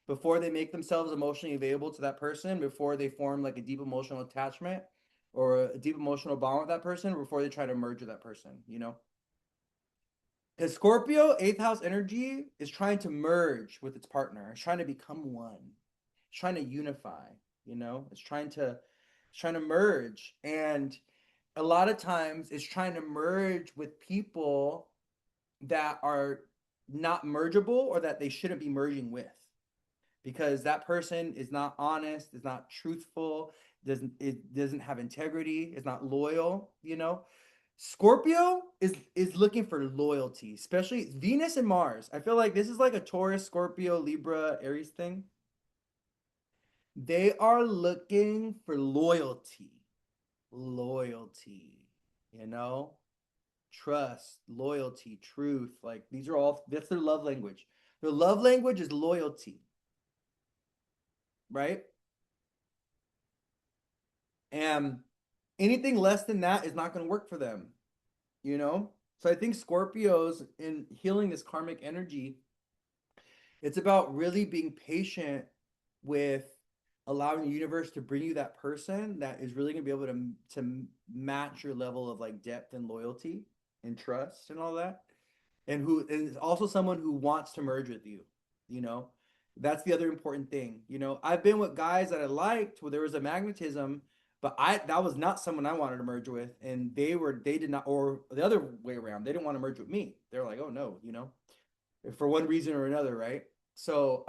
Speaker 1: before they make themselves emotionally available to that person, before they form like a deep emotional attachment or a deep emotional bond with that person, before they try to merge with that person, you know? Because Scorpio, eighth house energy is trying to merge with its partner. It's trying to become one. It's trying to unify, you know? It's trying to merge. And a lot of times it's trying to merge with people that are not mergeable or that they shouldn't be merging with because that person is not honest, is not truthful, it doesn't have integrity, is not loyal, you know. Scorpio is looking for loyalty, especially Venus and Mars. I feel like this is like a Taurus, Scorpio, Libra, Aries thing. They are looking for loyalty. Loyalty, you know? Trust, loyalty, truth. Like these are all that's their love language. Their love language is loyalty, right? And anything less than that is not going to work for them, you know? So I think Scorpios in healing this karmic energy, it's about really being patient with allowing the universe to bring you that person that is really going to be able to match your level of like depth and loyalty and trust and all that. And who is also someone who wants to merge with you, you know? That's the other important thing. You know, I've been with guys that I liked where there was a magnetism, but I that was not someone I wanted to merge with. And they did not, or the other way around, they didn't want to merge with me. They're like, oh no, you know, for one reason or another, right? So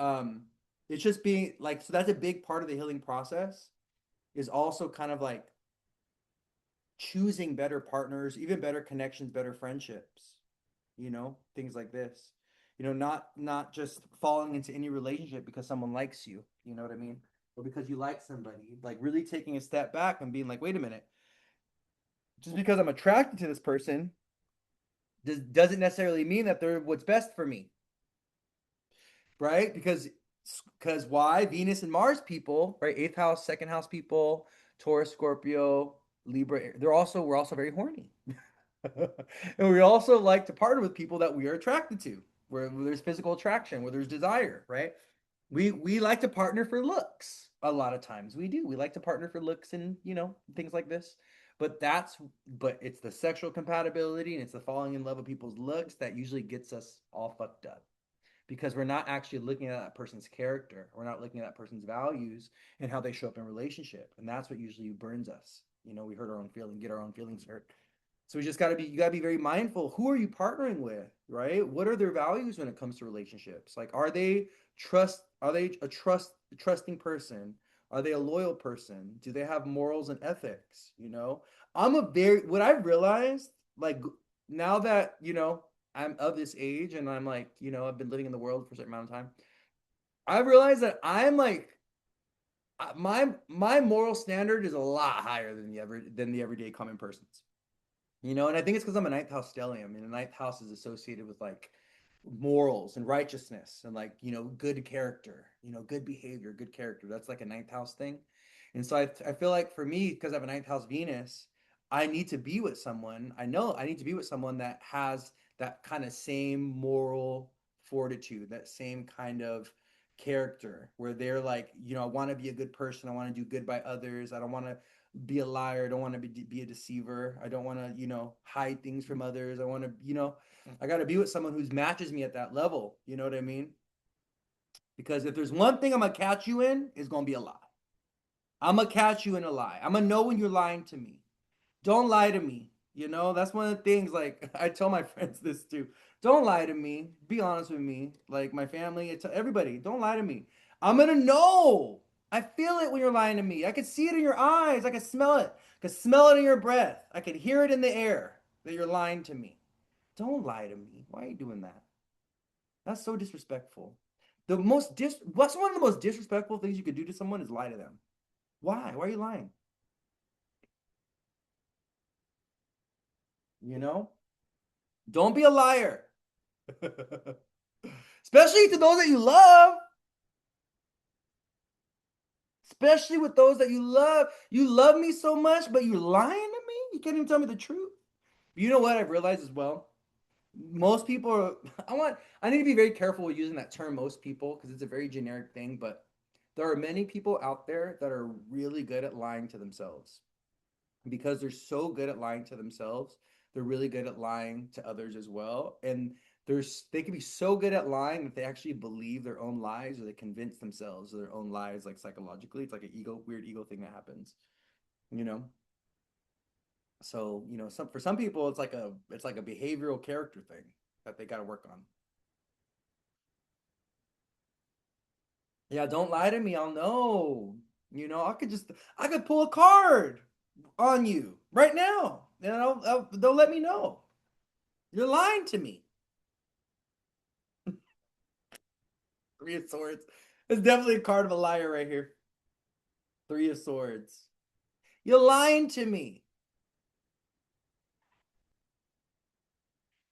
Speaker 1: It's just being like, so that's a big part of the healing process, is also kind of like choosing better partners, even better connections, better friendships, things like this. Not just falling into any relationship because someone likes you, you know what I mean? Or because you like somebody, like really taking a step back and being like, wait a minute, just because I'm attracted to this person doesn't necessarily mean that they're what's best for me, right? Because why? Venus and Mars people, right? Eighth house, second house people, Taurus, Scorpio, Libra, we're also very horny. And we also like to partner with people that we are attracted to, where there's physical attraction, where there's desire, right? We like to partner for looks. A lot of times we do. We like to partner for looks and things like this. But it's the sexual compatibility and it's the falling in love with people's looks that usually gets us all fucked up, because we're not actually looking at that person's character. We're not looking at that person's values and how they show up in relationship. And that's what usually burns us. We hurt our own feeling, get our own feelings hurt. So we just you gotta be very mindful. Who are you partnering with, right? What are their values when it comes to relationships? Like, are they a trusting person? Are they a loyal person? Do they have morals and ethics? What I've realized, like, now that, I'm of this age and I'm like, I've been living in the world for a certain amount of time. I realized that I'm like, my moral standard is a lot higher than the everyday common person's. And I think it's because I'm a ninth house stellium, and the ninth house is associated with like morals and righteousness and like, good character, good behavior, good character. That's like a ninth house thing. And so I feel like for me, because I have a ninth house Venus, I need to be with someone. I know I need to be with someone that has that kind of same moral fortitude, that same kind of character where they're like, I want to be a good person. I want to do good by others. I don't want to be a liar. I don't want to be a deceiver. I don't want to, hide things from others. I want to, I got to be with someone who matches me at that level. You know what I mean? Because if there's one thing I'm going to catch you in, it's going to be a lie. I'm going to catch you in a lie. I'm going to know when you're lying to me. Don't lie to me. That's one of the things, like, I tell my friends this too. Don't lie to me. Be honest with me. Like, my family, it's everybody. Don't lie to me. I'm going to know. I feel it when you're lying to me. I can see it in your eyes. I can smell it. I can smell it in your breath. I can hear it in the air that you're lying to me. Don't lie to me. Why are you doing that? That's so disrespectful. What's one of the most disrespectful things you could do to someone is lie to them. Why? Why are you lying? You know? Don't be a liar. Especially to those that you love. Especially with those that you love. You love me so much, but you're lying to me? You can't even tell me the truth. You know what I've realized as well? Most people are, I need to be very careful with using that term most people, because it's a very generic thing, but there are many people out there that are really good at lying to themselves. Because they're so good at lying to themselves, they're really good at lying to others as well. And they can be so good at lying that they actually believe their own lies, or they convince themselves of their own lies, like psychologically. It's like an weird ego thing that happens, you know. So for some people, it's like a behavioral character thing that they got to work on. Yeah, don't lie to me. I'll know. I could pull a card on you right now. They'll let me know. You're lying to me. Three of Swords. It's definitely a card of a liar right here. Three of Swords. You're lying to me.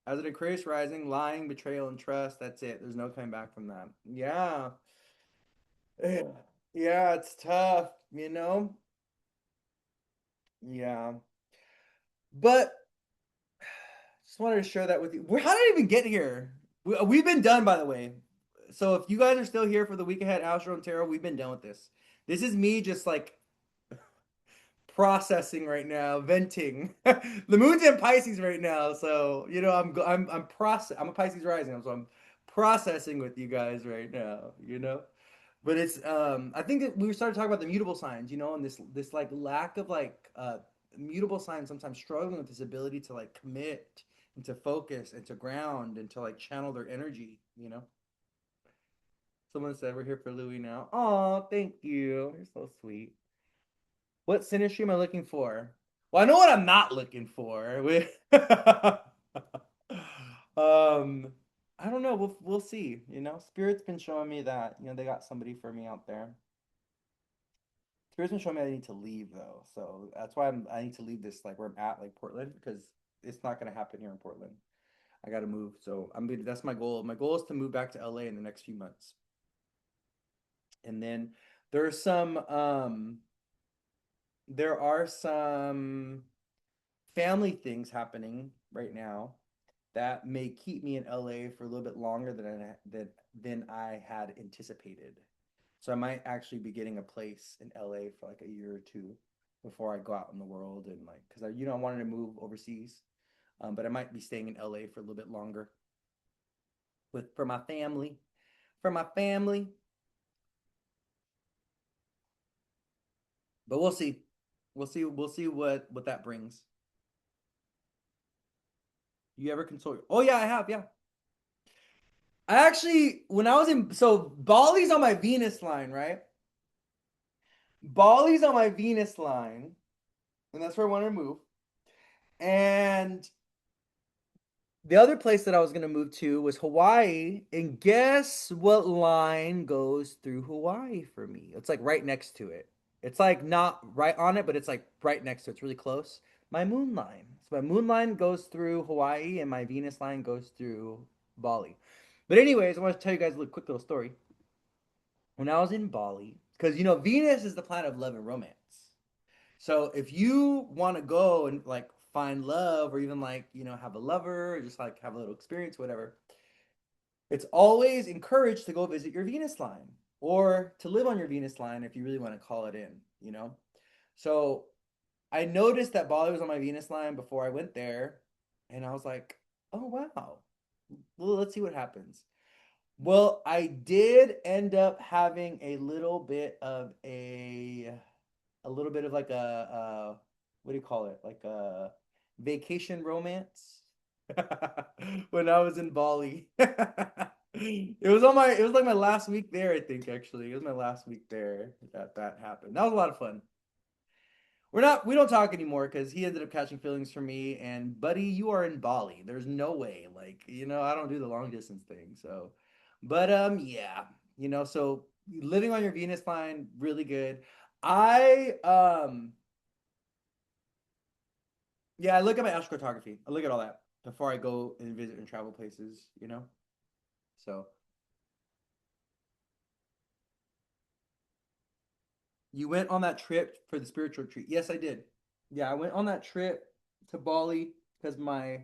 Speaker 1: As an Aquarius rising, lying, betrayal, and trust. That's it. There's no coming back from that. Yeah. Yeah, it's tough. Yeah. But just wanted to share that with you. How did I even get here? We've been done, by the way. So if you guys are still here for the week ahead, Astro and Tarot, we've been done with this. This is me just like processing right now, venting. The moon's in Pisces right now, so I'm a Pisces rising, so I'm processing with you guys right now. But it's I think that we started talking about the mutable signs, and this like lack of like mutable signs sometimes struggling with this ability to like commit and to focus and to ground and to like channel their energy. Someone said we're here for Louis now. Oh, thank you. You're so sweet. What synergy am I looking for? Well, I know what I'm not looking for. um, I don't know. We'll see. You know, Spirit's been showing me that they got somebody for me out there. Spirit's been showing me I need to leave though, so that's why I need to leave this like where I'm at, like Portland, because it's not gonna happen here in Portland. I gotta move. So that's my goal. My goal is to move back to LA in the next few months. And then there's some there are some family things happening right now that may keep me in LA for a little bit longer than I had anticipated. So I might actually be getting a place in LA for like a year or two before I go out in the world and like because I wanted to move overseas, but I might be staying in LA for a little bit longer with for my family, for my family. But we'll see. We'll see what that brings. You ever consult? Oh yeah, I have. Yeah, I actually when I was in Bali's on my Venus line, right? Bali's on my Venus line, and that's where I want to move. And the other place that I was gonna move to was Hawaii, and guess what line goes through Hawaii for me? It's like right next to it. It's like not right on it, but it's like right next to it. It's really close. My moon line. So my moon line goes through Hawaii, and my Venus line goes through Bali. But anyways, I want to tell you guys a little quick little story. When I was in Bali, because Venus is the planet of love and romance. So if you want to go and like find love or even like, have a lover or just like have a little experience, whatever, it's always encouraged to go visit your Venus line or to live on your Venus line if you really want to call it in. So I noticed that Bali was on my Venus line before I went there, and I was like, oh wow. Well, let's see what happens. Well, I did end up having a little bit of like what do you call it? Like a vacation romance when I was in Bali. It was like my last week there, I think actually. It was my last week there that happened. That was a lot of fun. We don't talk anymore because he ended up catching feelings for me and buddy, you are in Bali. There's no way. Like, I don't do the long distance thing. So but yeah, so living on your Venus line, really good. I Yeah, I look at my astrocartography. I look at all that before I go and visit and travel places. So you went on that trip for the spiritual retreat. Yes, I did. Yeah, I went on that trip to Bali because my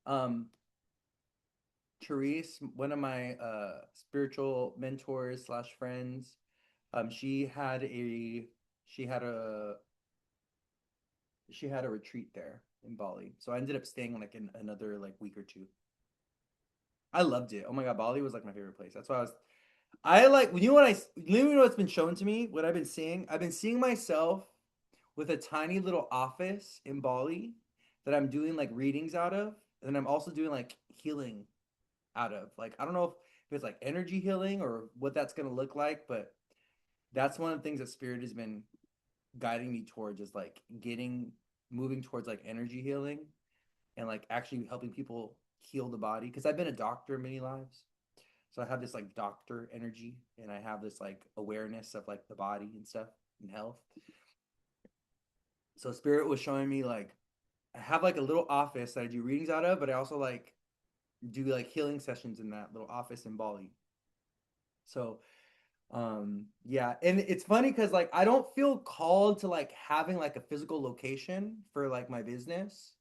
Speaker 1: um Therese, one of my spiritual mentors slash friends, she had she had a she had a retreat there in Bali. So I ended up staying like in another like week or two. I loved it. Oh my God, Bali was like my favorite place. That's why I like what's been shown to me, what I've been seeing. I've been seeing myself with a tiny little office in Bali that I'm doing like readings out of, and I'm also doing like healing out of. Like I don't know if it's like energy healing or what that's gonna look like, but that's one of the things that Spirit has been guiding me towards is like moving towards like energy healing and like actually helping people heal the body because I've been a doctor in many lives. So I have this like doctor energy and I have this like awareness of like the body and stuff and health. So Spirit was showing me like I have like a little office that I do readings out of, but I also like do like healing sessions in that little office in Bali. So yeah, and it's funny because like I don't feel called to like having like a physical location for like my business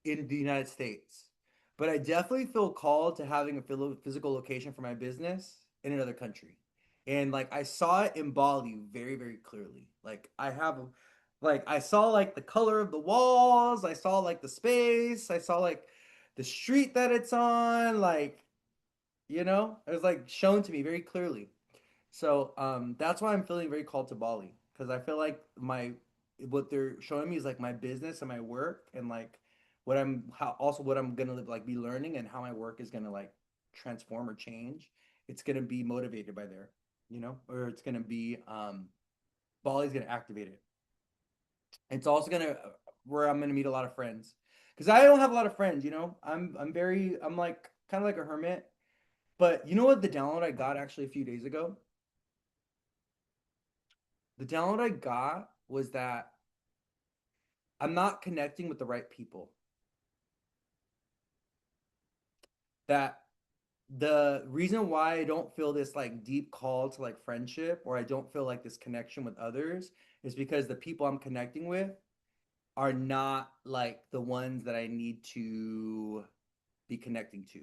Speaker 1: in the United States. But I definitely feel called to having a physical location for my business in another country. And like I saw it in Bali very, very clearly. Like I saw like the color of the walls, I saw like the space, I saw like the street that it's on, like, it was like shown to me very clearly. So that's why I'm feeling very called to Bali because I feel like my what they're showing me is like my business and my work and like what I'm gonna like be learning and how my work is gonna like transform or change it's gonna be motivated by there, or it's gonna be Bali's gonna activate it. It's also gonna where I'm gonna meet a lot of friends because I don't have a lot of friends. I'm like kind of like a hermit. But you know what? The download I got actually a few days ago. The download I got was that I'm not connecting with the right people. That the reason why I don't feel this like deep call to like friendship or I don't feel like this connection with others is because the people I'm connecting with are not like the ones that I need to be connecting to.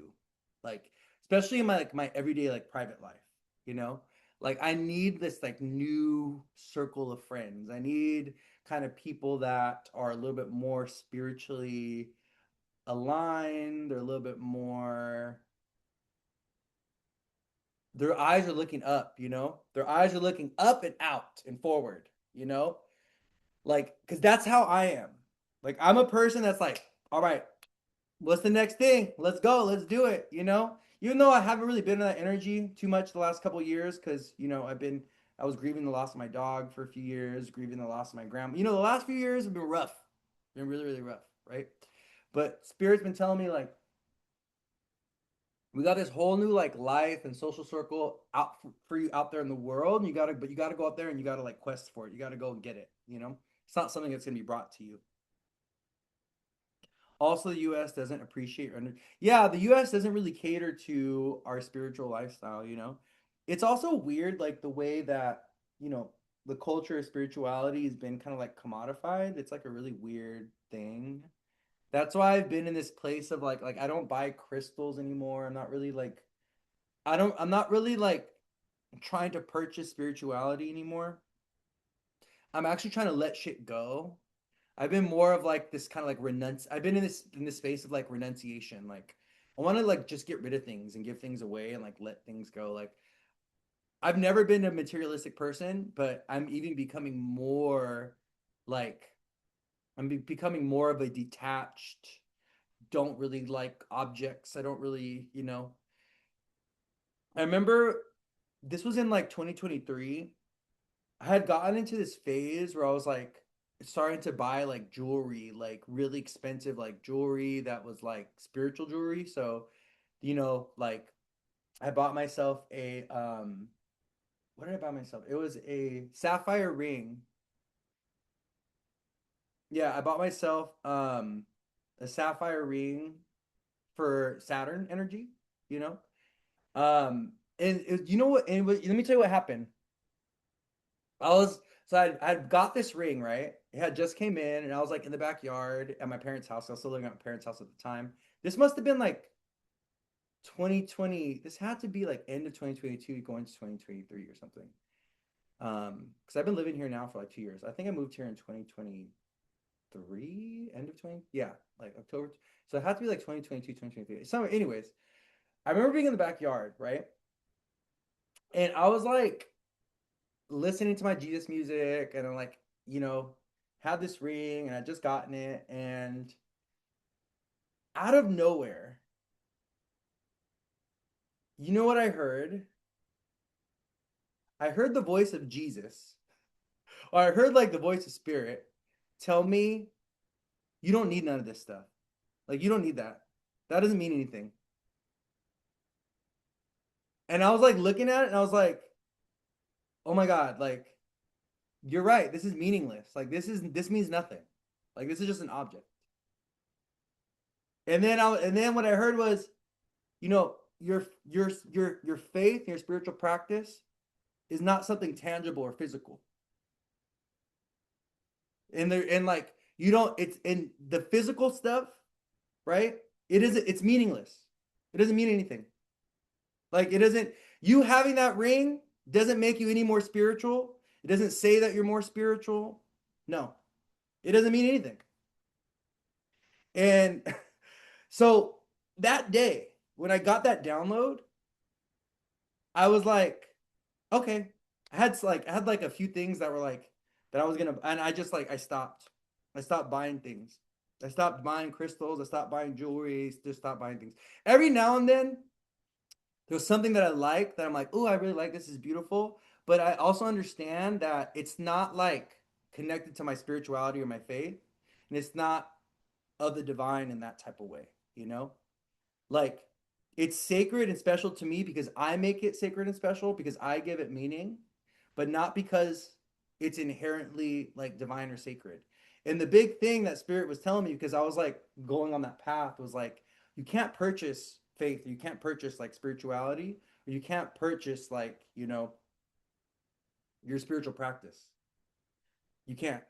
Speaker 1: Like especially in my everyday like private life, you know? Like I need this like new circle of friends. I need kind of people that are a little bit more spiritually aligned. They're a little bit more their eyes are looking up, Their eyes are looking up and out and forward, Like, because that's how I am. Like, I'm a person that's like, all right, what's the next thing? Let's go. Let's do it, Even though I haven't really been in that energy too much the last couple of years, because, I was grieving the loss of my dog for a few years, grieving the loss of my grandma. The last few years have been rough, been really, really rough, right? But Spirit's been telling me, like, we got this whole new like life and social circle out for you out there in the world. And but you gotta go out there and you gotta like quest for it. You gotta go and get it. It's not something that's gonna be brought to you. Also, the U.S. doesn't appreciate. Yeah, the U.S. doesn't really cater to our spiritual lifestyle. It's also weird, like the way that you know the culture of spirituality has been kind of like commodified. It's like a really weird thing. That's why I've been in this place of like I don't buy crystals anymore. I'm not really like I'm not really like trying to purchase spirituality anymore. I'm actually trying to let shit go. I've been more of like this kind of like I've been in this space of like renunciation. Like I want to like just get rid of things and give things away and like let things go. Like I've never been a materialistic person, but I'm even becoming more like becoming more of a detached, don't really like objects. I don't really, I remember this was in like 2023. I had gotten into this phase where I was like starting to buy like jewelry, like really expensive like jewelry that was like spiritual jewelry. So, like I bought myself a what did I buy myself? It was a sapphire ring. Yeah, I bought myself a sapphire ring for Saturn energy, you know? And you know what? Let me tell you what happened. I was I got this ring, right? It had just came in, and I was like in the backyard at my parents' house. I was still living at my parents' house at the time. This must have been like 2020. This had to be like end of 2022, going to 2023 or something. Because I've been living here now for like 2 years. I think I moved here in 2023, end of 20, yeah, like October. So it had to be like 2022, 2023. So, anyways, I remember being in the backyard, right? And I was like listening to my Jesus music and I'm like, had this ring and I just gotten it and out of nowhere, you know what I heard? I heard the voice of Jesus or I heard like the voice of Spirit tell me you don't need none of this stuff. Like you don't need that. That doesn't mean anything. And I was like looking at it and I was like, "Oh my God, like you're right. This is meaningless. Like this means nothing. Like this is just an object." And then what I heard was, your faith, your spiritual practice is not something tangible or physical. And like you don't it's in the physical stuff, right? It's meaningless. It doesn't mean anything. Like it doesn't you having that ring doesn't make you any more spiritual. It doesn't say that you're more spiritual. No. It doesn't mean anything. And so that day when I got that download, I was like, okay. I had like a few things that were like that I was gonna and I just like I stopped. I stopped buying things. I stopped buying crystals, I stopped buying jewelry, just stopped buying things. Every now and then There's something that I like that I'm like, oh, I really like this is beautiful. But I also understand that it's not like connected to my spirituality or my faith. And it's not of the divine in that type of way, you know? Like it's sacred and special to me because I make it sacred and special because I give it meaning, but not because it's inherently like divine or sacred. And the big thing that spirit was telling me because I was like going on that path was like you can't purchase faith, you can't purchase like spirituality, or you can't purchase like, your spiritual practice. You can't.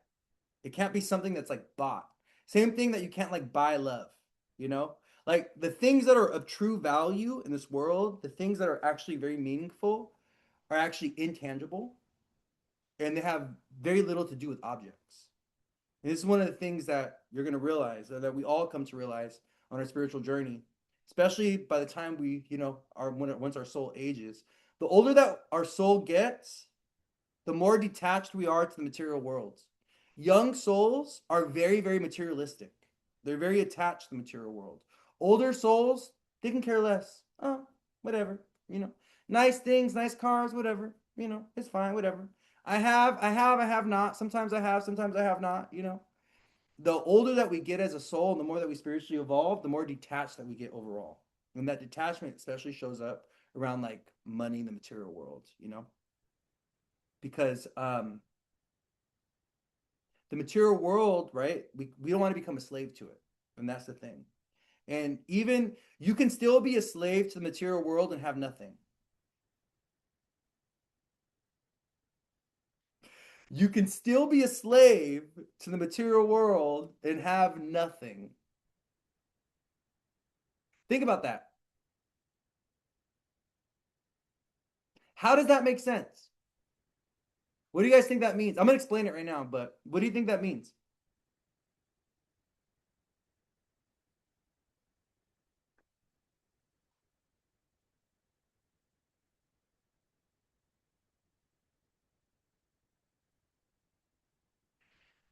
Speaker 1: It can't be something that's like bought. Same thing that you can't like buy love, you know? Like the things that are of true value in this world, the things that are actually very meaningful are actually intangible and they have very little to do with objects. And this is one of the things that you're going to realize, or that we all come to realize on our spiritual journey, especially by the time we, once our soul ages. The older that our soul gets, the more detached we are to the material world. Young souls are very, very materialistic. They're very attached to the material world. Older souls, they can care less. Oh, whatever, you know. Nice things, nice cars, whatever, it's fine, whatever. I have not. Sometimes I have, sometimes I have not. The older that we get as a soul and the more that we spiritually evolve, the more detached that we get overall. And that detachment especially shows up around like money in the material world, because the material world, right? We don't want to become a slave to it. And that's the thing. And even you can still be a slave to the material world and have nothing. You can still be a slave to the material world and have nothing. Think about that. How does that make sense? What do you guys think that means? I'm going to explain it right now, but what do you think that means?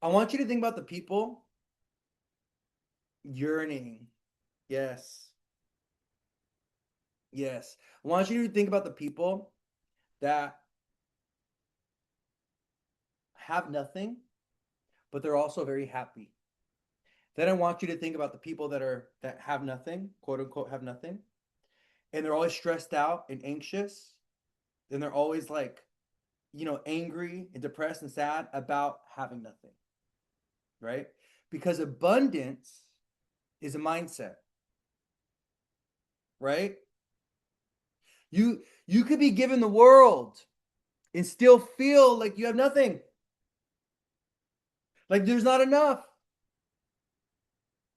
Speaker 1: I want you to think about the people yearning. Yes. Yes. I want you to think about the people that have nothing, but they're also very happy. Then I want you to think about the people that have nothing, quote unquote, have nothing, and they're always stressed out and anxious, and they're always like, angry and depressed and sad about having nothing, right? Because abundance is a mindset, right? You could be given the world and still feel like you have nothing. Like there's not enough.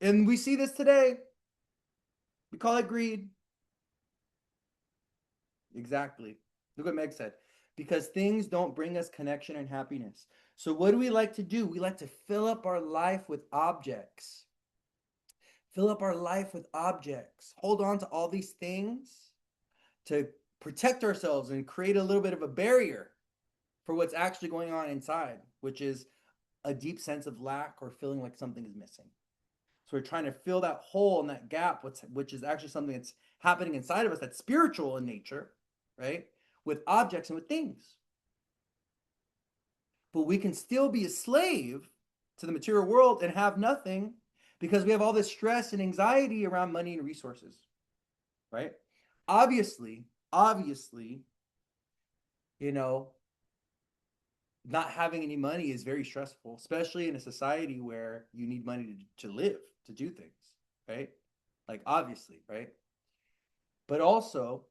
Speaker 1: And we see this today. We call it greed. Exactly. Look what Meg said. Because things don't bring us connection and happiness. So, what do we like to do? We like to fill up our life with objects. Fill up our life with objects. Hold on to all these things to protect ourselves and create a little bit of a barrier for what's actually going on inside, which is a deep sense of lack or feeling like something is missing. So we're trying to fill that hole and that gap, which is actually something that's happening inside of us that's spiritual in nature, right? With objects and with things. But we can still be a slave to the material world and have nothing because we have all this stress and anxiety around money and resources, right? Obviously, you know, not having any money is very stressful, especially in a society where you need money to live, to do things, right? Like, obviously, right? But also,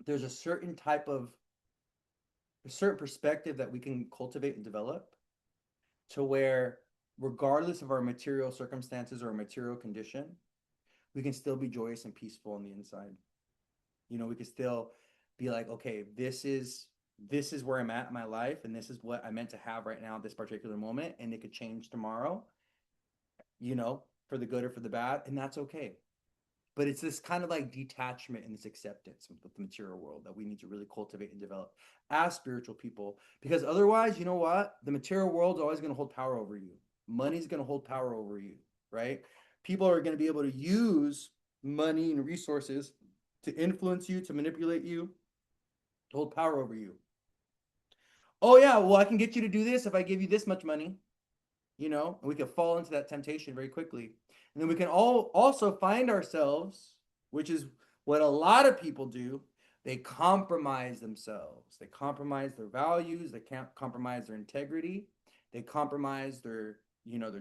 Speaker 1: there's a certain type of, a certain perspective that we can cultivate and develop to where, regardless of our material circumstances or material condition, we can still be joyous and peaceful on the inside. We can still be like, okay, this is where I'm at in my life, and this is what I meant to have right now at this particular moment, and it could change tomorrow, for the good or for the bad, and that's okay. But it's this kind of like detachment and this acceptance with the material world that we need to really cultivate and develop as spiritual people. Because otherwise, you know what? The material world is always going to hold power over you. Money's going to hold power over you, right? People are going to be able to use money and resources to influence you, to manipulate you, to hold power over you. Oh yeah, well I can get you to do this if I give you this much money, and we can fall into that temptation very quickly. And then we can all also find ourselves, which is what a lot of people do. They compromise themselves. They compromise their values. They can't compromise their integrity. They compromise their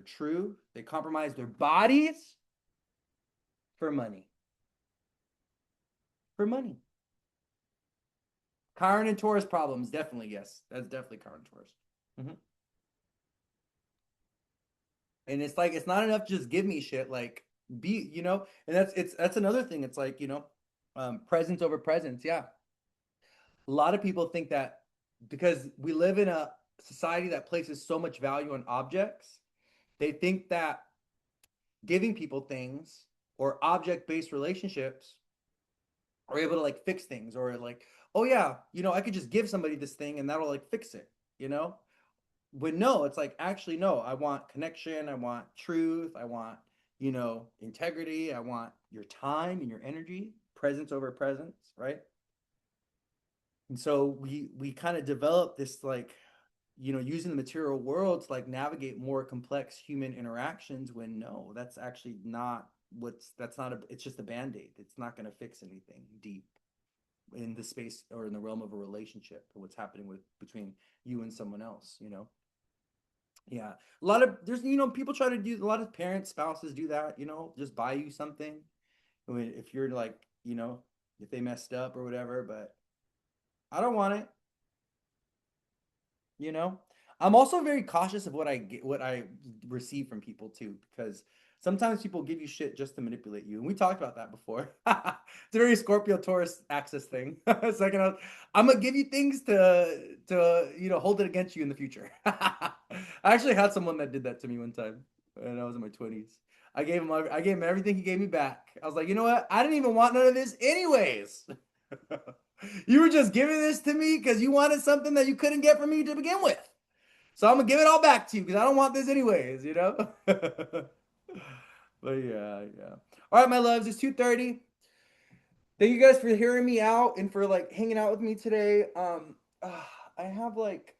Speaker 1: truth. They compromise their bodies for money. For money. Chiron and Taurus problems, definitely, yes. That's definitely Chiron and Taurus. Mhm. And it's like it's not enough to just give me shit. Like and that's another thing. It's like, presence over presence. Yeah. A lot of people think that because we live in a society that places so much value on objects, they think that giving people things or object-based relationships are able to like fix things, or like, oh yeah, I could just give somebody this thing and that'll like fix it, you know? But no, it's like, actually, no, I want connection, I want truth, I want, integrity, I want your time and your energy, presence over presence, right? And so we kind of develop this like, using the material world to like navigate more complex human interactions, when no, that's actually not that's not it's just a band-aid. It's not going to fix anything deep in the space or in the realm of a relationship, or what's happening with between you and someone else. Yeah. A lot of there's people try to do, a lot of parents, spouses do that, just buy you something. I mean, if you're like, if they messed up or whatever, but I don't want it, you know. I'm also very cautious of what I receive from people too, because sometimes people give you shit just to manipulate you, and we talked about that before. It's a very Scorpio Taurus axis thing. Second, I'm gonna give you things to hold it against you in the future. I actually had someone that did that to me one time when I was in my 20s. I gave him everything, he gave me back. I was like, you know what? I didn't even want none of this anyways. You were just giving this to me because you wanted something that you couldn't get from me to begin with. So I'm gonna give it all back to you because I don't want this anyways. But yeah, yeah. All right, my loves, it's 2:30. Thank you guys for hearing me out and for like hanging out with me today. I have like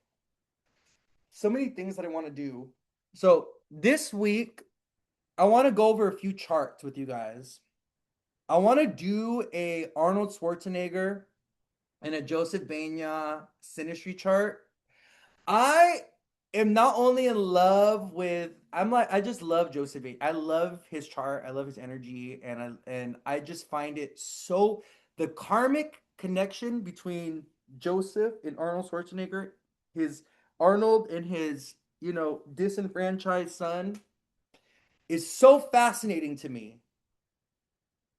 Speaker 1: so many things that I want to do. So this week, I want to go over a few charts with you guys. I want to do a Arnold Schwarzenegger and a Joseph Banya synastry chart. I am not only in love with, I just love Joseph. I love his chart. I love his energy, and I just find it so, the karmic connection between Joseph and Arnold Schwarzenegger, his Arnold and his, disenfranchised son, is so fascinating to me.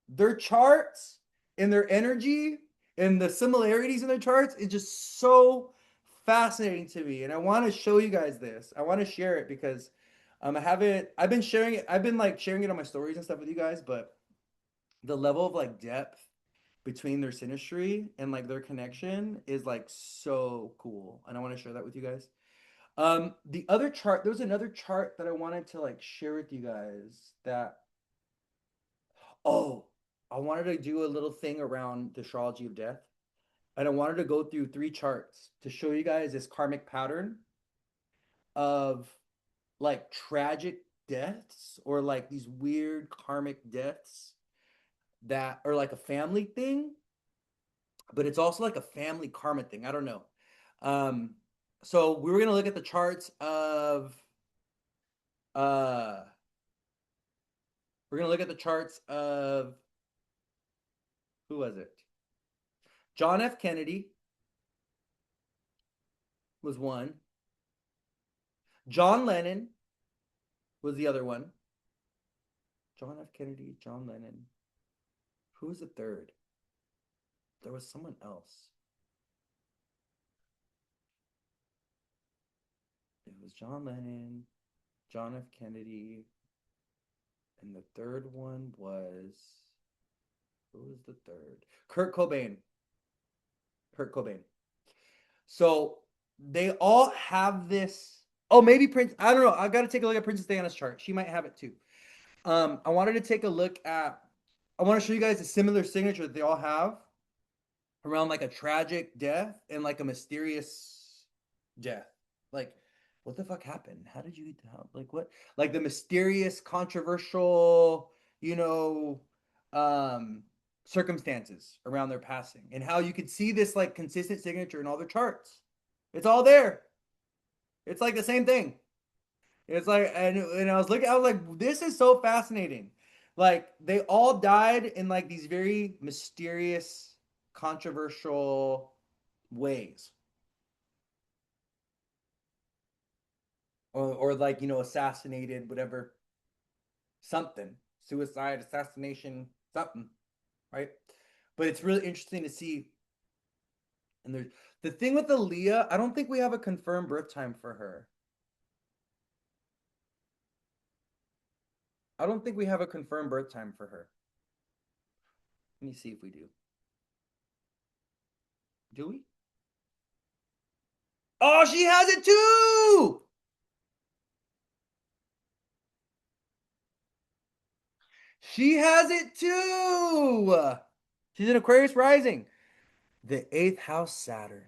Speaker 1: Their charts and their energy and the similarities in their charts is just so fascinating to me. And I want to show you guys this. I want to share it because I've been sharing it, I've been like sharing it on my stories and stuff with you guys, but the level of like depth between their synastry and like their connection is like so cool. And I want to share that with you guys. The other chart, there was another chart that I wanted to like share with you guys that, oh, I wanted to do a little thing around the astrology of death. And I wanted to go through three charts to show you guys this karmic pattern of like tragic deaths, or like these weird karmic deaths that are like a family thing, but it's also like a family karma thing. I don't know. Um, so we were gonna look at the charts of uh we're gonna look at the charts of, who was it? John F. Kennedy was one. John Lennon was the other one. John F. Kennedy, John Lennon. Who was the third? There was someone else. It was John Lennon, John F. Kennedy, and the third one was, who was the third? Kurt Cobain. Kurt Cobain. So they all have this. Oh, maybe Prince. I don't know. I got to take a look at Princess Diana's chart. She might have it too. I wanted to take a look at I want to show you guys a similar signature that they all have around like a tragic death and like a mysterious death. Like, what the fuck happened? How did you eat the how? Like what? Like the mysterious, controversial, you know, um, circumstances around their passing, and how you could see this like consistent signature in all their charts. It's all there. It's like the same thing. It's like, and I was looking, I was like, this is so fascinating. Like they all died in like these very mysterious, controversial ways, or like assassinated, whatever, something, suicide, assassination, something, right? But it's really interesting to see. And there's the thing with Aaliyah. I don't think we have a confirmed birth time for her. I don't think we have a confirmed birth time for her. Let me see if we do. Do we? Oh, she has it too. She has it too. She's in Aquarius rising. The eighth house Saturn.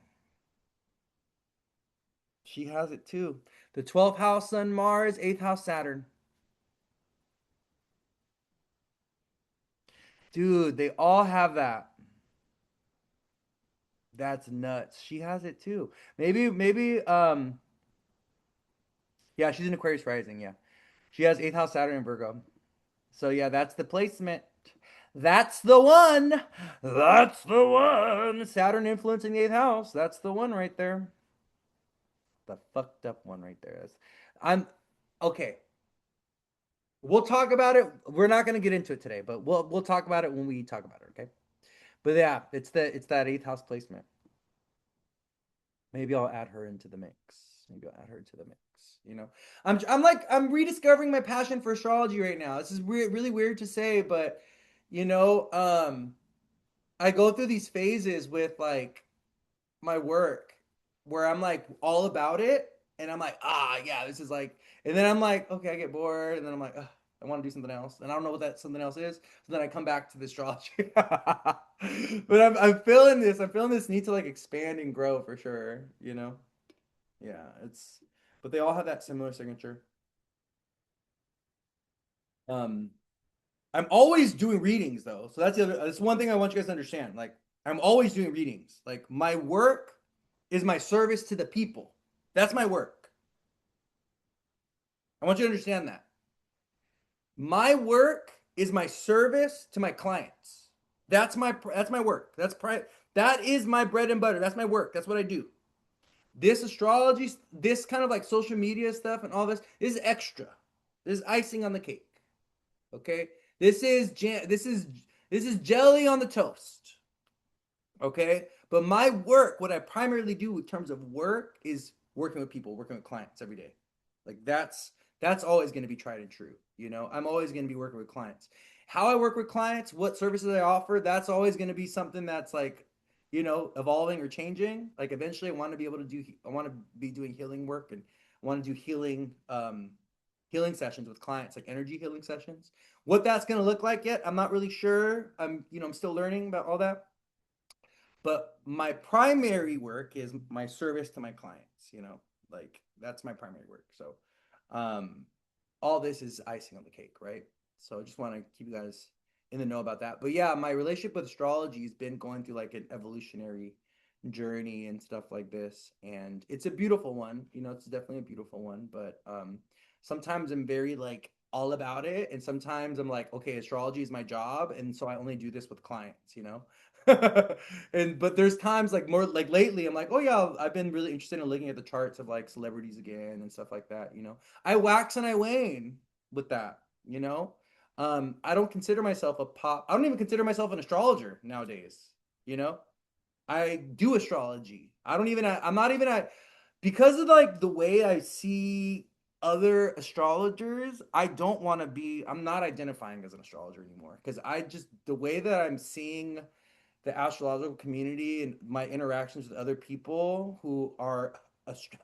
Speaker 1: She has it too. The 12th house Sun Mars, eighth house Saturn. Dude, they all have that. That's nuts. She has it too. Maybe yeah, she's in Aquarius rising, yeah. She has eighth house Saturn in Virgo. So yeah, that's the placement. That's the one. That's the one. Saturn influencing the eighth house. That's the one right there. The fucked up one right there. I'm okay. We'll talk about it. We're not going to get into it today, but we'll talk about it when we talk about it. Okay. But yeah, it's that eighth house placement. Maybe I'll add her into the mix. Maybe I'll add her to the mix. You know, I'm rediscovering my passion for astrology right now. This is weird, really weird to say, but you know, I go through these phases with like my work where I'm like all about it, and I'm like, ah, yeah, this is like, and then I'm like, okay, I get bored, and then I'm like, ugh, I want to do something else, and I don't know what that something else is. So then I come back to the astrology. But I'm feeling this. I'm feeling this need to like expand and grow for sure. You know, yeah, it's. But they all have that similar signature. Um, I'm always doing readings though, so that's the other. That's one thing I want you guys to understand. Like, I'm always doing readings. Like, my work is my service to the people. That's my work. I want you to understand that. My work is my service to my clients. That's my work. That is my bread and butter. That's my work. That's what I do. This astrology, this kind of like social media stuff and all this is extra. This is icing on the cake. Okay? This is jelly on the toast. Okay? But my work, what I primarily do in terms of work is working with people, working with clients every day. Like that's always going to be tried and true. You know, I'm always going to be working with clients. How I work with clients, what services I offer, that's always going to be something that's like, evolving or changing. Like eventually I want to be doing healing work, and I want to do healing sessions with clients, like energy healing sessions. What that's going to look like yet, I'm not really sure. I'm still learning about all that. But my primary work is my service to my clients, like that's my primary work. So um all this is icing on the cake, right? So I just want to keep you guys in the know about that. But yeah, my relationship with astrology has been going through like an evolutionary journey and stuff like this, and it's a beautiful one. It's definitely a beautiful one, but sometimes I'm very like all about it, and sometimes I'm like, okay, astrology is my job, and so I only do this with clients. And but there's times like more like lately I'm like, oh yeah, I've been really interested in looking at the charts of like celebrities again and stuff like that. I wax and I wane with that. I don't consider myself a pop. I don't even consider myself an astrologer nowadays. you know I do astrology. I'm not even at, because of like the way I see other astrologers, I'm not identifying as an astrologer anymore, because the way that I'm seeing the astrological community and my interactions with other people who are astro-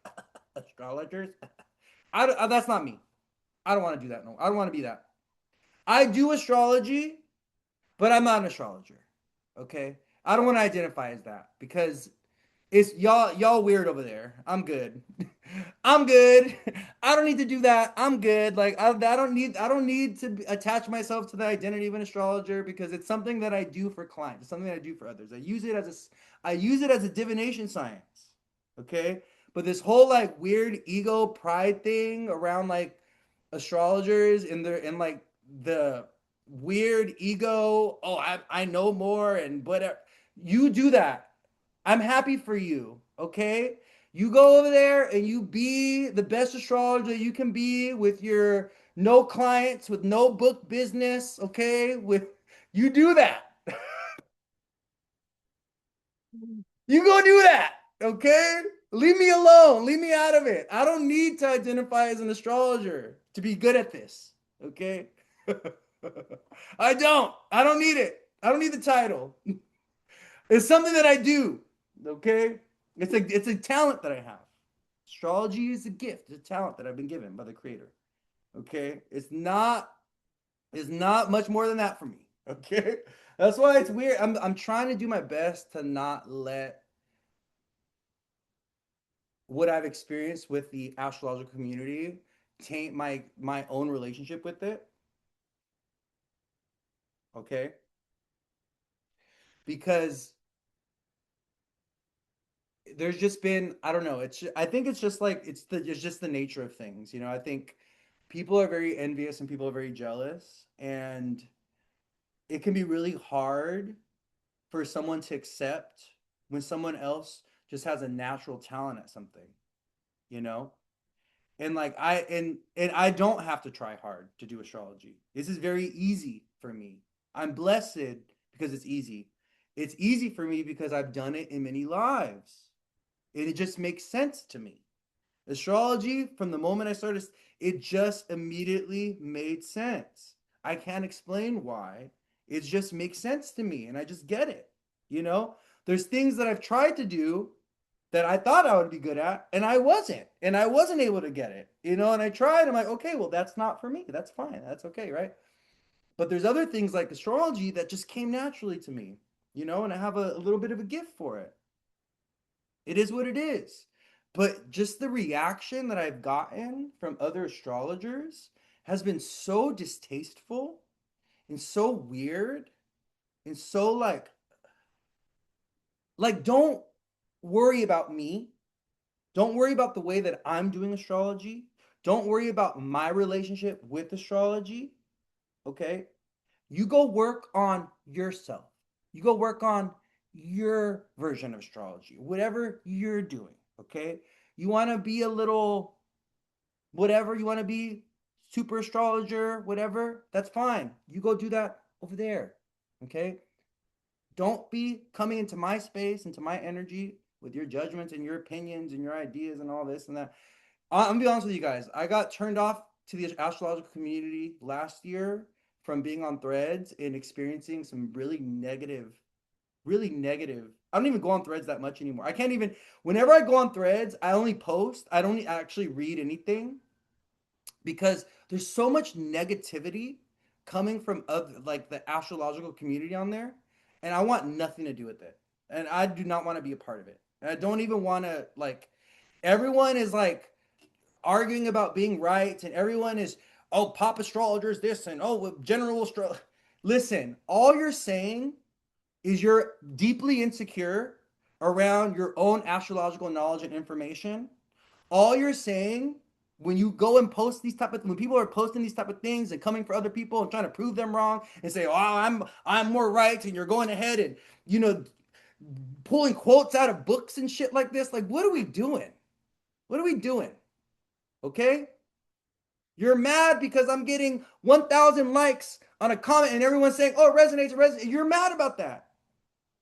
Speaker 1: astrologers, that's not me. I don't want to do that. No, I don't want to be that. I do astrology, but I'm not an astrologer. Okay, I don't want to identify as that because it's y'all weird over there. I'm good. I'm good. I don't need to do that. I'm good. Like I don't need to attach myself to the identity of an astrologer because it's something that I do for clients. It's something that I do for others. I use it as a divination science. Okay? But this whole like weird ego pride thing around like astrologers and like the weird ego, oh, I know more and whatever. You do that. I'm happy for you. Okay? You go over there and you be the best astrologer you can be with your no clients, with no book business, okay? With you do that. You go do that, okay? Leave me alone. Leave me out of it. I don't need to identify as an astrologer to be good at this, okay? I don't. I don't need it. I don't need the title. It's something that I do, okay? It's a talent that I have. Astrology is a gift, it's a talent that I've been given by the creator. Okay? It's not much more than that for me. Okay? That's why it's weird. I'm trying to do my best to not let what I've experienced with the astrological community taint my own relationship with it. Okay? Because there's just been, I don't know, I think it's just like it's just the nature of things. I think people are very envious and people are very jealous, and it can be really hard for someone to accept when someone else just has a natural talent at something, you know? And like and I don't have to try hard to do astrology. This is very easy for me. I'm blessed because it's easy. It's easy for me because I've done it in many lives. And it just makes sense to me. Astrology, from the moment I started, it just immediately made sense. I can't explain why. It just makes sense to me and I just get it. You know, there's things that I've tried to do that I thought I would be good at and I wasn't. And I wasn't able to get it. And I tried. I'm like, okay, well, that's not for me. That's fine. That's okay, right? But there's other things like astrology that just came naturally to me, and I have a little bit of a gift for it. It is what it is. But just the reaction that I've gotten from other astrologers has been so distasteful and so weird and so like don't worry about me. Don't worry about the way that I'm doing astrology. Don't worry about my relationship with astrology, okay? You go work on yourself. You go work on your version of astrology, whatever you're doing, okay? You want to be a little whatever you want to be, super astrologer, whatever, that's fine. You go do that over there, okay? Don't be coming into my space, into my energy with your judgments and your opinions and your ideas and all this and that. I'm gonna be honest with you guys. I got turned off to the astrological community last year from being on threads and experiencing some really negative, really negative. I don't even go on threads that much anymore. I can't even, whenever I go on threads, I only post, I don't actually read anything because there's so much negativity coming from other, like the astrological community on there, and I want nothing to do with it. And I do not want to be a part of it. And I don't even want to like everyone is like arguing about being right and everyone is oh pop astrologers this and oh general astrologer. Listen, all you're saying is you're deeply insecure around your own astrological knowledge and information. All you're saying when you go and post these type of when people are posting these type of things and coming for other people and trying to prove them wrong and say, "Oh, I'm more right," and you're going ahead and you know pulling quotes out of books and shit like this. Like, what are we doing? What are we doing? Okay? You're mad because I'm getting 1,000 likes on a comment and everyone's saying, "Oh, it resonates, it resonates." You're mad about that.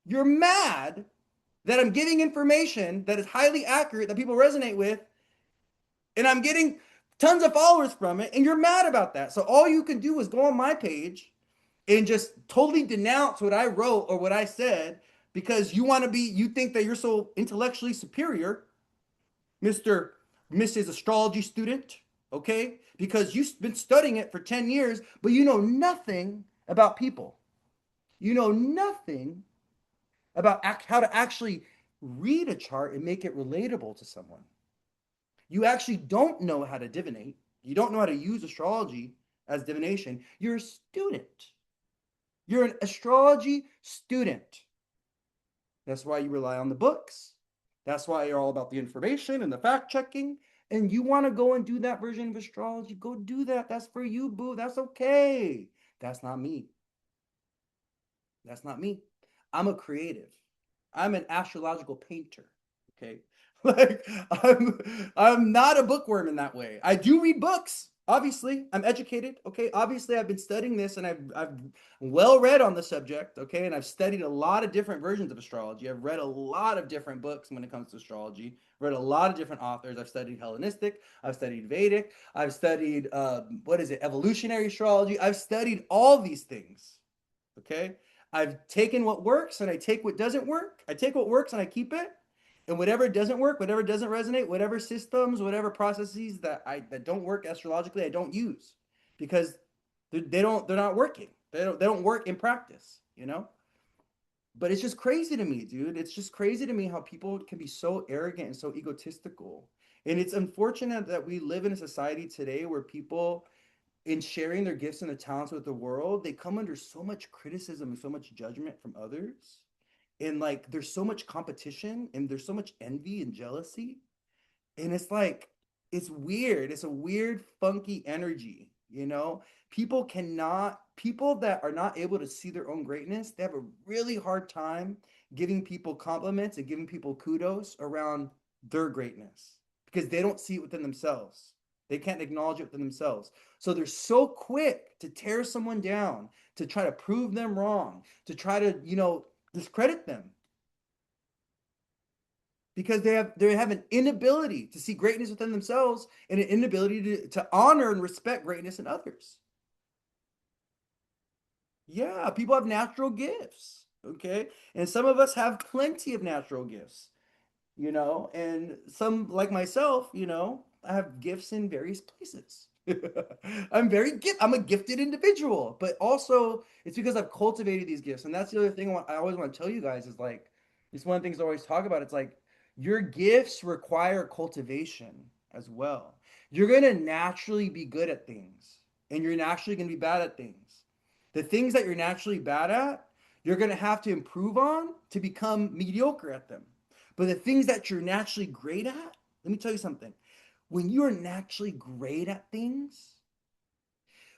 Speaker 1: You're mad that I'm giving information that is highly accurate that people resonate with, and I'm getting tons of followers from it, and you're mad about that. So all you can do is go on my page and just totally denounce what I wrote or what I said because you think that you're so intellectually superior, Mr. Mrs. Astrology student, okay? Because you've been studying it for 10 years, but you know nothing about people. You know nothing about how to actually read a chart and make it relatable to someone. You actually don't know how to divinate. You don't know how to use astrology as divination. You're a student. You're an astrology student. That's why you rely on the books. That's why you're all about the information and the fact checking. And you want to go and do that version of astrology, go do that. That's for you, boo. That's okay. That's not me. That's not me. I'm a creative. I'm an astrological painter. Okay. Like I'm not a bookworm in that way. I do read books. Obviously, I'm educated. Okay. Obviously, I've been studying this and I've well read on the subject. Okay. And I've studied a lot of different versions of astrology. I've read a lot of different books when it comes to astrology. Read a lot of different authors. I've studied Hellenistic. I've studied Vedic. I've studied what is it? Evolutionary astrology. I've studied all these things. Okay. I've taken what works and I take what doesn't work. I take what works and I keep it. And whatever doesn't work, whatever doesn't resonate, whatever systems, whatever processes that don't work astrologically, I don't use because they're not working. They don't work in practice, you know? But it's just crazy to me, dude. It's just crazy to me how people can be so arrogant and so egotistical. And it's unfortunate that we live in a society today where people in sharing their gifts and their talents with the world, they come under so much criticism and so much judgment from others. And like there's so much competition and there's so much envy and jealousy. And it's like, it's weird. It's a weird, funky energy, you know? People that are not able to see their own greatness, they have a really hard time giving people compliments and giving people kudos around their greatness because they don't see it within themselves. They can't acknowledge it within themselves. So they're so quick to tear someone down, to try to prove them wrong, to try to, discredit them because they have an inability to see greatness within themselves and an inability to honor and respect greatness in others. Yeah, people have natural gifts, okay? And some of us have plenty of natural gifts, and some like myself, I have gifts in various places. I'm a gifted individual, but also it's because I've cultivated these gifts. And that's the other thing I always want to tell you guys is like, it's one of the things I always talk about. It's like your gifts require cultivation as well. You're going to naturally be good at things and you're naturally going to be bad at things. The things that you're naturally bad at, you're going to have to improve on to become mediocre at them. But the things that you're naturally great at, let me tell you something. When you're naturally great at things,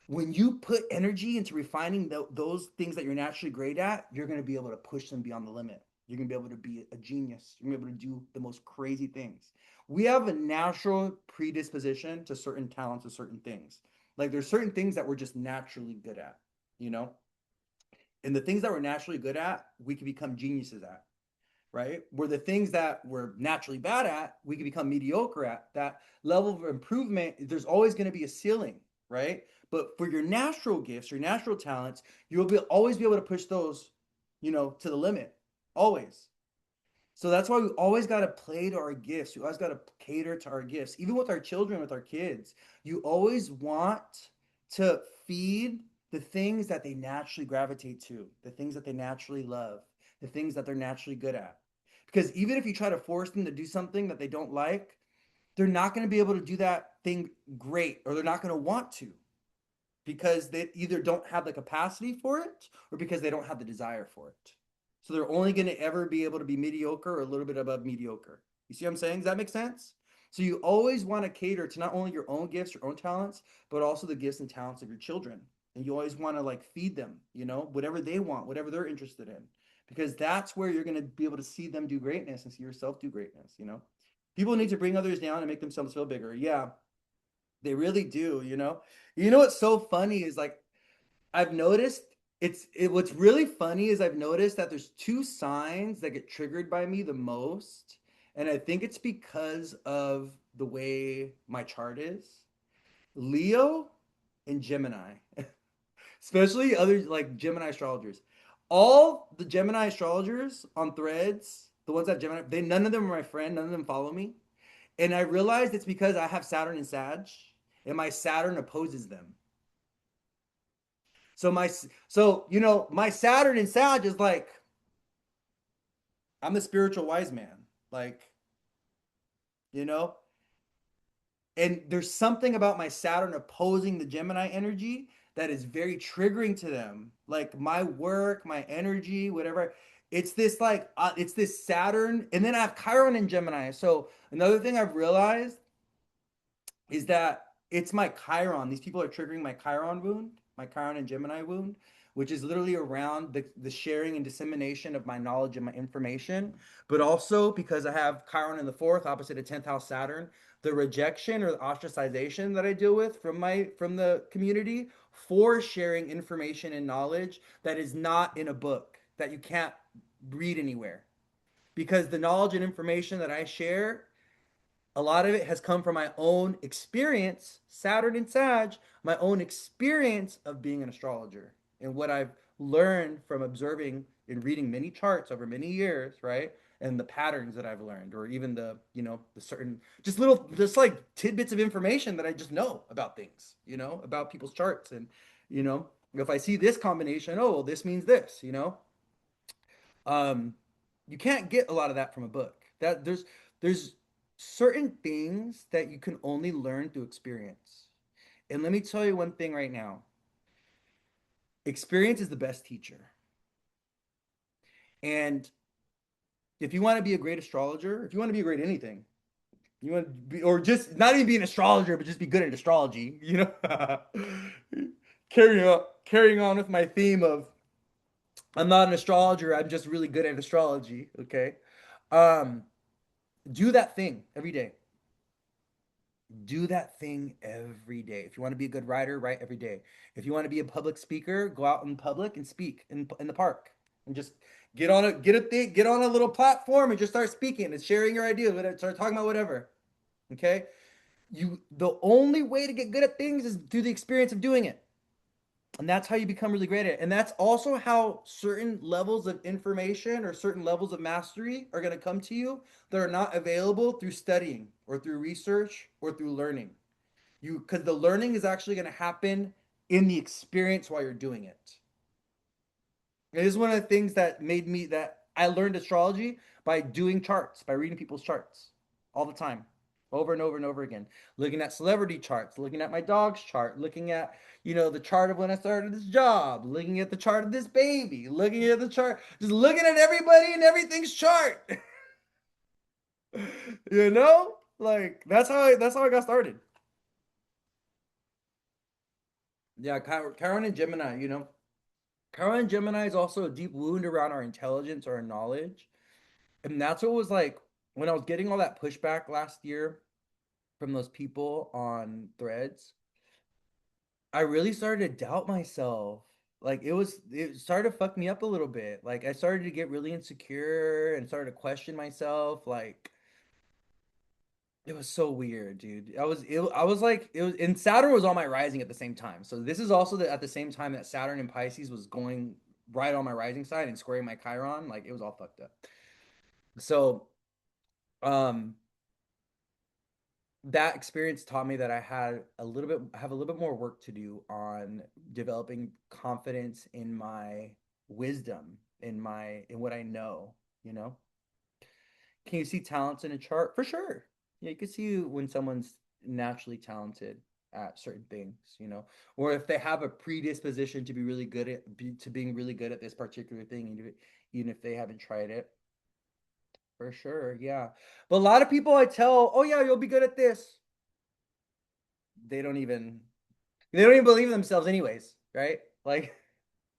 Speaker 1: when you put energy into refining those things that you're naturally great at, you're going to be able to push them beyond the limit. You're going to be able to be a genius. You're going to be able to do the most crazy things. We have a natural predisposition to certain talents or certain things. Like there's certain things that we're just naturally good at, you know? And the things that we're naturally good at, we can become geniuses at, right? Where the things that we're naturally bad at, we can become mediocre at. That level of improvement, there's always going to be a ceiling, right? But for your natural gifts, your natural talents, you'll always be able to push those, to the limit, always. So that's why we always got to play to our gifts. We always got to cater to our gifts. Even with our children, with our kids, you always want to feed the things that they naturally gravitate to, the things that they naturally love, the things that they're naturally good at. Because even if you try to force them to do something that they don't like, they're not going to be able to do that thing great, or they're not going to want to because they either don't have the capacity for it or because they don't have the desire for it. So they're only going to ever be able to be mediocre or a little bit above mediocre. You see what I'm saying? Does that make sense? So you always want to cater to not only your own gifts, your own talents, but also the gifts and talents of your children. And you always want to like feed them, whatever they want, whatever they're interested in, because that's where you're going to be able to see them do greatness and see yourself do greatness. People need to bring others down and make themselves feel bigger. Yeah, they really do. What's so funny is like I've noticed what's really funny is I've noticed that there's two signs that get triggered by me the most. And I think it's because of the way my chart is. Leo and Gemini. Especially other like Gemini astrologers. All the Gemini astrologers on threads, the ones that Gemini, none of them are my friend, none of them follow me. And I realized it's because I have Saturn and Sag, and my Saturn opposes them. my Saturn and Sag is like I'm the spiritual wise man. Like, you know, and there's something about my Saturn opposing the Gemini energy that is very triggering to them. Like my work, my energy, whatever. It's this Saturn, and then I have Chiron in Gemini. So another thing I've realized is that it's my Chiron. These people are triggering my Chiron wound, my Chiron and Gemini wound, which is literally around the sharing and dissemination of my knowledge and my information. But also because I have Chiron in the fourth, opposite of 10th house Saturn, the rejection or the ostracization that I deal with from the community for sharing information and knowledge that is not in a book that you can't read anywhere. Because the knowledge and information that I share, a lot of it has come from my own experience, Saturn and Sag, my own experience of being an astrologer and what I've learned from observing and reading many charts over many years, right? And the patterns that I've learned, or even the certain, just like tidbits of information that I just know about things, about people's charts. And, if I see this combination, oh, well, this means this. Um, you can't get a lot of that from a book. There's certain things that you can only learn through experience. And let me tell you one thing right now. Experience is the best teacher. And if you want to be a great astrologer, if you want to be a great anything, you want to be, or just not even be an astrologer, but just be good at astrology, carrying on with my theme of I'm not an astrologer, I'm just really good at astrology. Okay. Um, do that thing every day. Do that thing every day. If you want to be a good writer, write every day. If you want to be a public speaker, go out in public and speak in the park and just get on a little platform and just start speaking and sharing your ideas, start talking about whatever. Okay? The only way to get good at things is through the experience of doing it. And that's how you become really great at it. And that's also how certain levels of information or certain levels of mastery are going to come to you that are not available through studying or through research or through learning. Because the learning is actually going to happen in the experience while you're doing it. It is one of the things that I learned astrology by doing charts, by reading people's charts all the time, over and over and over again. Looking at celebrity charts, looking at my dog's chart, looking at, the chart of when I started this job, looking at the chart of this baby, looking at the chart, just looking at everybody and everything's chart. Like that's how I got started. Yeah, Chiron and Gemini, Chiron and Gemini is also a deep wound around our intelligence or our knowledge. And that's what was like when I was getting all that pushback last year from those people on threads. I really started to doubt myself. Like it started to fuck me up a little bit. Like I started to get really insecure and started to question myself. Like it was so weird, dude. I was like it was and Saturn was on my rising at the same time. So this is also at the same time that Saturn in Pisces was going right on my rising side and squaring my Chiron. Like it was all fucked up. So um that experience taught me that I have a little bit more work to do on developing confidence in my wisdom, in what I know, you know. Can you see talents in a chart? For sure. Yeah, you can see when someone's naturally talented at certain things, or if they have a predisposition to being really good at this particular thing, even if they haven't tried it. For sure, yeah. But a lot of people I tell, oh yeah, you'll be good at this. They don't even they don't even believe in themselves anyways, right? Like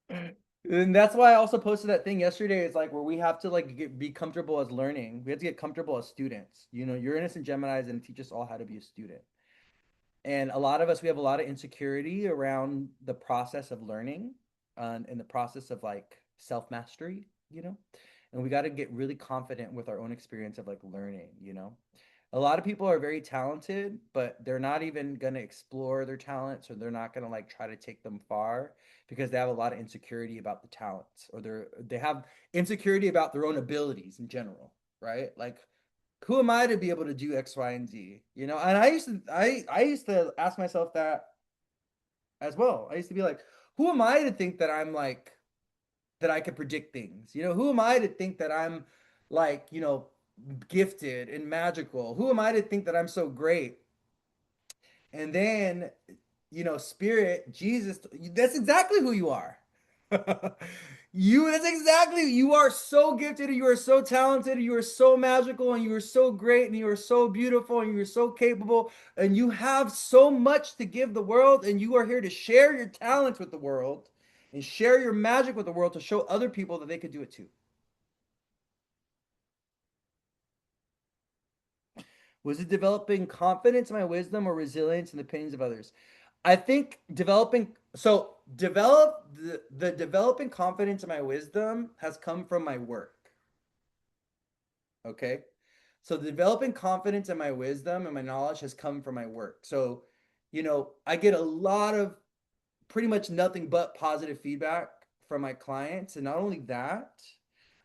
Speaker 1: and that's why I also posted that thing yesterday. It's like where we have to be comfortable as learning. We have to get comfortable as students. Uranus and Gemini is going to teach us all how to be a student. And a lot of us, we have a lot of insecurity around the process of learning and the process of like self mastery, and we got to get really confident with our own experience of like learning. A lot of people are very talented, but they're not even going to explore their talents, or they're not going to like try to take them far because they have a lot of insecurity about the talents, or they have insecurity about their own abilities in general, right? Like who am I to be able to do X, Y, and Z? And I used to ask myself that as well. I used to be like, who am I to think that I'm like that I can predict things? You know, who am I to think that I'm like, gifted and magical? Who am I to think that I'm so great? And then, spirit, Jesus, that's exactly who you are. That's exactly, you are so gifted and you are so talented and you are so magical and you are so great and you are so beautiful and you are so capable and you have so much to give the world and you are here to share your talents with the world and share your magic with the world to show other people that they could do it too. Was it developing confidence in my wisdom or resilience in the opinions of others? I think the developing confidence in my wisdom has come from my work. Okay. So the developing confidence in my wisdom and my knowledge has come from my work. So, I get a lot of pretty much nothing but positive feedback from my clients. And not only that,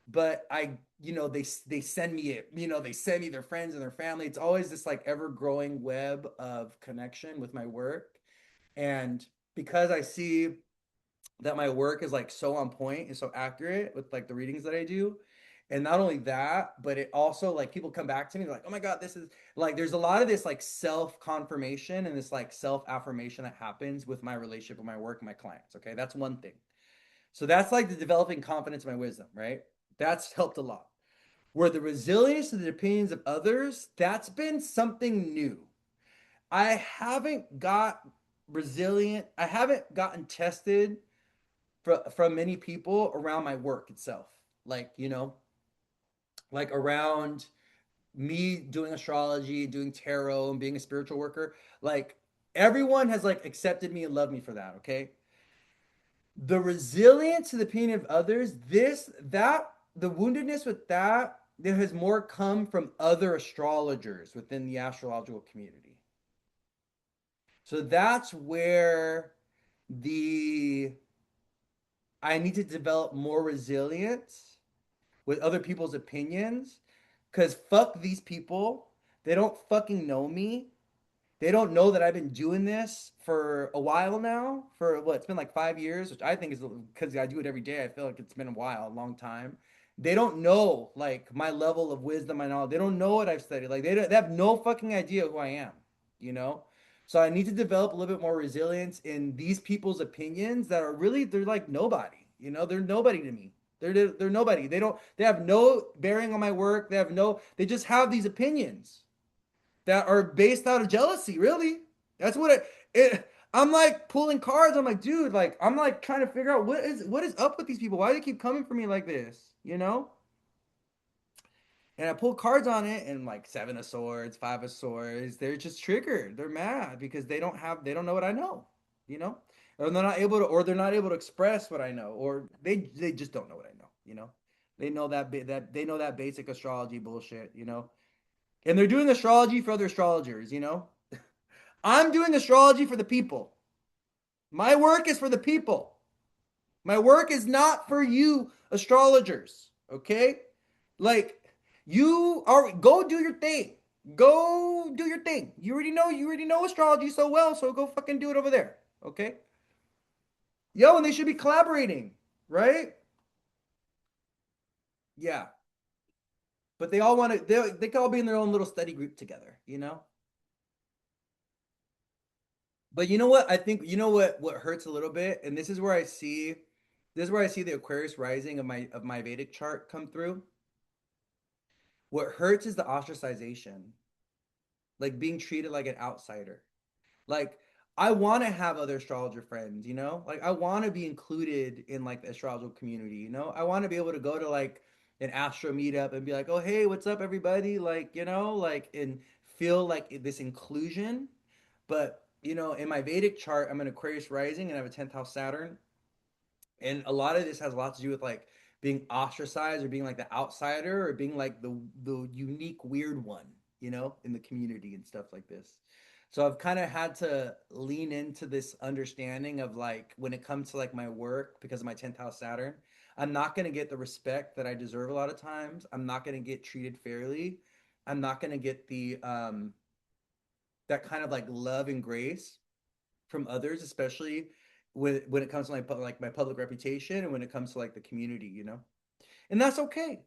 Speaker 1: but they send me it, they send me their friends and their family. It's always this like ever growing web of connection with my work. And because I see that my work is like so on point and so accurate with like the readings that I do. And not only that, but it also like people come back to me like, oh my God, this is like, there's a lot of this like self confirmation and this like self affirmation that happens with my relationship with my work and my clients. Okay. That's one thing. So that's like the developing confidence in my wisdom, right? That's helped a lot. Where the resilience to the opinions of others, that's been something new. I haven't got resilient, I haven't gotten tested from many people around my work itself. Like, like around me doing astrology, doing tarot, and being a spiritual worker. Like, everyone has like accepted me and loved me for that. Okay. The resilience to the pain of others, the woundedness with that, there has more come from other astrologers within the astrological community. So that's where the I need to develop more resilience with other people's opinions because fuck these people. They don't fucking know me. They don't know that I've been doing this for a while now. For what? It's been like 5 years, which I think is because I do it every day. I feel like it's been a while, a long time. They don't know like my level of wisdom and all. They don't know what I've studied. Like they have no fucking idea who I am, you know? So I need to develop a little bit more resilience in these people's opinions that are really they're like nobody. They're nobody to me. They're nobody. They have no bearing on my work. They just have these opinions that are based out of jealousy, really. That's what I'm like pulling cards. I'm like, dude, like I'm like trying to figure out what is up with these people. Why do they keep coming for me like this? You know? And I pull cards on it and like seven of swords, five of swords, they're just triggered. They're mad because they don't know what I know, you know? Or they're not able to express what I know, or they just don't know what I know. They know they know that basic astrology bullshit. And they're doing astrology for other astrologers. I'm doing astrology for the people. My work is for the people. My work is not for you astrologers, okay? Like you are go do your thing. Go do your thing. You already know astrology so well, so go fucking do it over there, okay? Yo, and they should be collaborating, right? Yeah. But they all want to they can all be in their own little study group together. But you know what? I think what hurts a little bit, and this is where I see the Aquarius rising of my Vedic chart come through. What hurts is the ostracization, like being treated like an outsider. Like I want to have other astrologer friends. Like I want to be included in like the astrological community. I want to be able to go to like an Astro meetup and be like, "Oh, hey, what's up everybody?" Like and feel like this inclusion. But, in my Vedic chart, I'm an Aquarius rising and I have a 10th house Saturn. And a lot of this has a lot to do with like being ostracized or being like the outsider or being like the unique weird one, in the community and stuff like this. So I've kind of had to lean into this understanding of like when it comes to like my work because of my 10th house Saturn, I'm not going to get the respect that I deserve a lot of times. I'm not going to get treated fairly. I'm not going to get the that kind of like love and grace from others, especially when it comes to like my public reputation and when it comes to like the community, and that's okay.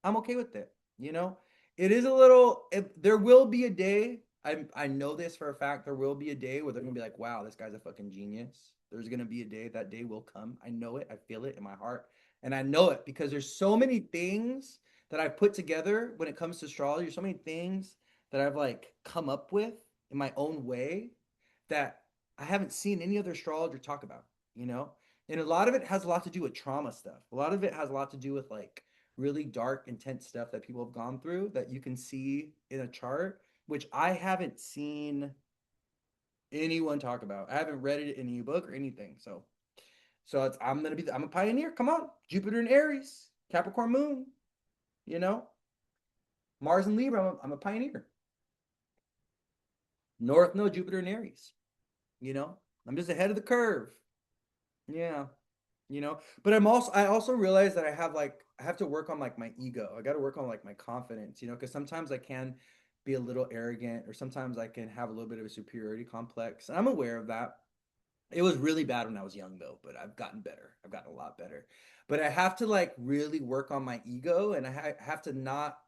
Speaker 1: I'm okay with it. You know, it is a little. There will be a day. I know this for a fact. There will be a day where they're gonna be like, "Wow, this guy's a fucking genius." There's gonna be a day. That day will come. I know it. I feel it in my heart, and I know it because there's so many things that I've put together when it comes to astrology. So many things that I've like come up with in my own way that I haven't seen any other astrologer talk about. You know, and a lot of it has a lot to do with trauma stuff. A lot of it has a lot to do with like really dark, intense stuff that people have gone through that you can see in a chart, which I haven't seen anyone talk about. I haven't read it in any book or anything. So I'm a pioneer. Come on, Jupiter and Aries, Capricorn Moon, you know, Mars and Libra. I'm a pioneer. North Node, Jupiter and Aries. You know, I'm just ahead of the curve. Yeah. But I also realize that I have to work on like my ego. I got to work on like my confidence, because sometimes I can be a little arrogant or sometimes I can have a little bit of a superiority complex. And I'm aware of that. It was really bad when I was young though, but I've gotten better. I've gotten a lot better. But I have to like really work on my ego, and have to not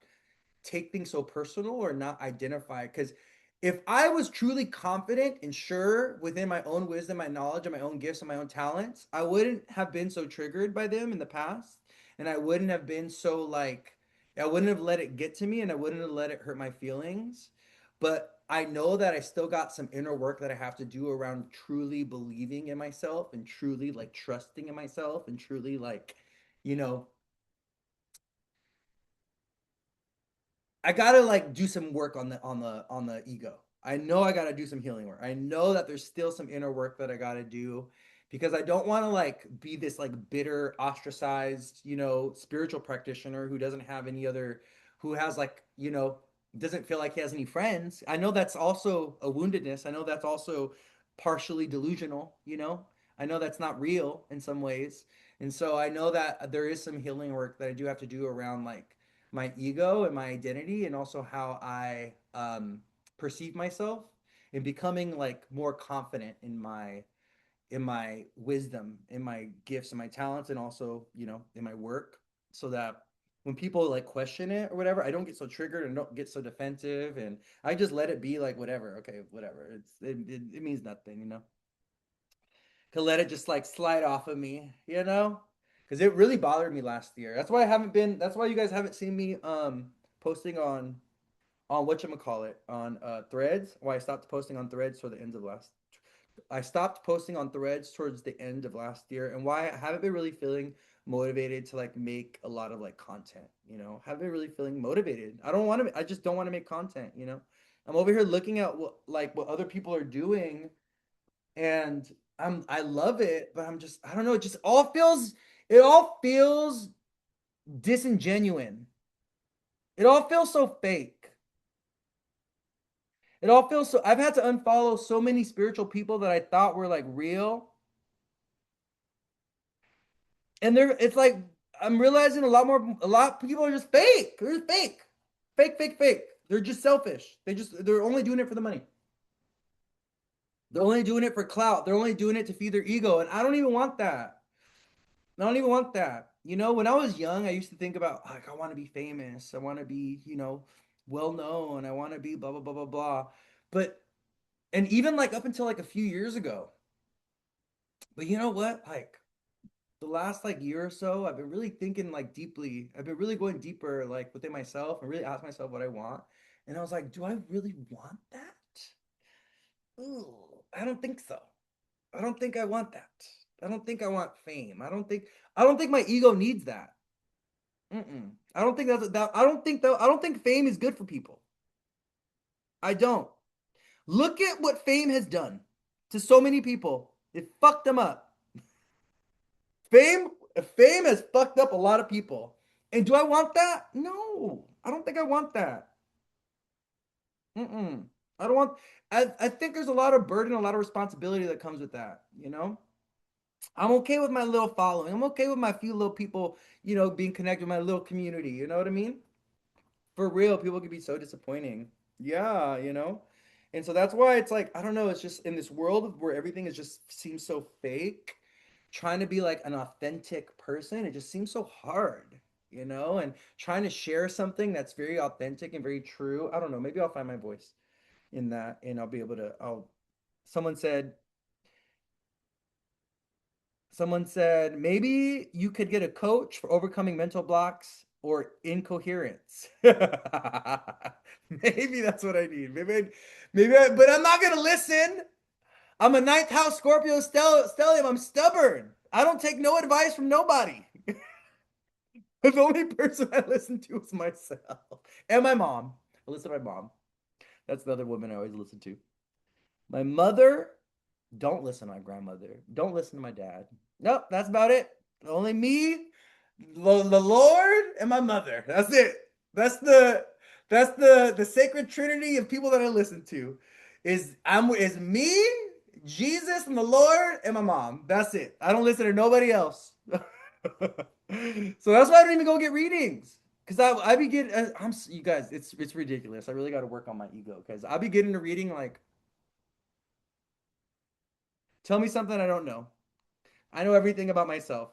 Speaker 1: take things so personal or not identify, because if I was truly confident and sure within my own wisdom, my knowledge, and my own gifts and my own talents, I wouldn't have been so triggered by them in the past, and I wouldn't have been so like, I wouldn't have let it get to me, and I wouldn't have let it hurt my feelings. But I know that I still got some inner work that I have to do around truly believing in myself and truly like trusting in myself and truly like, you know, I gotta like do some work on the ego. I know I gotta do some healing work. I know that there's still some inner work that I gotta do because I don't want to like be this like bitter, ostracized, spiritual practitioner who doesn't have any other, who has like, doesn't feel like he has any friends. I know that's also a woundedness. I know that's also partially delusional, I know that's not real in some ways. And so I know that there is some healing work that I do have to do around like my ego and my identity, and also how I perceive myself, and becoming like more confident in my wisdom, in my gifts and my talents, and also in my work, so that when people like question it or whatever, I don't get so triggered and don't get so defensive, and I just let it be like whatever. Okay, whatever. It means nothing, Could let it just like slide off of me. Because it really bothered me last year. That's why you guys haven't seen me posting on whatchamacallit, on threads. Why I stopped posting on threads toward the end of last I stopped posting on threads towards the end of last year, and why I haven't been really feeling motivated to like make a lot of like content. Haven't been really feeling motivated. I just don't want to make content. I'm over here looking at what other people are doing, and I love it, but I don't know, it all feels disingenuous. It all feels so fake. It all feels so I've had to unfollow so many spiritual people that I thought were like real, and it's like I'm realizing a lot of people are just fake. They're just fake. Fake, fake, fake. They're just selfish. They're only doing it for the money. They're only doing it for clout. They're only doing it to feed their ego, and I don't even want that. I don't even want that. When I was young, I used to think about like I want to be famous. I want to be, well known. I want to be blah blah blah blah blah. But and even like up until like a few years ago. But you know what? Like the last like year or so, I've been really thinking like deeply. I've been really going deeper like within myself and really ask myself what I want. And I was like, do I really want that? Ooh, I don't think so. I don't think I want that. I don't think I want fame. I don't think my ego needs that. Mm-mm. I don't think that's that. I don't think fame is good for people. I don't. Look at what fame has done to so many people. It fucked them up. Fame, fame has fucked up a lot of people. And do I want that? No, I don't think I want that. Mm-mm. I don't want. I think there's a lot of burden, a lot of responsibility that comes with that. I'm okay with my little following. I'm okay with my few little people, being connected with my little community. You know what I mean? For real, people can be so disappointing. Yeah. And so that's why it's like, I don't know, it's just in this world where everything is just seems so fake, trying to be like an authentic person, it just seems so hard, you know? And trying to share something that's very authentic and very true. I don't know, maybe I'll find my voice in that and I'll be able to I'll someone said someone said maybe you could get a coach for overcoming mental blocks or incoherence. Maybe that's what I need. But I'm not gonna listen. I'm a ninth house Scorpio stellium. I'm stubborn. I don't take no advice from nobody. The only person I listen to is myself and my mom. I listen to my mom. That's the other woman I always listen to. My mother, don't listen to my grandmother. Don't listen to my dad. Nope, that's about it. Only me, the Lord, and my mother. That's it. That's the sacred trinity of people that I listen to. Is me, Jesus, and the Lord, and my mom. That's it. I don't listen to nobody else. So that's why I don't even go get readings. Cause I be getting I'm you guys, it's ridiculous. I really got to work on my ego because I'll be getting a reading like tell me something I don't know. I know everything about myself.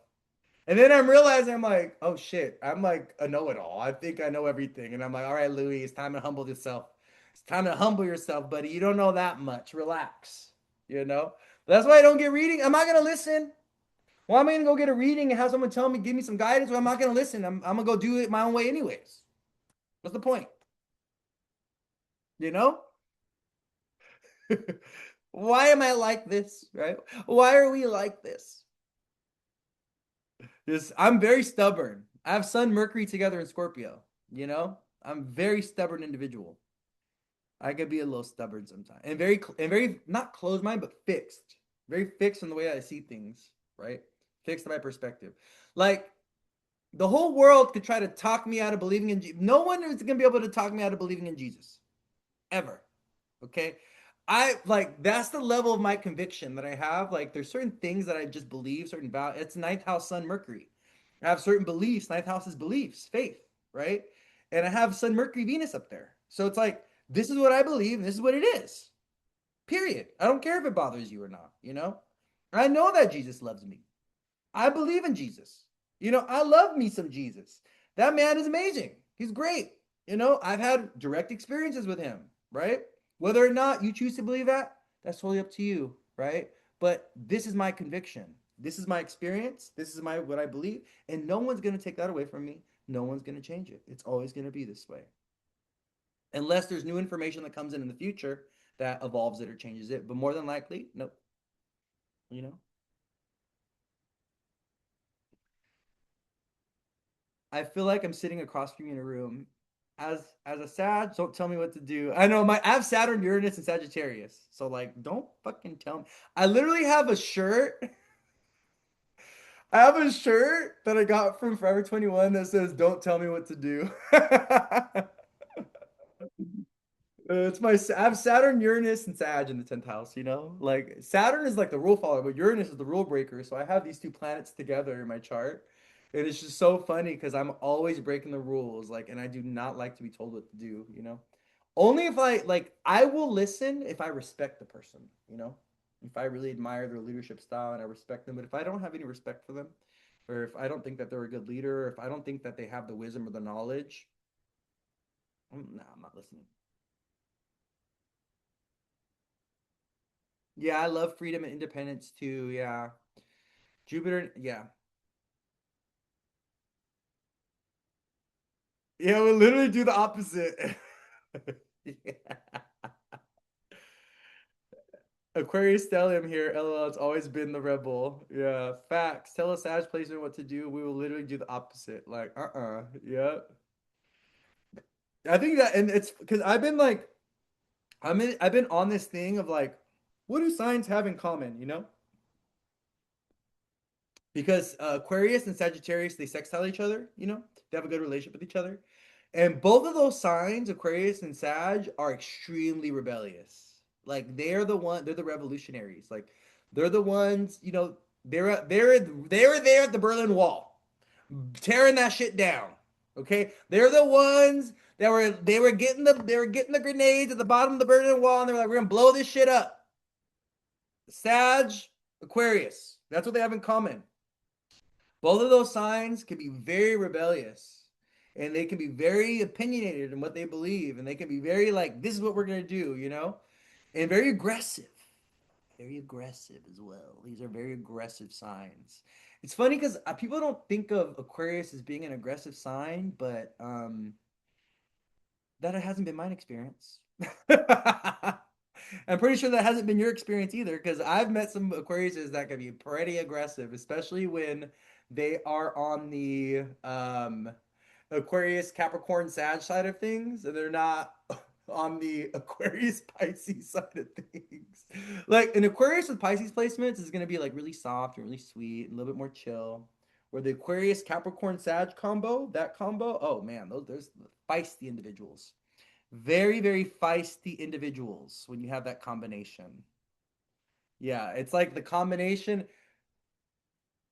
Speaker 1: And then I'm realizing I'm like, oh shit, I'm like a know-it-all. I think I know everything. And I'm like, all right, Louis, it's time to humble yourself. It's time to humble yourself, buddy. You don't know that much. Relax. You know? That's why I don't get reading. I'm not gonna listen. Why am I gonna go get a reading and have someone tell me, give me some guidance? Well, I'm not gonna listen. I'm gonna go do it my own way anyways. What's the point? You know? Why am I like this? Right? Why are we like this? Just I'm very stubborn. I have Sun Mercury together in Scorpio. You know, I'm very stubborn individual. I could be a little stubborn sometimes, and very not closed mind, but fixed. Very fixed in the way I see things. Right, fixed in my perspective. Like the whole world could try to talk me out of believing in. No one is gonna be able to talk me out of believing in Jesus ever. Okay. I like that's the level of my conviction that I have. Like there's certain things that I just believe, certain values. It's ninth house Sun Mercury. I have certain beliefs. Ninth house is beliefs, faith, right? And I have Sun Mercury Venus up there. So it's like this is what I believe, and this is what it is. Period. I don't care if it bothers you or not, you know? I know that Jesus loves me. I believe in Jesus. You know, I love me some Jesus. That man is amazing. He's great. You know, I've had direct experiences with him, right? Whether or not you choose to believe that, that's totally up to you, right? But this is my conviction. This is my experience. This is my what I believe, and no one's going to take that away from me. No one's going to change it. It's always going to be this way. Unless there's new information that comes in the future that evolves it or changes it, but more than likely, nope, you know. I feel like I'm sitting across from you in a room. As a Sag, don't tell me what to do. I know I have Saturn, Uranus, and Sagittarius. So like, don't fucking tell me. I literally have a shirt. I have a shirt that I got from Forever 21 that says, "Don't tell me what to do." It's I have Saturn, Uranus, and Sag in the 10th house, you know? Like Saturn is like the rule follower, but Uranus is the rule breaker. So I have these two planets together in my chart. And it's just so funny because I'm always breaking the rules, like, and I do not like to be told what to do, you know? Only if I will listen if I respect the person, you know? If I really admire their leadership style and I respect them. But if I don't have any respect for them, or if I don't think that they're a good leader, or if I don't think that they have the wisdom or the knowledge, nah, I'm not listening. Yeah, I love freedom and independence too. Yeah. Jupiter, yeah. Yeah, we literally do the opposite. Yeah. Aquarius stellium here. LOL, it's always been the rebel. Yeah. Facts. Tell a Sag placement what to do. We will literally do the opposite. Like, Yeah. I think that, and it's because I've been on this thing of like, what do signs have in common, you know? Because Aquarius and Sagittarius they sextile each other, you know, they have a good relationship with each other, and both of those signs, Aquarius and Sag, are extremely rebellious. Like they're the revolutionaries. Like they're the ones, you know, they were there at the Berlin Wall, tearing that shit down. Okay, they're the ones that were getting the grenades at the bottom of the burning wall, and they were like, "We're gonna blow this shit up." Sag, Aquarius. That's what they have in common. Both of those signs can be very rebellious, and they can be very opinionated in what they believe, and they can be very like, "This is what we're gonna do," and very aggressive. Very aggressive as well. These are very aggressive signs. It's funny because people don't think of Aquarius as being an aggressive sign, but that hasn't been my experience. I'm pretty sure that hasn't been your experience either, because I've met some Aquariuses that can be pretty aggressive, especially when they are on the Aquarius, Capricorn, Sag side of things, and they're not on the Aquarius, Pisces side of things. Like an Aquarius with Pisces placements is going to be like really soft and really sweet and a little bit more chill. Where the Aquarius, Capricorn, Sag combo, that combo, oh man, there's feisty individuals. Very, very feisty individuals when you have that combination. Yeah, it's like the combination,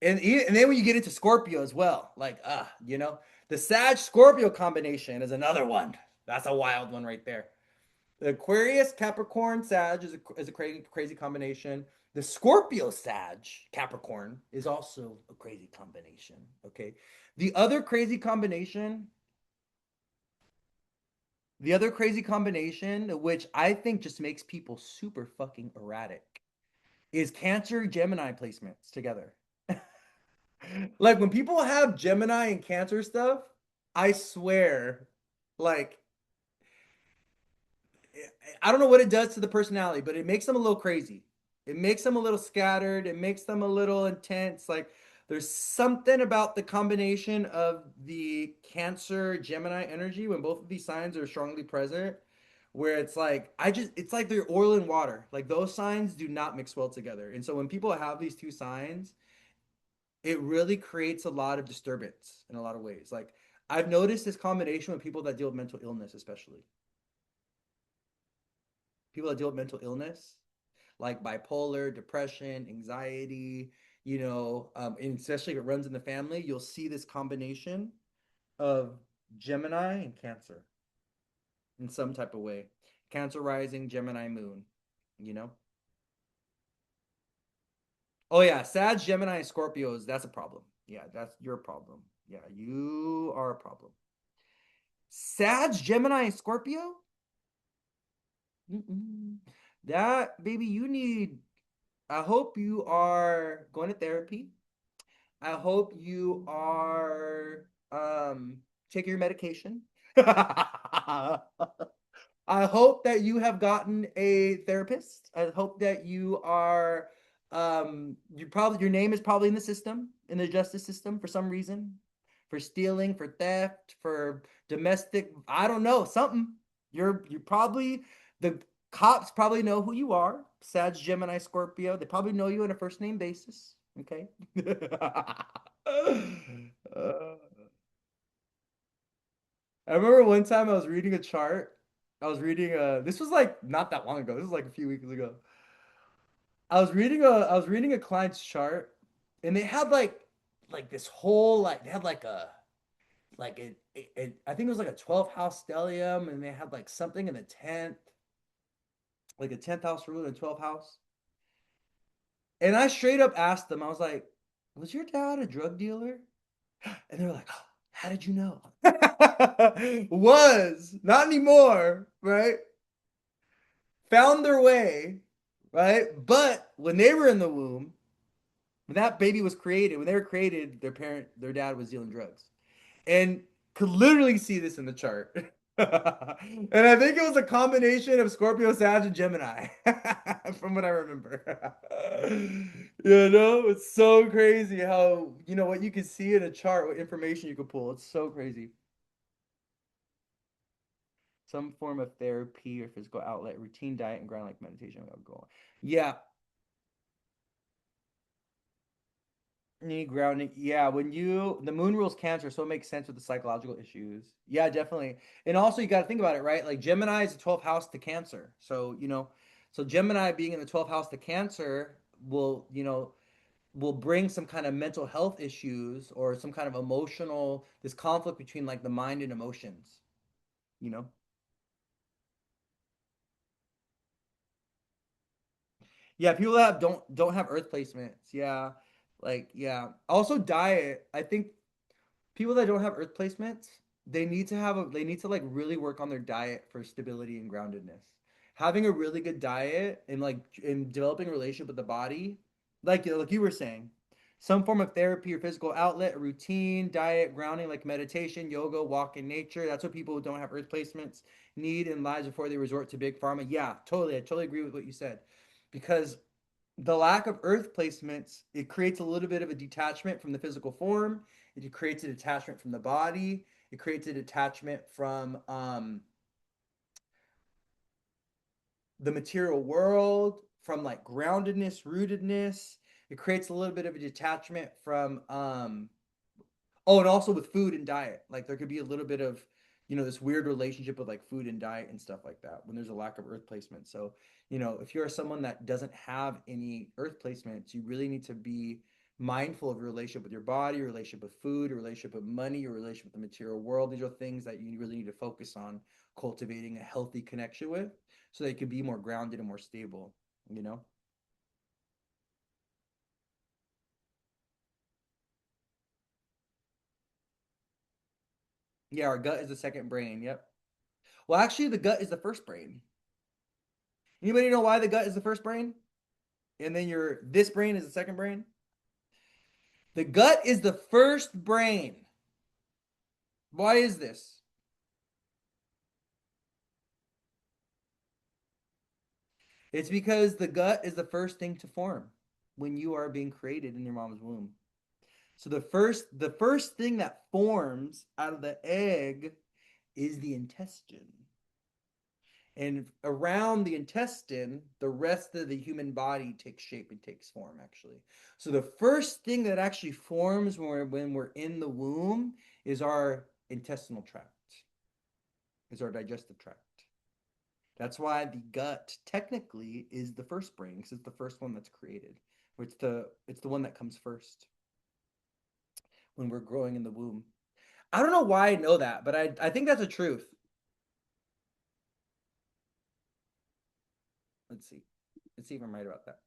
Speaker 1: and then when you get into Scorpio as well, like the Sag Scorpio combination is another one. That's a wild one right there. The Aquarius Capricorn Sag is a crazy combination. The Scorpio Sag Capricorn is also a crazy combination. Okay, the other crazy combination, the other crazy combination, which I think just makes people super fucking erratic, is Cancer Gemini placements together. Like when people have Gemini and Cancer stuff, I swear, like I don't know what it does to the personality, but it makes them a little crazy. It makes them a little scattered. It makes them a little intense. Like there's something about the combination of the Cancer Gemini energy when both of these signs are strongly present, where it's like they're oil and water. Like those signs do not mix well together. And so when people have these two signs, it really creates a lot of disturbance in a lot of ways. Like I've noticed this combination with people that deal with mental illness, especially people that deal with mental illness, like bipolar, depression, anxiety, and especially if it runs in the family, you'll see this combination of Gemini and Cancer in some type of way. Cancer rising, Gemini moon, you know? Oh yeah, Sag, Gemini, and Scorpios, that's a problem. Yeah, that's your problem. Yeah, you are a problem. Sag, Gemini, and Scorpio? Mm-mm. That baby, I hope you are going to therapy. I hope you are taking your medication. I hope that you have gotten a therapist. I hope that you are your name is probably in the system, in the justice system for some reason. For stealing, for theft, for domestic, I don't know, something. You're probably the cops probably know who you are. Sag, Gemini, Scorpio. They probably know you on a first name basis. Okay. I remember one time I was reading a chart. This was like not that long ago. This was like a few weeks ago. I was reading a client's chart, and they had like this whole like they had like a like I think it was like a 12th house stellium, and they had like something in the 10th, like a 10th house rule in the 12th house. And I straight up asked them, I was like, "Was your dad a drug dealer?" And they were like, oh, "How did you know?" Was not anymore, right? Found their way, right? But when they were in the womb, when that baby was created, when they were created, their dad was dealing drugs, and could literally see this in the chart. And I think it was a combination of Scorpio, Sag, and Gemini, from what I remember. It's so crazy how what you can see in a chart, what information you could pull. It's so crazy. Some form of therapy or physical outlet, routine diet, and ground like meditation. I'll go on. Yeah, need grounding. Yeah, when the moon rules Cancer, so it makes sense with the psychological issues. Yeah, definitely. And also, you got to think about it, right? Like Gemini is the 12th house to Cancer. So, so Gemini being in the 12th house to Cancer will, will bring some kind of mental health issues or some kind of emotional this conflict between like the mind and emotions, you know. Yeah, people that don't have earth placements. Yeah. Like, yeah. Also diet. I think people that don't have earth placements, they need to like really work on their diet for stability and groundedness. Having a really good diet and like in developing a relationship with the body, like you were saying, some form of therapy or physical outlet, a routine, diet, grounding like meditation, yoga, walk in nature. That's what people who don't have earth placements need in lives before they resort to big pharma. Yeah, totally. I totally agree with what you said. Because the lack of earth placements, it creates a little bit of a detachment from the physical form. It creates a detachment from the body. It creates a detachment from the material world, from like groundedness, rootedness. It creates a little bit of a detachment from oh, and also with food and diet. Like there could be a little bit of, this weird relationship with like food and diet and stuff like that when there's a lack of earth placement. So, if you're someone that doesn't have any earth placements, you really need to be mindful of your relationship with your body, your relationship with food, your relationship with money, your relationship with the material world. These are things that you really need to focus on cultivating a healthy connection with so that you can be more grounded and more stable, you know? Yeah, our gut is the second brain. Yep. Well, actually, the gut is the first brain. Anybody know why the gut is the first brain? And then this brain is the second brain? The gut is the first brain. Why is this? It's because the gut is the first thing to form when you are being created in your mom's womb. So the first thing that forms out of the egg is the intestine. And around the intestine, the rest of the human body takes shape and takes form, actually. So the first thing that actually forms when we're in the womb is our intestinal tract, is our digestive tract. That's why the gut technically is the first brain, because it's the first one that's created. It's the one that comes first when we're growing in the womb. I don't know why I know that, but I think that's a truth. Let's see. Let's see if I'm right about that.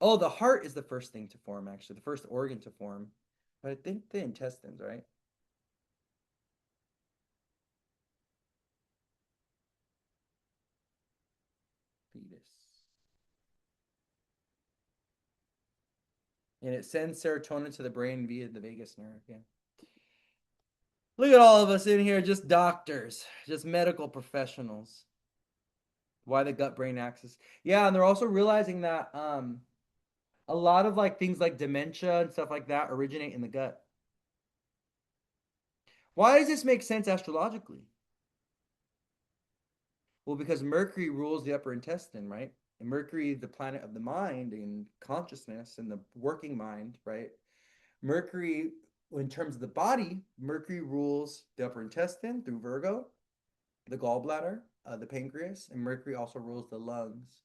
Speaker 1: Oh, the heart is the first thing to form, actually, the first organ to form. But I think the intestines, right? Fetus. And it sends serotonin to the brain via the vagus nerve. Yeah. Look at all of us in here, just doctors, just medical professionals. Why the gut brain axis? Yeah, and they're also realizing that a lot of like things like dementia and stuff like that originate in the gut. Why does this make sense astrologically? Well, because Mercury rules the upper intestine, right? And Mercury, the planet of the mind and consciousness and the working mind, right? Mercury, in terms of the body, Mercury rules the upper intestine through Virgo, the gallbladder, the pancreas, and Mercury also rules the lungs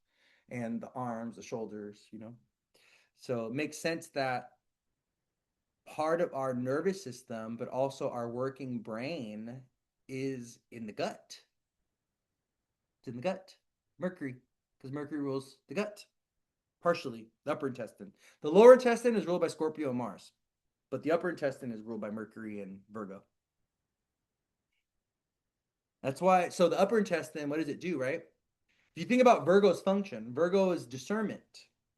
Speaker 1: and the arms, the shoulders. So it makes sense that part of our nervous system, but also our working brain, is in the gut. It's in the gut. Mercury, because Mercury rules the gut, partially, the upper intestine. The lower intestine is ruled by Scorpio and Mars, but the upper intestine is ruled by Mercury and Virgo. That's why, so the upper intestine, what does it do, right? If you think about Virgo's function, Virgo is discernment.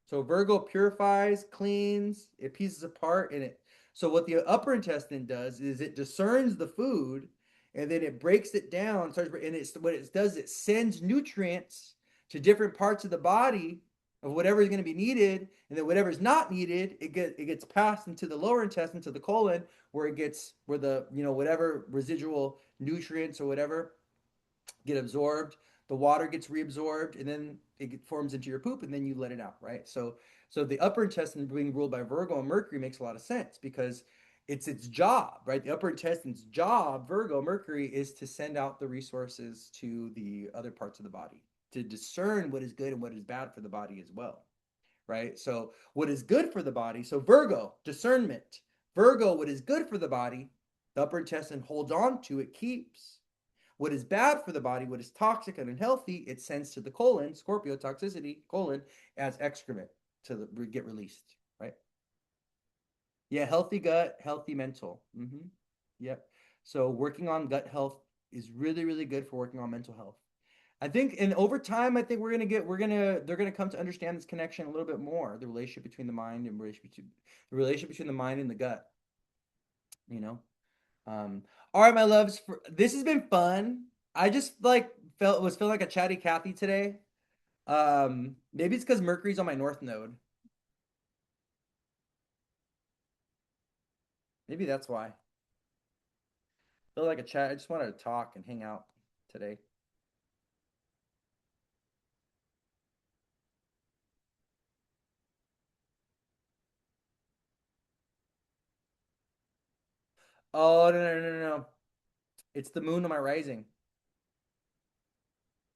Speaker 1: So Virgo purifies, cleans, it pieces apart, and it. So what the upper intestine does is it discerns the food, and then it breaks it down. And it's what it does. It sends nutrients to different parts of the body of whatever is going to be needed, and then whatever is not needed, it gets passed into the lower intestine to the colon, where the whatever residual nutrients or whatever get absorbed, the water gets reabsorbed, and then forms into your poop, and then you let it out, right? So the upper intestine being ruled by Virgo and Mercury makes a lot of sense because It's its job, right? The upper intestine's job, Virgo, Mercury, is to send out the resources to the other parts of the body to discern what is good and what is bad for the body as well, right? So, what is good for the body? So, Virgo, discernment. Virgo, what is good for the body, the upper intestine holds on to, it keeps. What is bad for the body, what is toxic and unhealthy, it sends to the colon, Scorpio, toxicity, colon, as excrement to get released, right? Yeah, healthy gut, healthy mental. Yep. So working on gut health is really, really good for working on mental health. I think, and over time, I think they're gonna come to understand this connection a little bit more, the relationship between the mind and the relationship between the mind and the gut, you know? Um, all right, my loves, this has been fun. I just like was feeling like a chatty Cathy today. Maybe it's because Mercury's on my north node. Maybe that's why. I feel like a chat. I just wanted to talk and hang out today. Oh, no, no, no, no, no. It's the moon on my rising.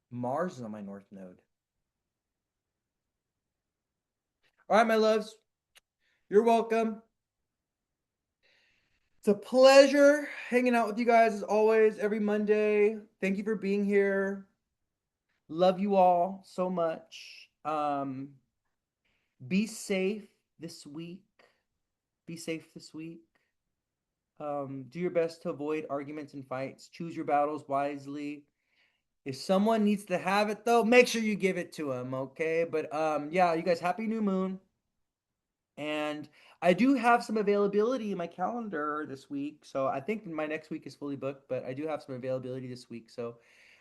Speaker 1: Mars is on my north node. All right, my loves. You're welcome. It's a pleasure hanging out with you guys as always every Monday. Thank you for being here. Love you all so much. Be safe this week. Be safe this week. Do your best to avoid arguments and fights. Choose your battles wisely. If someone needs to have it though, make sure you give it to them, okay? But yeah, you guys, happy new moon. And I do have some availability in my calendar this week. So I think my next week is fully booked, but I do have some availability this week. So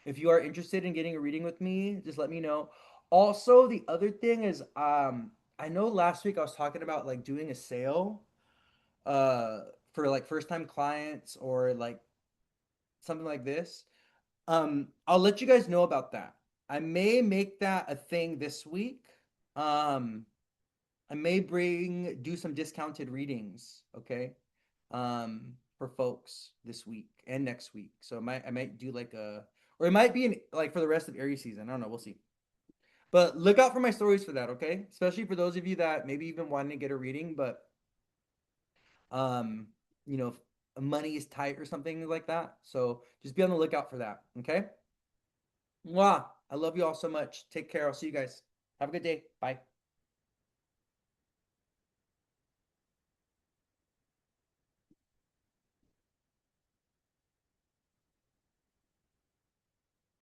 Speaker 1: if you are interested in getting a reading with me, just let me know. Also, the other thing is I know last week I was talking about like doing a sale uh for like first time clients or like something like this. I'll let you guys know about that. I may make that a thing this week. Um, I may do some discounted readings, okay? For folks this week and next week. So I might do like or it might be like for the rest of Aries season. I don't know. We'll see. But look out for my stories for that, okay? Especially for those of you that maybe even wanting to get a reading, but um, you know, money is tight or something like that. So just be on the lookout for that, okay? Mwah. I love you all so much. Take care. I'll see you guys. Have a good day. Bye.